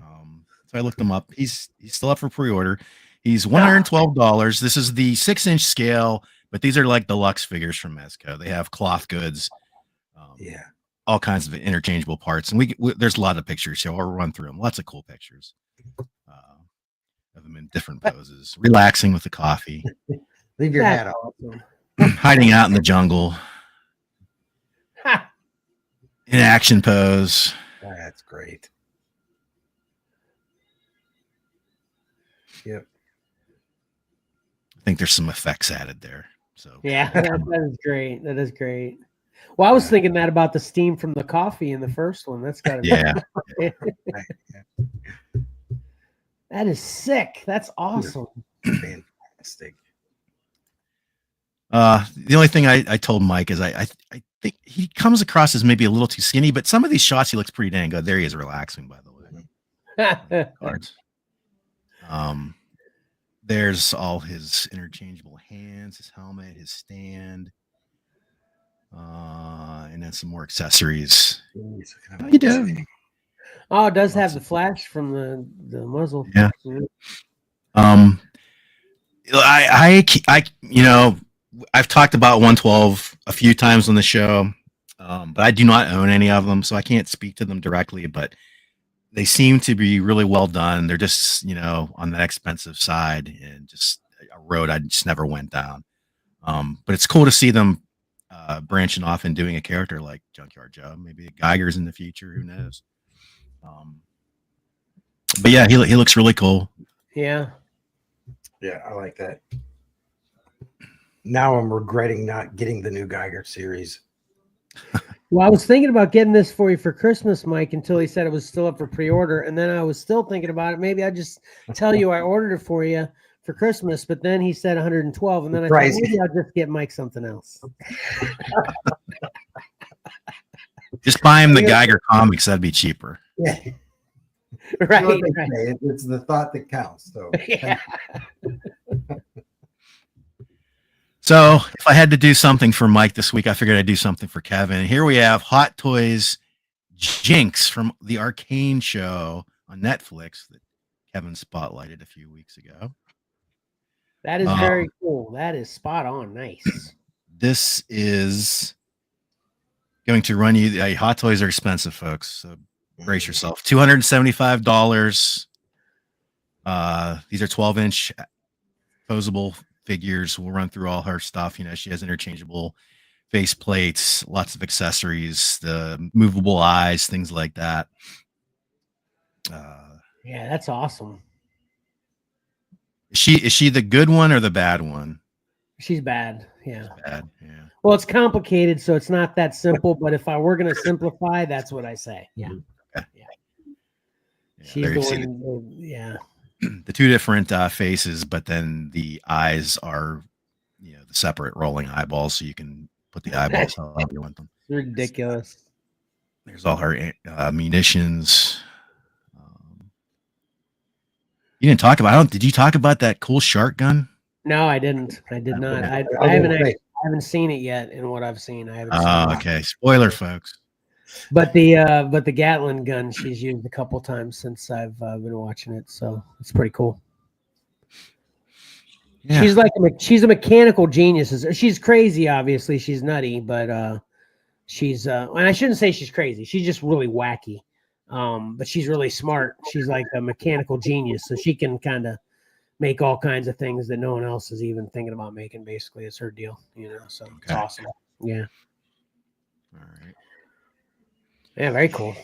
So I looked him up. He's still up for pre-order. He's $112. This is the 6-inch scale, but these are like deluxe figures from Mezco. They have cloth goods, all kinds of interchangeable parts, and we there's a lot of pictures, so I'll run through them. Lots of cool pictures of them in different poses, relaxing with the coffee, leave your hat on, hiding out in the jungle, in action pose. That's great. Yep. I think there's some effects added there. So yeah, that is great. That is great. Well, I was thinking that about the steam from the coffee in the first one. That's got to be That is sick. That's awesome. Fantastic. The only thing I told Mike is I think he comes across as maybe a little too skinny, but some of these shots he looks pretty dang good. There he is relaxing, by the way. Cards. There's all his interchangeable hands, his helmet, his stand, and then some more accessories. How you doing? Oh, it does have the flash from the muzzle. Yeah. You know, I've talked about 112 a few times on the show, but I do not own any of them, so I can't speak to them directly. But they seem to be really well done. They're just, you know, on the expensive side and just a road I just never went down. But it's cool to see them branching off and doing a character like Junkyard Joe. Maybe Geiger's in the future. Who knows? But yeah, he looks really cool. Yeah. Yeah, I like that. Now I'm regretting not getting the new Geiger series. Well, I was thinking about getting this for you for Christmas, Mike, until he said it was still up for pre-order. And then I was still thinking about it. Maybe I just tell you I ordered it for you for Christmas, but then he said 112. And then I thought maybe I'll just get Mike something else. Just buy him the Geiger comics. That'd be cheaper. Yeah. Right. It's the thought that counts. So, yeah. So if I had to do something for Mike this week, I figured I'd do something for Kevin. Here we have Hot Toys Jinx from the Arcane show on Netflix that Kevin spotlighted a few weeks ago. That is very cool. That is spot on. Nice. This is going to run you. Hot Toys are expensive, folks. So brace yourself. $275. These are 12-inch posable figures. We'll run through all her stuff. You know, she has interchangeable face plates, lots of accessories, the movable eyes, things like that. Yeah, that's awesome. Is she the good one or the bad one? She's bad. Yeah. She's bad. Yeah. Well, it's complicated, so it's not that simple. But if I were going to simplify, that's what I say. Yeah. Okay. Yeah. She's the one. Yeah. The two different faces, but then the eyes are, you know, the separate rolling eyeballs, so you can put the eyeballs however you want them. It's ridiculous. There's all her munitions. You didn't talk about. Did you talk about that cool shark gun? No, I didn't. I did not. I haven't seen it yet. In what I've seen, I haven't. Oh, okay. Spoiler, folks. But the Gatling gun she's used a couple times since I've been watching it, so it's pretty cool. Yeah. She's a mechanical genius. She's crazy, obviously. She's nutty, but she's and I shouldn't say she's crazy. She's just really wacky. But she's really smart. She's like a mechanical genius, so she can kind of make all kinds of things that no one else is even thinking about making. Basically, it's her deal, you know. So it's awesome. Yeah. All right. Yeah, very cool.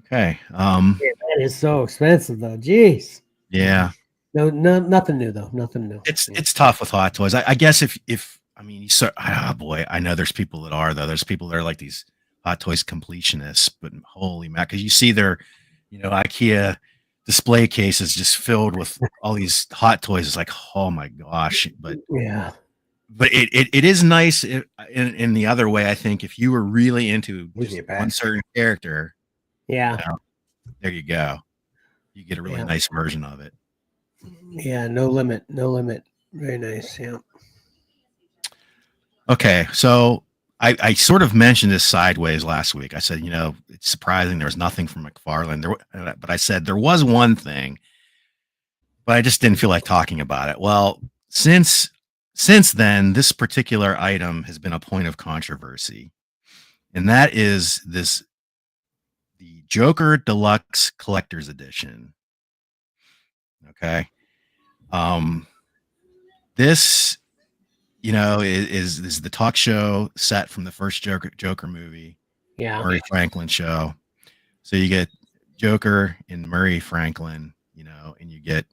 Okay. That is so expensive, though. Jeez. Yeah. No, nothing new though. Nothing new. It's tough with Hot Toys. I guess if I mean, you start, oh boy, I know there's people that are though. There's people that are like these Hot Toys completionists, but holy man, because you see their, you know, IKEA display cases just filled with all these Hot Toys. It's like, oh my gosh, but yeah. But it is nice in the other way. I think if you were really into one certain character, yeah, you know, there you go. You get a really nice version of it. Yeah, no limit. Very nice. Yeah. Okay, so I sort of mentioned this sideways last week. I said, you know, it's surprising there was nothing from McFarlane there, but I said there was one thing, but I just didn't feel like talking about it. Well, since then, this particular item has been a point of controversy, and that is the Joker Deluxe Collector's Edition. Okay. This, you know, is the talk show set from the first Joker movie. Yeah. Murray Franklin show. So you get Joker and Murray Franklin, you know, and you get,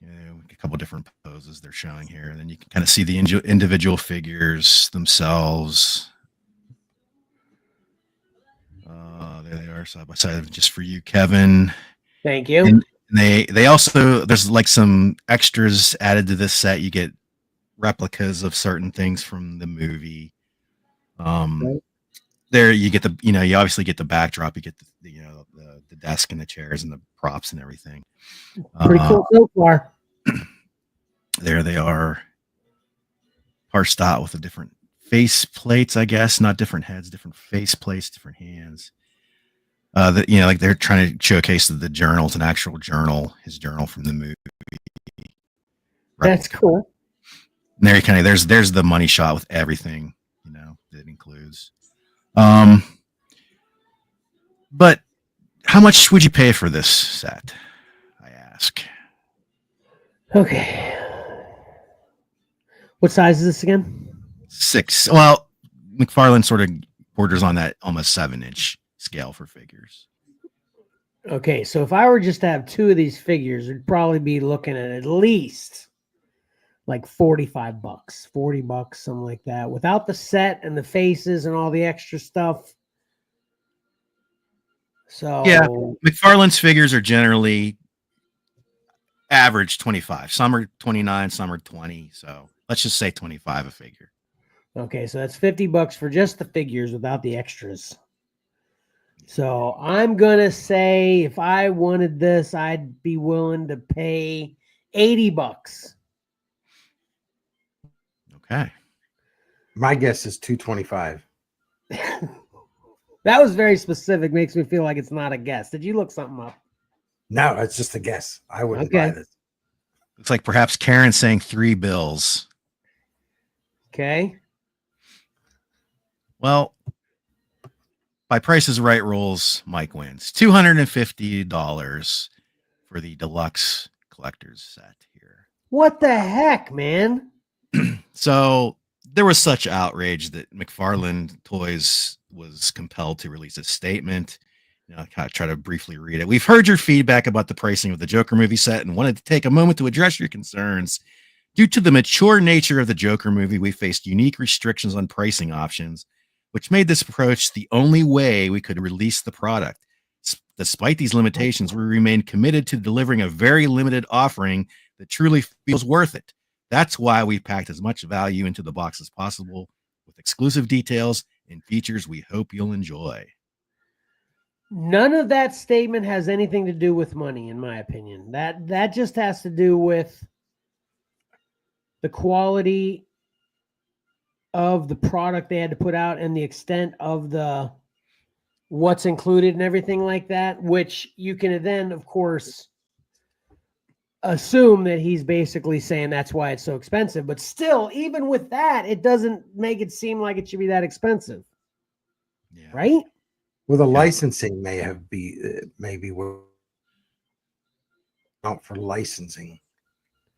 you know, a couple different poses they're showing here. And then you can kind of see the individual figures themselves. There they are, side by side, just for you, Kevin. Thank you. And they also, there's like some extras added to this set. You get replicas of certain things from the movie. Right. There you get the, you obviously get the backdrop, you get the desk and the chairs and the props and everything. Pretty cool so far. There they are, parsed out with the different face plates, I guess, not different heads, different face plates, different hands. That like they're trying to showcase that the journal's an actual journal, his journal from the movie. That's cool. And there, there's the money shot with everything, that it includes. But how much would you pay for this set? I ask. Okay. What size is this again? 6. Well, McFarlane sort of borders on that almost 7-inch scale for figures. Okay, so if I were just to have 2 of these figures, it'd probably be looking at least like $45, $40, something like that, without the set and the faces and all the extra stuff. So yeah, McFarlane's figures are generally average 25. Some are 29, some are 20. So let's just say 25 a figure. Okay, so that's $50 for just the figures without the extras. So I'm gonna say if I wanted this, I'd be willing to pay $80. Okay. My guess is 225. That was very specific. Makes me feel like it's not a guess. Did you look something up? No, it's just a guess. I wouldn't Okay. buy this. Looks like perhaps Karen's saying $3. Okay. Well, by Price is Right rules, Mike wins. $250 for the deluxe collector's set here. What the heck, man? So there was such outrage that McFarlane Toys was compelled to release a statement. I kind of try to briefly read it. We've heard your feedback about the pricing of the Joker movie set and wanted to take a moment to address your concerns. Due to the mature nature of the Joker movie, we faced unique restrictions on pricing options, which made this approach the only way we could release the product. Despite these limitations, we remain committed to delivering a very limited offering that truly feels worth it. That's why we packed as much value into the box as possible with exclusive details and features we hope you'll enjoy. None of that statement has anything to do with money, in my opinion. That just has to do with the quality of the product they had to put out and the extent of the what's included and everything like that, which you can then, of course, assume that he's basically saying that's why it's so expensive. But still, even with that, it doesn't make it seem like it should be that expensive. Yeah. Right? Well, the licensing maybe we're out for licensing.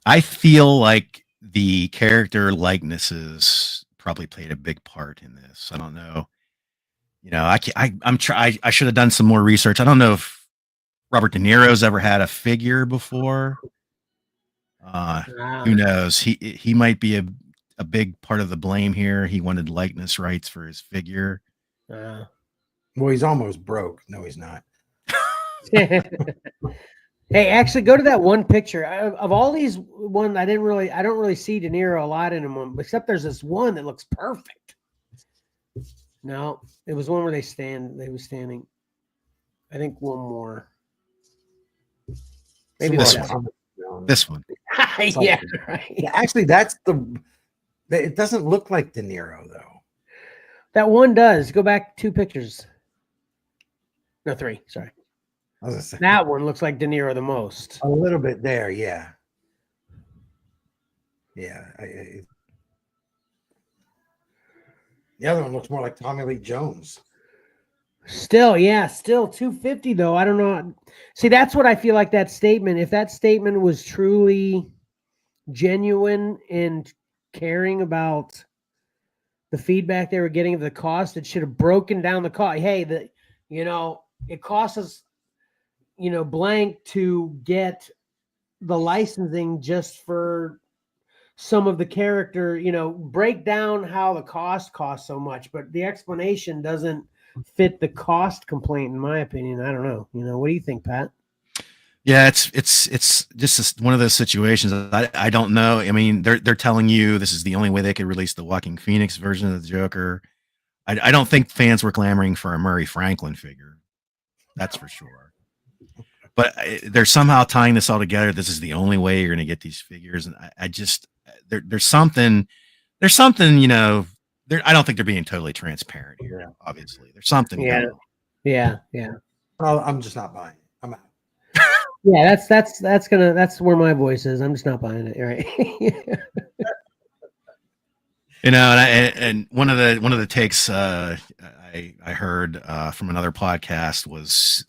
I feel like the character likenesses probably played a big part in this. I don't know. I should have done some more research. I don't know if Robert De Niro's ever had a figure before. Who knows? He might be a big part of the blame here. He wanted likeness rights for his figure. Well, he's almost broke. No, he's not. Hey, actually, go to that one picture. Of all these I don't really see De Niro a lot in them, except there's this one that looks perfect. No, it was one where they were standing. I think one more. Maybe this one. This one. Yeah, right. Yeah, actually, it doesn't look like De Niro, though. That one does. Go back 2 pictures. No, 3. Sorry. I was gonna say, That one looks like De Niro the most. a little bit there, yeah. Yeah. The other one looks more like Tommy Lee Jones. Still 250 though. I don't know. See, that's what I feel like that statement. If that statement was truly genuine and caring about the feedback they were getting of the cost, it should have broken down the cost. Hey, it costs us, blank to get the licensing just for some of the character, break down how the costs so much, but the explanation doesn't fit the cost complaint, in my opinion. I don't know. What do you think, Pat? Yeah, it's just one of those situations. I don't know. I mean, they're telling you this is the only way they could release the Walking Phoenix version of the Joker. I don't think fans were clamoring for a Murray Franklin figure. That's for sure. But they're somehow tying this all together. This is the only way you're going to get these figures, and I just there's something you know. I don't think they're being totally transparent here. Yeah. Obviously, there's something Yeah. going on. Yeah. I'm just not buying it. I'm out. Yeah, that's where my voice is. I'm just not buying it. Right. You know, and one of the takes I heard from another podcast was,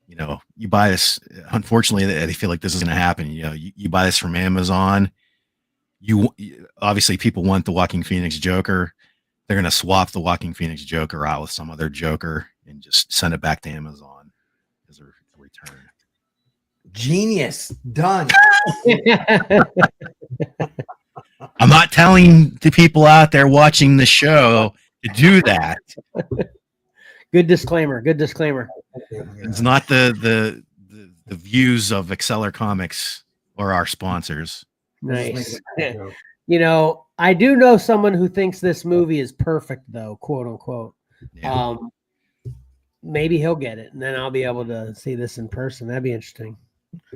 you know, you buy this. Unfortunately, they feel like this is going to happen. You know, you buy this from Amazon. You obviously people want the Walking Phoenix Joker. They're going to swap the Walking Phoenix Joker out with some other Joker and just send it back to Amazon as a return. Genius. Done. I'm not telling the people out there watching the show to do that. Good disclaimer. Good disclaimer. It's not the views of Xcellar Comics or our sponsors. Nice. You know, I do know someone who thinks this movie is perfect, though, quote unquote. Yeah. Maybe he'll get it, and then I'll be able to see this in person. That'd be interesting.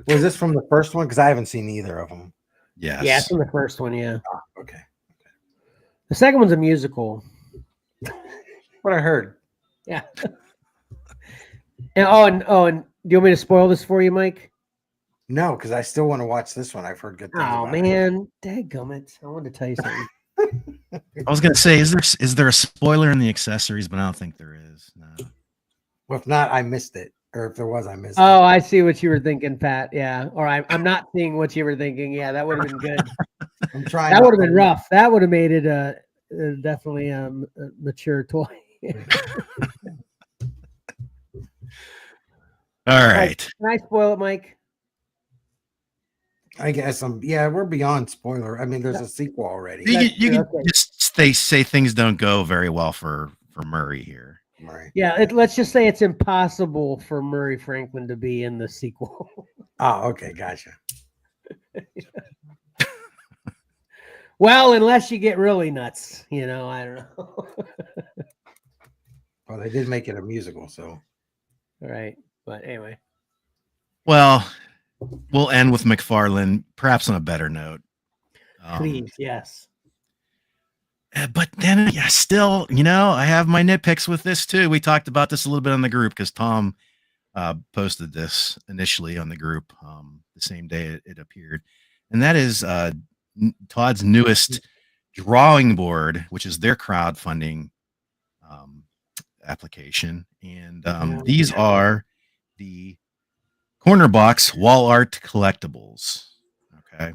Was this from the first one? Because I haven't seen either of them. Yes. Yeah, it's from the first one. Yeah. Oh, okay. The second one's a musical. What I heard. Yeah. And do you want me to spoil this for you, Mike? No, because I still want to watch this one. I've heard good things. Oh about it. man, dadgummit! I wanted to tell you something. I was gonna say, is there a spoiler in the accessories, but I don't think there is. No. Well, if not, I missed it. Or if there was, I missed Oh, it. I see what you were thinking, Pat. Yeah. Or I'm not seeing what you were thinking. Yeah, that would have been good. I'm trying. That would have been rough. That would have made it definitely a mature toy. All right. Can I spoil it, Mike? I guess we're beyond spoiler. I mean, there's a sequel already. You can Okay. just say things don't go very well for Murray here. Right. Yeah, let's just say it's impossible for Murray Franklin to be in the sequel. Oh, okay, gotcha. Well, unless you get really nuts, I don't know. Well, they did make it a musical, so. All right, but anyway. Well, we'll end with McFarlane, perhaps on a better note. Please, yes. But then, yeah, still, I have my nitpicks with this too. We talked about this a little bit on the group because Tom posted this initially on the group the same day it appeared, and that is Todd's newest drawing board, which is their crowdfunding application, and these are the Corner Box Wall Art Collectibles. Okay,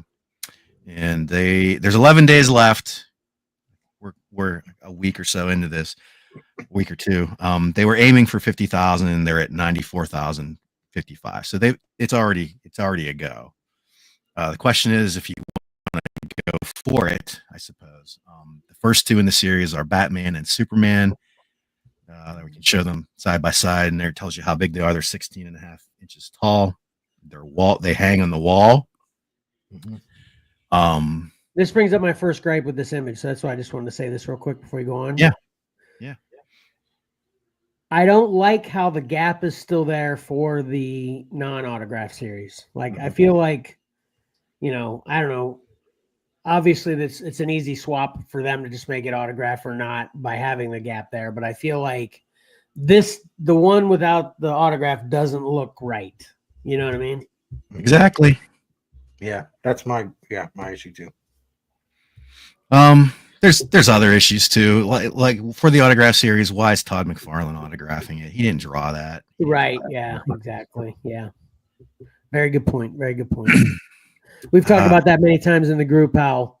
and there's 11 days left. We're a week or so into this, a week or two. They were aiming for 50,000 and they're at 94,055. So it's already a go. The question is if you want to go for it, I suppose. The first two in the series are Batman and Superman. We can show them side by side, and there it tells you how big they are. They're 16 and a half inches tall. They hang on the wall. Mm-hmm. This brings up my first gripe with this image, so that's why I just wanted to say this real quick before you go on. Yeah. I don't like how the gap is still there for the non-autograph series. Like, I feel like, I don't know. Obviously, it's an easy swap for them to just make it autograph or not by having the gap there. But I feel like the one without the autograph doesn't look right. You know what I mean? Exactly. Yeah, that's my issue too. There's other issues too, like for the autograph series. Why is Todd McFarlane autographing it? He didn't draw that. Right. Yeah, exactly. Yeah. Very good point. Very good point. We've talked about that many times in the group. How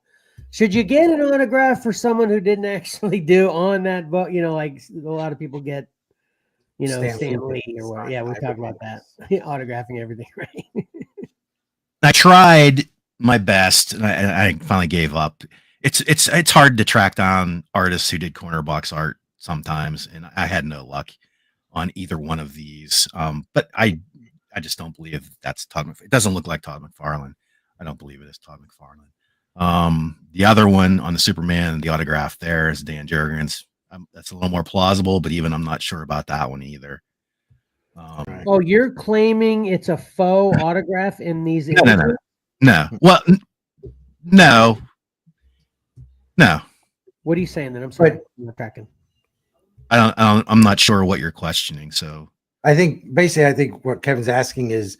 should you get an autograph for someone who didn't actually do on that book? Like a lot of people get, Stan Lee or what. Yeah, we talked about that. Autographing everything, right? I tried my best, and I finally gave up. It's hard to track down artists who did corner box art sometimes, and I had no luck on either one of these. But I I just don't believe that's Todd. It doesn't look like Todd McFarlane. I don't believe it is Todd McFarlane. The other one on the Superman, the autograph there is Dan Jurgens. That's a little more plausible, but even I'm not sure about that one either. Right. Oh, you're claiming it's a faux autograph in these images? No. Well, no. What are you saying then? I'm sorry. But- I'm not tracking. I'm not sure what you're questioning. So I think what Kevin's asking is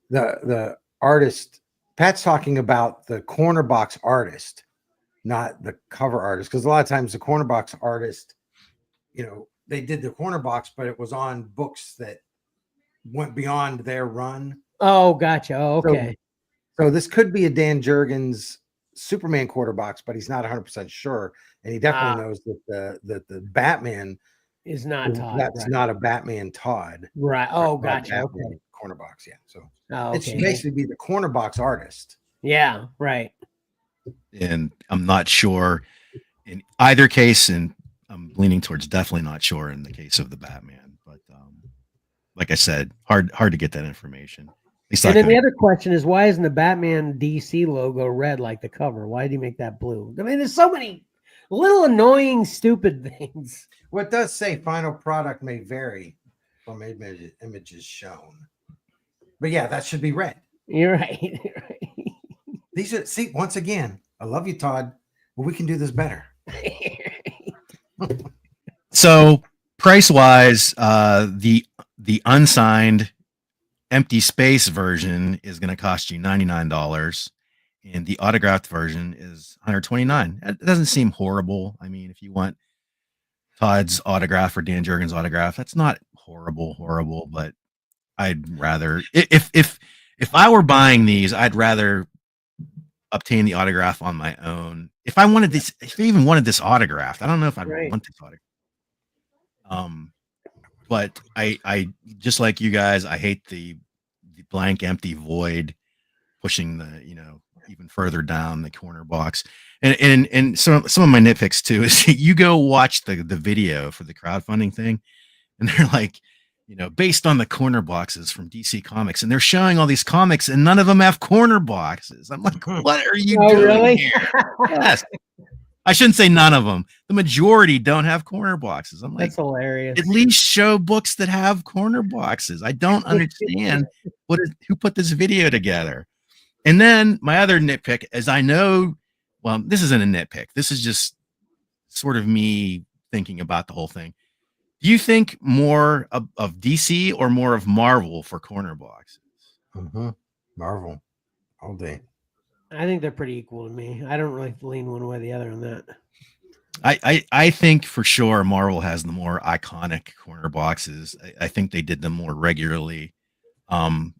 the artist. Pat's talking about the corner box artist, not the cover artist, because a lot of times the corner box artist, they did the corner box, but it was on books that went beyond their run. Oh, gotcha. Oh, okay. So this could be a Dan Jurgens Superman quarter box, but he's not 100% sure, and he definitely knows that the Batman is not Todd. That's not a Batman Todd. Right. Oh, gotcha. Okay. Corner box, yeah. So it should basically be the corner box artist. Yeah, right. And I'm not sure in either case, and I'm leaning towards definitely not sure in the case of the Batman. But like I said, hard to get that information. And then the other question is, why isn't the Batman DC logo red like the cover? Why did he make that blue? I mean, there's so many little annoying, stupid things. What does say final product may vary from images shown. But yeah, that should be red. You're right. You're right. These are, see, once again, I love you, Todd, but we can do this better. So price wise, the unsigned empty space version is going to cost you $99, and the autographed version is $129. It doesn't seem horrible. I mean, if you want Todd's autograph or Dan Jurgens' autograph, that's not horrible, but I'd rather, if I were buying these, I'd rather obtain the autograph on my own. If I wanted this, if I even wanted this autographed, I don't know if I'd want this autograph. But I just like you guys, I hate the blank, empty void pushing the, even further down the corner box. And some of my nitpicks too is you go watch the video for the crowdfunding thing, and they're like, based on the corner boxes from DC Comics, and they're showing all these comics and none of them have corner boxes. I'm like, what are you doing really? here? Yes. I shouldn't say none of them. The majority don't have corner boxes. I'm like, that's hilarious. At least show books that have corner boxes. I don't understand who put this video together. And then my other nitpick is this isn't a nitpick. This is just sort of me thinking about the whole thing. Do you think more of DC or more of Marvel for corner boxes? Mm-hmm. Marvel all day. I think they're pretty equal to me. I don't really lean one way or the other on that. I think for sure Marvel has the more iconic corner boxes. I think they did them more regularly. And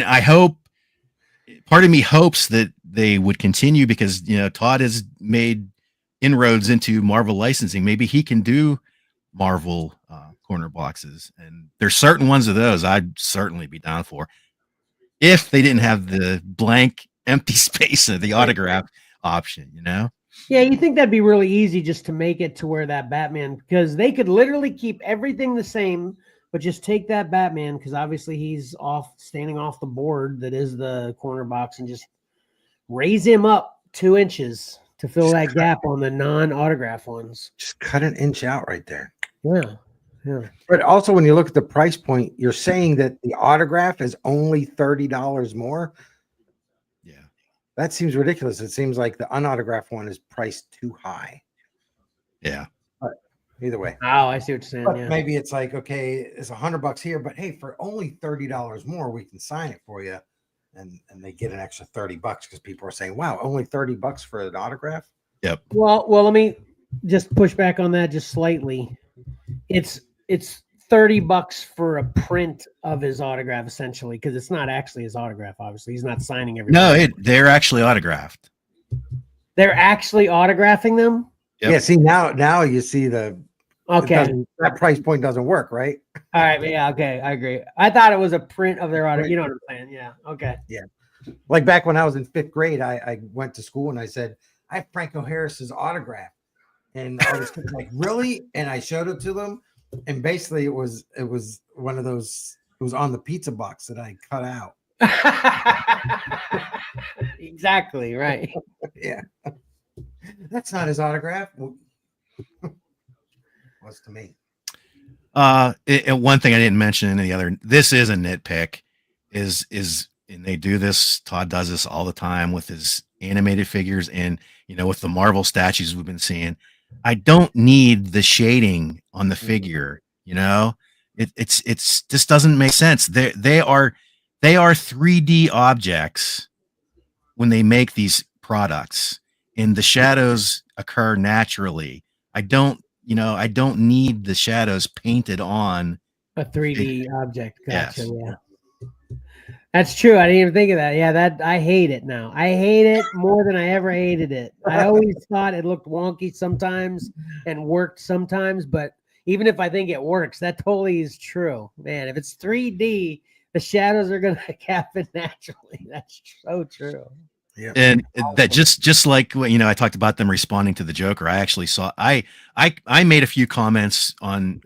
I hope, part of me hopes that they would continue because, Todd has made inroads into Marvel licensing. Maybe he can do Marvel corner boxes, and there's certain ones of those I'd certainly be down for if they didn't have the blank empty space of the autograph option. Yeah, you think that'd be really easy just to make it to where that Batman, because they could literally keep everything the same, but just take that Batman, because obviously he's standing off the board that is the corner box, and just raise him up 2 inches to fill that gap on the non-autograph ones. Just cut an inch out right there. Yeah. But also, when you look at the price point, you're saying that the autograph is only $30 more. Yeah, that seems ridiculous. It seems like the unautographed one is priced too high. Yeah. But either way. Oh, I see what you're saying. But yeah. maybe it's like, okay, it's $100 here, but hey, for only $30 more, we can sign it for you, and they get an extra $30 because people are saying, "Wow, only $30 for an autograph." Yep. Well, let me just push back on that just slightly. It's $30 for a print of his autograph, essentially, because it's not actually his autograph. Obviously, he's not signing everything. No, they're actually autographed. They're actually autographing them. Yep. Yeah. See, now you see the Okay. that price point doesn't work, right? All right. Yeah. Okay. I agree. I thought it was a print of their autograph. You know what I'm saying? Yeah. Okay. Yeah. Like back when I was in 5th grade, I went to school and I said, "I have Franco Harris's autograph," and I was like, "Really?" And I showed it to them, and basically it was one of those It was on the pizza box that I cut out. Exactly right. Yeah. That's not his autograph. Was to me. One thing I didn't mention in the other, this is a nitpick, is and they do this. Todd does this all the time with his animated figures, and with the Marvel statues we've been seeing. I don't need the shading on the figure. It's just doesn't make sense. They are 3D objects when they make these products, and the shadows occur naturally. I don't need the shadows painted on a 3D object. Gotcha. Yes. Yeah. That's true. I didn't even think of that. Yeah, that I hate it now. I hate it more than I ever hated it. I always thought it looked wonky sometimes and worked sometimes, but even if I think it works, that totally is true. Man, if it's 3D, the shadows are going to happen naturally. That's so true. Yeah. And that just like I talked about them responding to the Joker. I actually saw I made a few comments on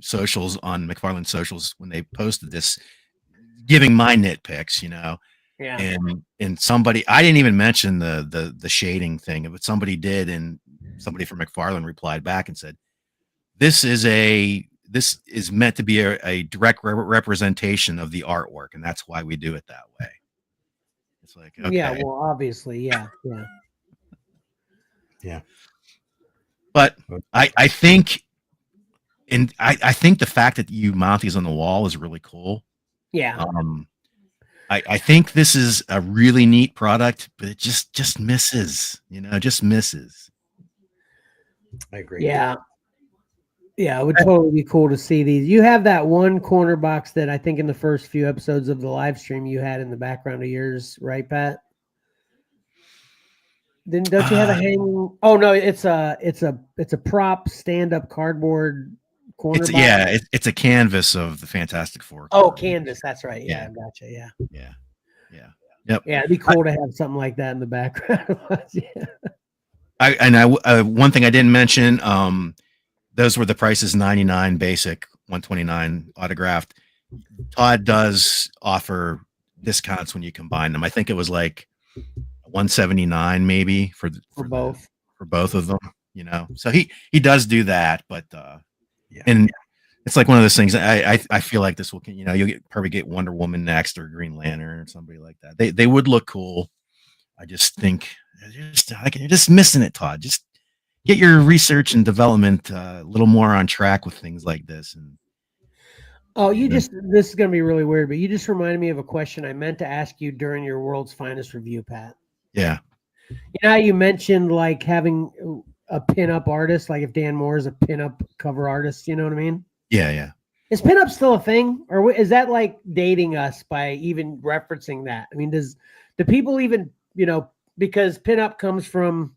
socials, on McFarlane socials, when they posted this, giving my nitpicks, Yeah. and somebody, I didn't even mention the shading thing, but somebody did, and somebody from McFarlane replied back and said, this is meant to be a direct representation of the artwork, and that's why we do it that way. It's like, okay. Yeah, well, obviously, yeah. But I think, and I think the fact that you mount these on the wall is really cool. Yeah. I think this is a really neat product, but it just misses, just misses. I agree. Yeah. Yeah, it would totally be cool to see these. You have that one corner box that I think in the first few episodes of the live stream you had in the background of yours, right, Pat? Don't you have a hanging? Oh no, it's a prop stand-up cardboard corner box. Yeah, it's a canvas of the Fantastic Four. Oh, canvas. That's right. Yeah, gotcha. Yeah. Yep. Yeah, it'd be cool to have something like that in the background. Yeah. One thing I didn't mention. Those were the prices: $99 basic, $129 autographed. Todd does offer discounts when you combine them. I think it was like $179 maybe for both of them. So he does do that, but and it's like one of those things. I feel like this will, you'll probably get Wonder Woman next, or Green Lantern, or somebody like that. They would look cool. I just think you're just missing it, Todd. Just get your research and development a little more on track with things like this. And this is going to be really weird, but you just reminded me of a question I meant to ask you during your World's Finest review, Pat. Yeah. You mentioned like having a pinup artist, like if Dan Moore is a pinup cover artist, you know what I mean? Yeah. Is pinup still a thing, or is that like dating us by even referencing that? I mean, do people even, because pinup comes from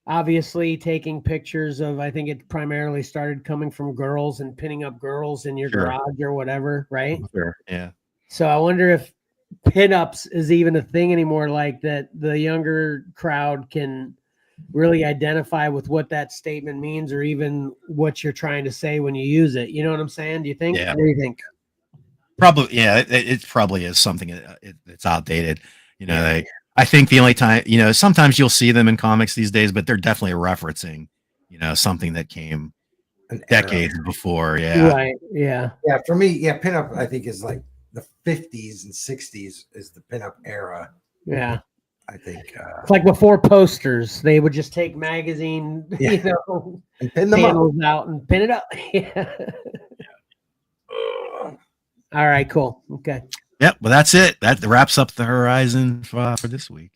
obviously taking pictures of, I think it primarily started coming from girls and pinning up girls in your garage or whatever, right? Sure. Yeah. So I wonder if pinups is even a thing anymore, like that the younger crowd can really identify with what that statement means, or even what you're trying to say when you use it. You know what I'm saying? Do you think? Yeah. What do you think? Probably. Yeah. It probably is something it's outdated. I think the only time, sometimes you'll see them in comics these days, but they're definitely referencing, something that came decades before. Yeah. Right. Yeah. Yeah. For me, pinup, I think, is like the 50s and 60s is the pinup era. Yeah. I think it's like before posters, they would just take magazine, and pin them out and pin it up. Yeah. All right, cool. Okay. Yep. Well, that's it. That wraps up the horizon for this week.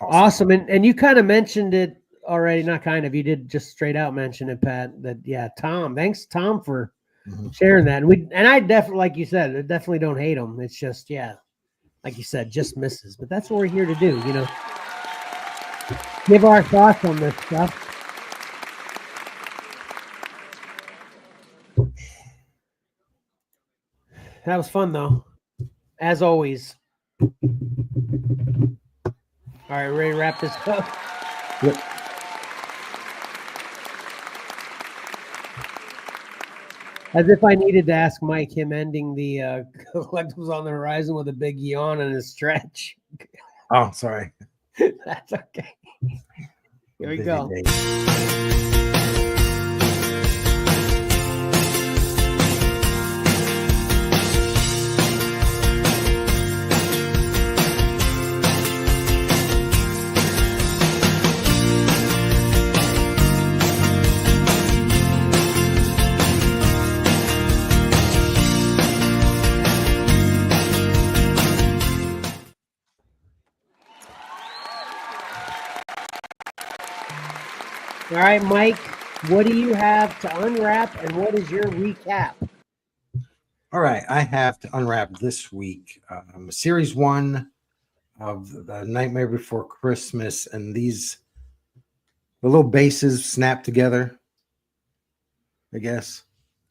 Awesome. And you kind of mentioned it already. Not kind of. You did just straight out mention it, Pat. That Tom. Thanks, Tom, for sharing that. And I definitely, like you said, I definitely don't hate them. It's just like you said, just misses. But that's what we're here to do. Give our thoughts on this stuff. That was fun, though, as always. All right, ready to wrap this up? Yep. As if I needed to ask Mike him ending the Collectibles on the Horizon with a big yawn and a stretch. Oh, sorry. That's okay. Here we Busy go. day. All right, Mike, what do you have to unwrap and what is your recap? All right, I have to unwrap this week series 1 of the Nightmare Before Christmas, and the little bases snap together, I guess.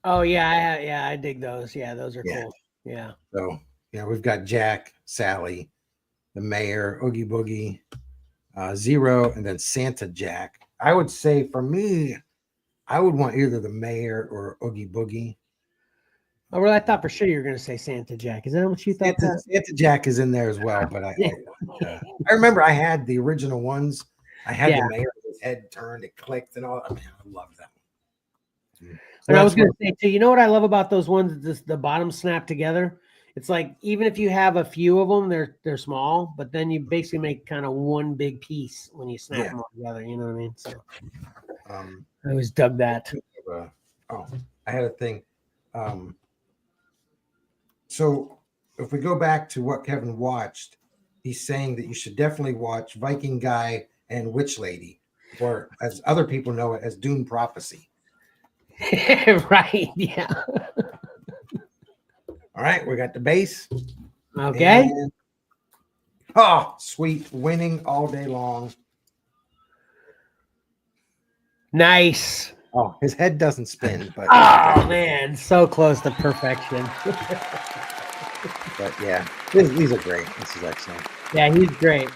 Oh yeah, I dig those. Yeah, those are cool. Yeah. So we've got Jack, Sally, the mayor, Oogie Boogie, Zero, and then Santa Jack. I would say for me, I would want either the mayor or Oogie Boogie. Oh, well, I thought for sure you were going to say Santa Jack. Is that what you thought? Santa Jack is in there as well, but I remember I had the original ones. I had the mayor, his head turned, it clicked, and all. I mean, I love that one. And I was going to say too, you know what I love about those ones? The bottom snap together. It's like even if you have a few of them, they're small, but then you basically make kind of one big piece when you snap them all together. You know what I mean? So I always dug that. I had a thing. So if we go back to what Kevin watched, he's saying that you should definitely watch Viking Guy and Witch Lady, or as other people know it as Dune Prophecy. Right. Yeah. All right, we got the base. Okay. And, sweet, winning all day long. Nice. Oh, his head doesn't spin, but oh man, so close to perfection. But yeah, these are great. This is excellent. Yeah, he's great.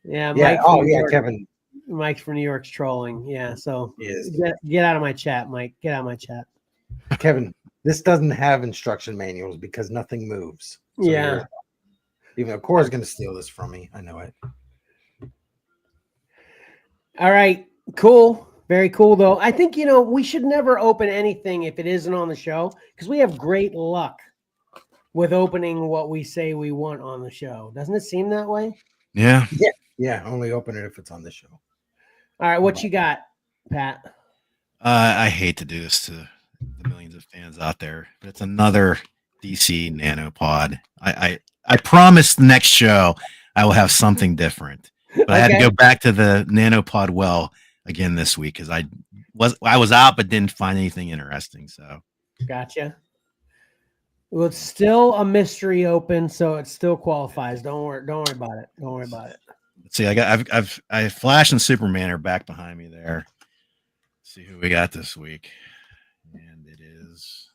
Yeah, yeah. Mike Kevin. Mike's from New York's trolling. Yeah, so Yes. Get out of my chat, Mike. Get out of my chat. Kevin, this doesn't have instruction manuals because nothing moves. So yeah. Even though Cora's going to steal this from me. I know it. All right. Cool. Very cool, though. I think, we should never open anything if it isn't on the show because we have great luck with opening what we say we want on the show. Doesn't it seem that way? Yeah. Yeah. Only open it if it's on the show. All right. What you got, Pat? I hate to do this to the millions of fans out there, but it's another DC nanopod. I promise the next show I will have something different. But I had to go back to the nanopod well again this week because I was out but didn't find anything interesting. So gotcha. Well, it's still a mystery open, so it still qualifies. Don't worry about it. Don't worry about it. Let's see. I Flash and Superman are back behind me there. Let's see who we got this week, and it is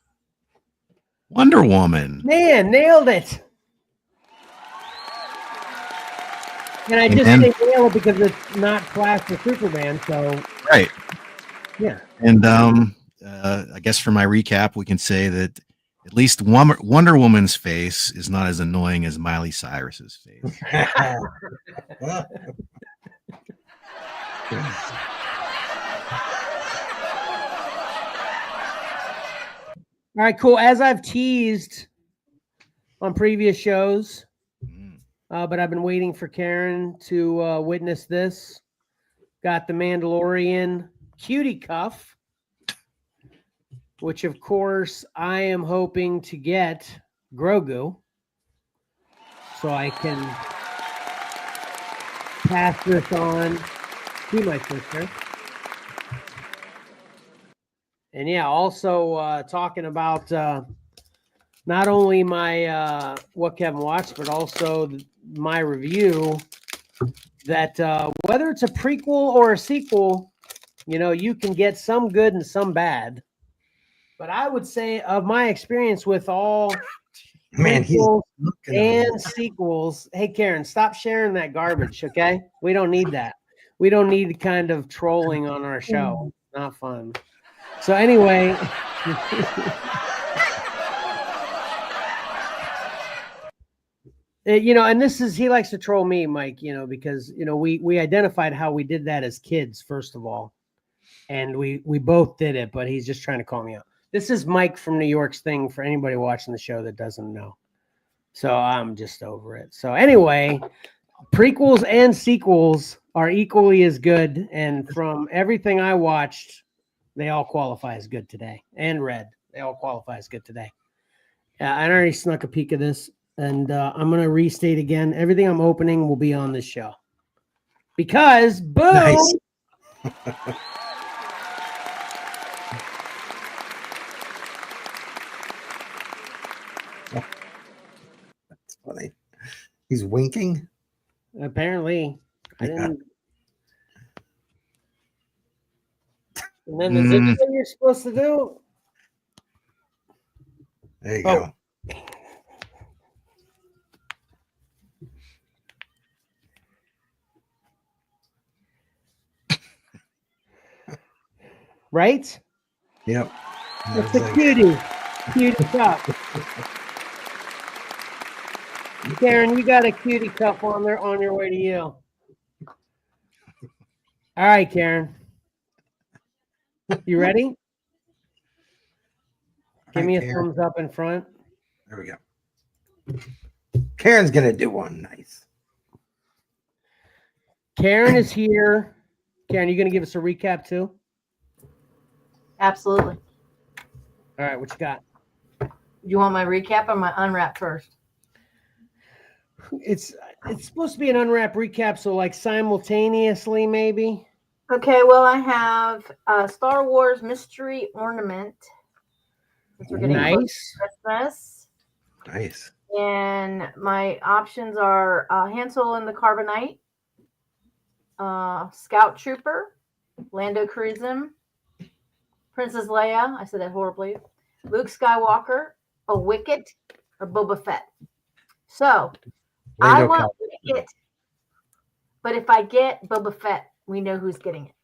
Wonder Woman. Man, nailed it. And I just say nail it because it's not Flash or Superman, so right. Yeah. And I guess for my recap, we can say that at least Wonder Woman's face is not as annoying as Miley Cyrus's face. All right, cool. As I've teased on previous shows, but I've been waiting for Karen to witness this. Got the Mandalorian cutie cuff, which of course I am hoping to get Grogu so I can pass this on to my sister. And yeah, also talking about not only my what Kevin watched, but also my review that whether it's a prequel or a sequel, you can get some good and some bad. But I would say of my experience with all prequels and sequels, hey, Karen, stop sharing that garbage, okay? We don't need that. We don't need kind of trolling on our show. Not fun. So anyway, and this is, he likes to troll me, Mike, because we identified how we did that as kids, first of all, and we both did it, but he's just trying to call me out. This is Mike from New York's thing for anybody watching the show that doesn't know. So I'm just over it. So anyway, prequels and sequels are equally as good, and from everything I watched, they all qualify as good today. And read, they all qualify as good today. I already snuck a peek of this, and I'm going to restate again. Everything I'm opening will be on this show. Because, boom! Nice. That's funny. He's winking. Apparently, I Yeah. didn't. And then is this what you're supposed to do? There you Oh. go. Right? Yep. It's a cutie cup. Karen, you got a cutie cup on your way to you. All right, Karen. You ready? Give me a thumbs up in front. There we go. Karen's gonna do one. Nice. Karen is here. Karen, you gonna give us a recap too? Absolutely. All right, what you got? You want my recap or my unwrap first? It's supposed to be an unwrap recap, so like simultaneously, maybe. Okay, well, I have a Star Wars mystery ornament. Since we're getting close Nice. to Christmas. Nice. And my options are Hansel and the Carbonite, Scout Trooper, Lando Calrissian, Princess Leia, I said that horribly, Luke Skywalker, a Wicket, or Boba Fett. So, I Lando want Wicket, but if I get Boba Fett, we know who's getting it.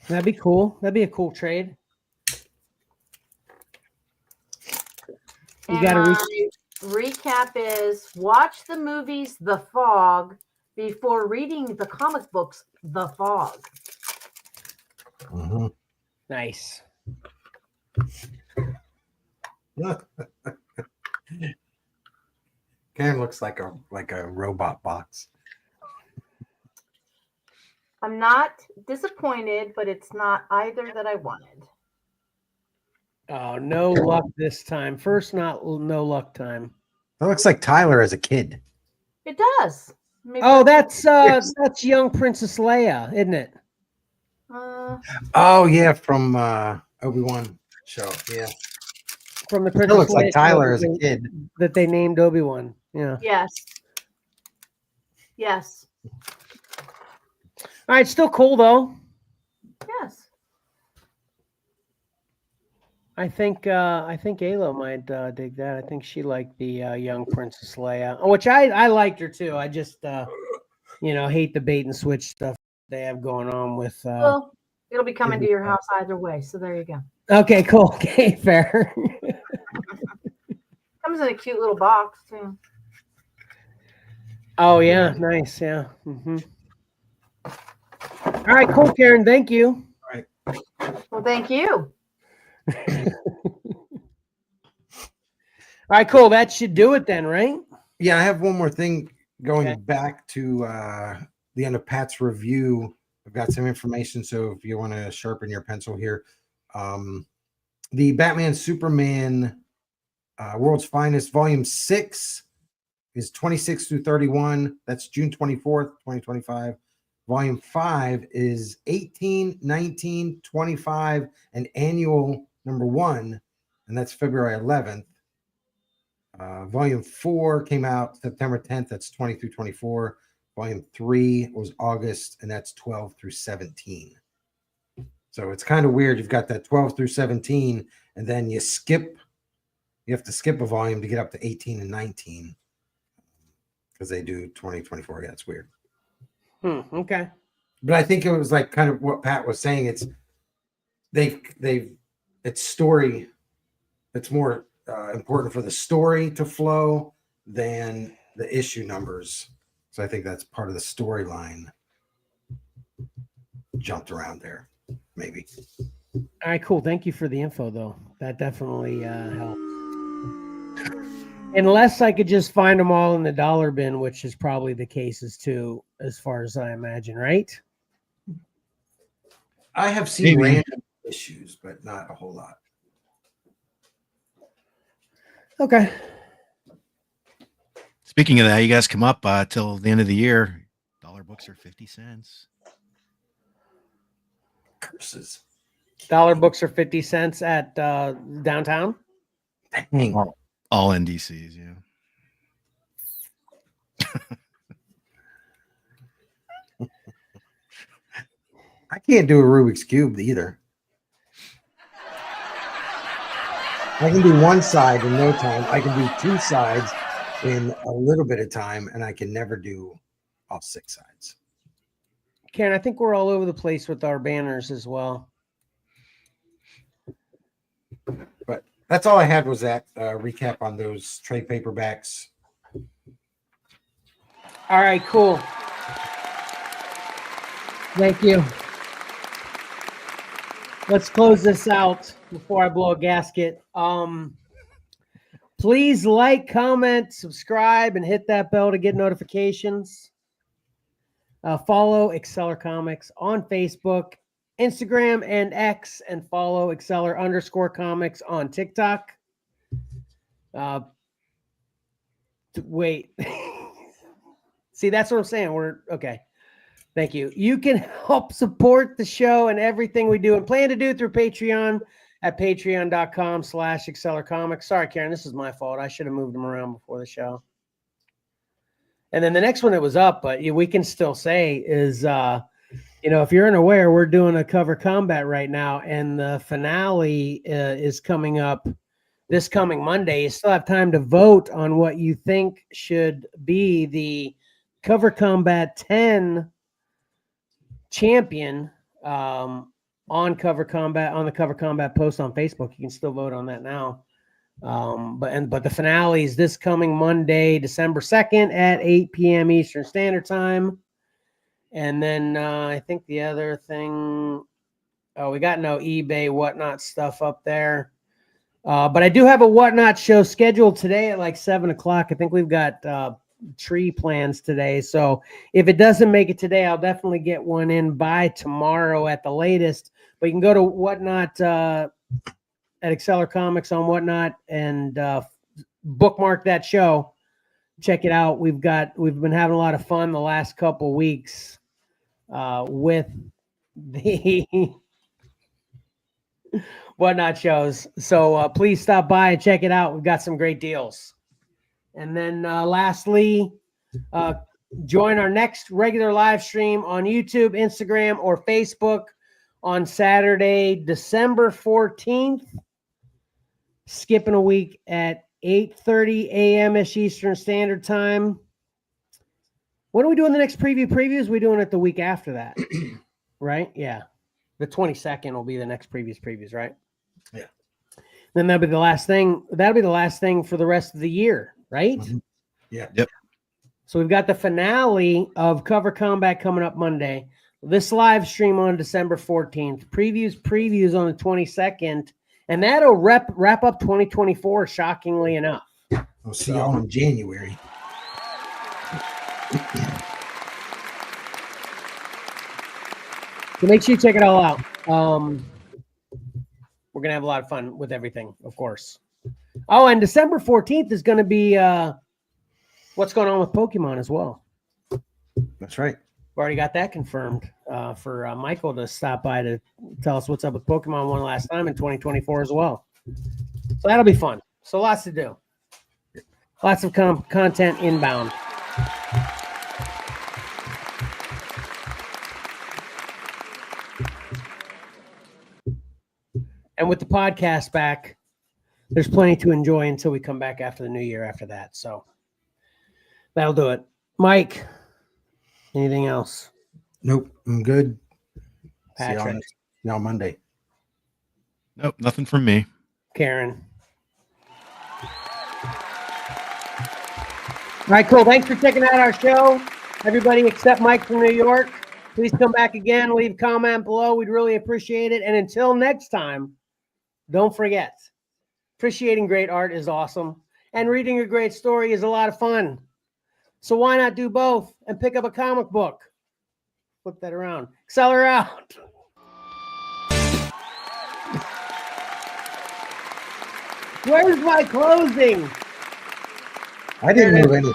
That'd be cool. That'd be a cool trade. You And got to my recap is watch the movies The Fog before reading the comic books The Fog. Mm-hmm. Nice. Karen looks like a robot box. I'm not disappointed, but it's not either that I wanted. Oh, no luck this time. First, no luck time. That looks like Tyler as a kid. It does. Maybe Oh, that's young Princess Leia, isn't it? Oh yeah, from Obi-Wan show. Yeah. From the It Princess looks like Leia Tyler as a kid. that they named Obi-Wan. Yeah. Yes. Yes. All right, still cool though. Yes. I think Ayla might dig that. I think she liked the young Princess Leia, which I liked her too. I just hate the bait and switch stuff they have going on with. Well, it'll be coming to your house either way, so there you go. Okay, cool. Okay, fair. Comes in a cute little box too. Oh yeah, nice. Yeah. Mm-hmm. All right, cool, Karen. Thank you. All right. Well, thank you. All right, cool. That should do it then, right? Yeah, I have one more thing going Okay. back to the end of Pat's review. I've got some information, so if you want to sharpen your pencil here, the Batman Superman World's Finest Volume 6 is 26 through 31. That's June 24th, 2025. Volume 5 is 18, 19, 25, and annual number 1, and that's February 11th. Volume 4 came out September 10th. That's 20 through 24. Volume 3 was August, and that's 12 through 17. So it's kind of weird. You've got that 12 through 17, and then you have to skip a volume to get up to 18 and 19 because they do 20, 24. Yeah, it's weird. Okay. But I think it was like kind of what Pat was saying. It's it's story. It's more important for the story to flow than the issue numbers. So I think that's part of the storyline jumped around there, maybe. All right, cool. Thank you for the info, though. That definitely helps. Unless I could just find them all in the dollar bin, which is probably the cases too, as far as I imagine, right? I have seen random issues, but not a whole lot. Okay. Speaking of that, you guys come up till the end of the year. Dollar books are 50 cents. Curses. Dollar books are 50 cents at downtown. Dang. All NDCs, yeah. I can't do a Rubik's Cube either. I can do one side in no time. I can do two sides in a little bit of time, and I can never do all six sides. Karen, I think we're all over the place with our banners as well. But that's all I had was that recap on those trade paperbacks. All right, cool. Thank you. Let's close this out before I blow a gasket. Please like, comment, subscribe, and hit that bell to get notifications. Follow Xcellar Comics on Facebook, Instagram, and X, and follow Xcellar_comics on TikTok. Wait. See, that's what I'm saying. We're okay. Thank you. You can help support the show and everything we do and plan to do through Patreon at patreon.com/XcellarComics. Sorry, Karen, this is my fault. I should have moved them around before the show. And then the next one that was up, but we can still say is, if you're unaware, we're doing a cover combat right now, and the finale is coming up this coming Monday. You still have time to vote on what you think should be the cover combat 10 champion on the cover combat post on Facebook. You can still vote on that now. But the finale is this coming Monday, December 2nd at 8 p.m. Eastern Standard Time. And then I think the other thing, we got no eBay whatnot stuff up there. But I do have a whatnot show scheduled today at like 7 o'clock. I think we've got tree plans today. So if it doesn't make it today, I'll definitely get one in by tomorrow at the latest. But you can go to whatnot at Xcellar Comics on whatnot and bookmark that show. Check it out. We've been having a lot of fun the last couple weeks with the whatnot shows. So please stop by and check it out. We've got some great deals. And then lastly, join our next regular live stream on YouTube, Instagram, or Facebook on Saturday, December 14th, skipping a week at 8:30 a.m. Eastern Standard Time. When are we doing the next previews? We're doing it the week after that, right? Yeah. The 22nd will be the next previews, right? Yeah. Then that'll be the last thing. That'll be the last thing for the rest of the year, right? Mm-hmm. Yeah. Yep. So we've got the finale of Cover Combat coming up Monday. This live stream on December 14th. Previews on the 22nd. And that'll wrap up 2024, shockingly enough. We'll see y'all in January. So make sure you check it all out. We're going to have a lot of fun with everything, of course. Oh, and December 14th is going to be what's going on with Pokemon as well. That's right. We've already got that confirmed for Michael to stop by to tell us what's up with Pokemon one last time in 2024 as well. So that'll be fun. So lots to do. Lots of content inbound. And with the podcast back, there's plenty to enjoy until we come back after the new year after that. So that'll do it. Mike, anything else? Nope. I'm good. Patrick. See y'all Monday. Nope, nothing from me. Karen. All right, cool. Thanks for checking out our show. Everybody except Mike from New York, please come back again. Leave a comment below. We'd really appreciate it. And until next time, don't forget, appreciating great art is awesome. And reading a great story is a lot of fun. So why not do both and pick up a comic book? Flip that around. Xcellar out. Where's my closing? I didn't move any.